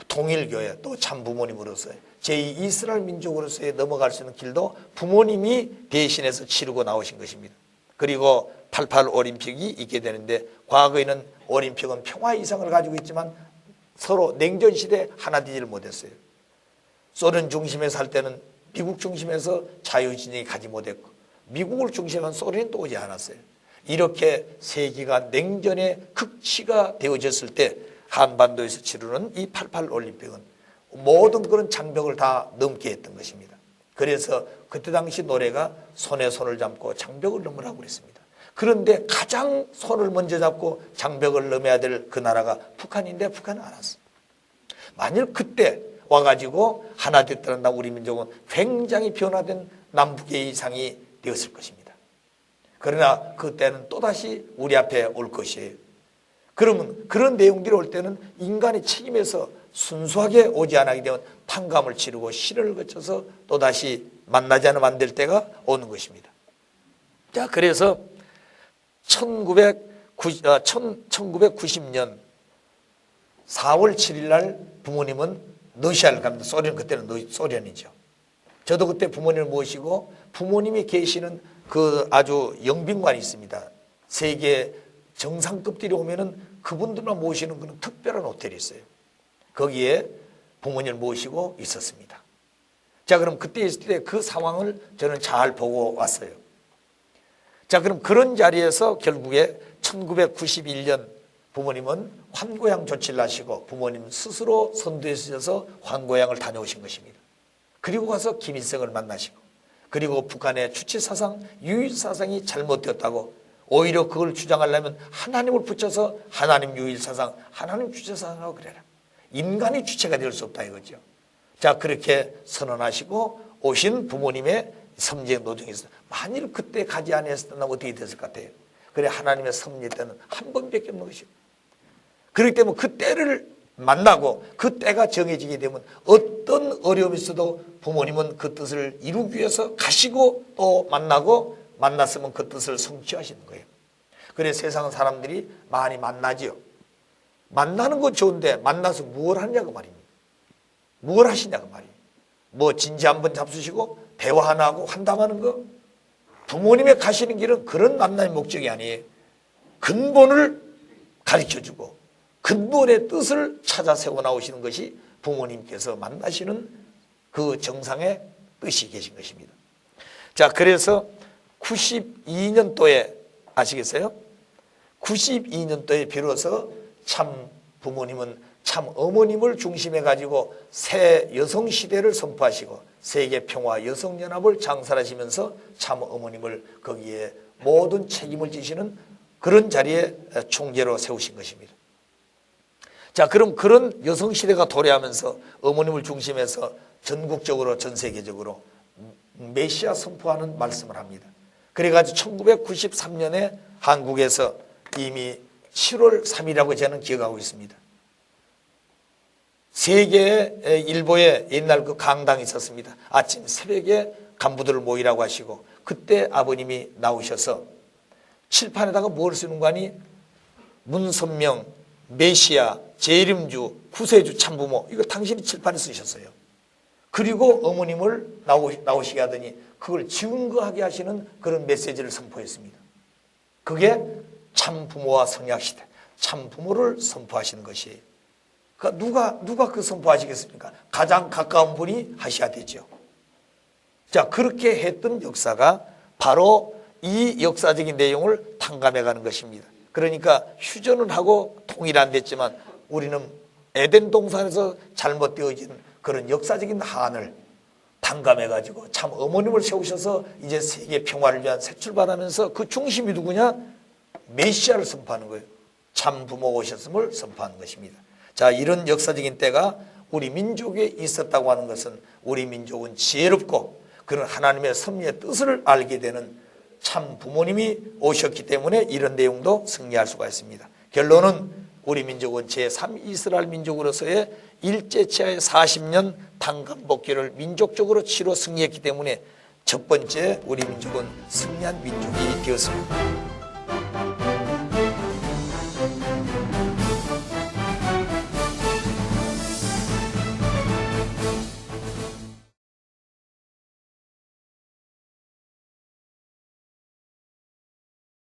통일교회 또 참 부모님으로서의 제2 이스라엘 민족으로서의 넘어갈 수 있는 길도 부모님이 대신해서 치르고 나오신 것입니다. 그리고 88 올림픽이 있게 되는데 과거에는 올림픽은 평화의 이상을 가지고 있지만 서로 냉전시대 하나 되지를 못했어요. 소련 중심에서 할 때는 미국 중심에서 자유진영이 가지 못했고 미국을 중심으로 한 소련이 또 오지 않았어요. 이렇게 세계가 냉전의 극치가 되어졌을 때 한반도에서 치르는 이 88 올림픽은 모든 그런 장벽을 다 넘게 했던 것입니다. 그래서 그때 당시 노래가 손에 손을 잡고 장벽을 넘으라고 그랬습니다. 그런데 가장 손을 먼저 잡고 장벽을 넘어야 될 그 나라가 북한인데 북한은 안 왔어. 만일 그때 와가지고 하나 됐더란다 우리 민족은 굉장히 변화된 남북의 이상이 되었을 것입니다. 그러나 그때는 또다시 우리 앞에 올 것이에요. 그러면 그런 내용들이 올 때는 인간의 책임에서 순수하게 오지 않게 되면 탕감을 치르고 시련을 거쳐서 또다시 만나지 않으면 안 될 때가 오는 것입니다. 자, 그래서 1990년 4월 7일 날 부모님은 러시아를 갑니다. 소련, 그때는 소련이죠. 저도 그때 부모님을 모시고 부모님이 계시는 그 아주 영빈관이 있습니다. 세계 정상급들이 오면은 그분들만 모시는 그런 특별한 호텔이 있어요. 거기에 부모님을 모시고 있었습니다. 자, 그럼 그때 있을 때 그 상황을 저는 잘 보고 왔어요. 자, 그럼 그런 자리에서 결국에 1991년 부모님은 환고양 조치를 하시고 부모님 스스로 선두에서 환고양을 다녀오신 것입니다. 그리고 가서 김일성을 만나시고 그리고 북한의 주체사상, 유일사상이 잘못되었다고 오히려 그걸 주장하려면 하나님을 붙여서 하나님 유일사상, 하나님 주체사상하고 그래라. 인간이 주체가 될 수 없다 이거죠. 자, 그렇게 선언하시고 오신 부모님의 섬지의 노정에서 만일 그때 가지 아니했으면 어떻게 됐을 것 같아요? 그래 하나님의 섭리 때는 한 번밖에 없는 것이고 그렇기 때문에 그 때를 만나고 그 때가 정해지게 되면 어떤 어려움이 있어도 부모님은 그 뜻을 이루기 위해서 가시고 또 만나고 만났으면 그 뜻을 성취하시는 거예요. 그래서 세상 사람들이 많이 만나지요. 만나는 건 좋은데 만나서 뭘 하냐고 말입니다. 뭘 하시냐고 말이에요. 뭐 진지 한번 잡수시고 대화 하나 하고 환담하는 거? 부모님의 가시는 길은 그런 만남의 목적이 아니에요. 근본을 가르쳐주고 근본의 뜻을 찾아 세워 나오시는 것이 부모님께서 만나시는 그 정상의 뜻이 계신 것입니다. 자, 그래서 92년도에 아시겠어요? 92년도에 비로소 참 부모님은 참 어머님을 중심에 가지고 새 여성 시대를 선포하시고 세계 평화 여성연합을 창설하시면서 참 어머님을 거기에 모든 책임을 지시는 그런 자리에 총재로 세우신 것입니다. 자, 그럼 그런 여성 시대가 도래하면서 어머님을 중심해서 전국적으로 전 세계적으로 메시아 선포하는 말씀을 합니다. 그래가지고 1993년에 한국에서 이미 7월 3일이라고 저는 기억하고 있습니다. 세계 일보에 옛날 그 강당이 있었습니다. 아침 새벽에 간부들을 모이라고 하시고 그때 아버님이 나오셔서 칠판에다가 뭘 쓰는 거 아니? 문선명, 메시아, 재림주, 구세주, 참부모 이거 당신이 칠판에 쓰셨어요. 그리고 어머님을 나오시게 하더니 그걸 증거하게 하시는 그런 메시지를 선포했습니다. 그게 참부모와 성약시대, 참부모를 선포하시는 것이에요. 그러니까 누가 그 선포하시겠습니까? 가장 가까운 분이 하셔야 되죠. 자, 그렇게 했던 역사가 바로 이 역사적인 내용을 탕감해 가는 것입니다. 그러니까 휴전을 하고 통일이 안 됐지만 우리는 에덴 동산에서 잘못되어진 그런 역사적인 한을 탕감해 가지고 참 어머님을 세우셔서 이제 세계 평화를 위한 새 출발하면서 그 중심이 누구냐? 메시아를 선포하는 거예요. 참 부모가 오셨음을 선포하는 것입니다. 자, 이런 역사적인 때가 우리 민족에 있었다고 하는 것은 우리 민족은 지혜롭고 그런 하나님의 섭리의 뜻을 알게 되는 참 부모님이 오셨기 때문에 이런 내용도 승리할 수가 있습니다. 결론은 우리 민족은 제3 이스라엘 민족으로서의 일제치하의 40년 탕감복귀를 민족적으로 치러 승리했기 때문에 첫 번째 우리 민족은 승리한 민족이 되었습니다.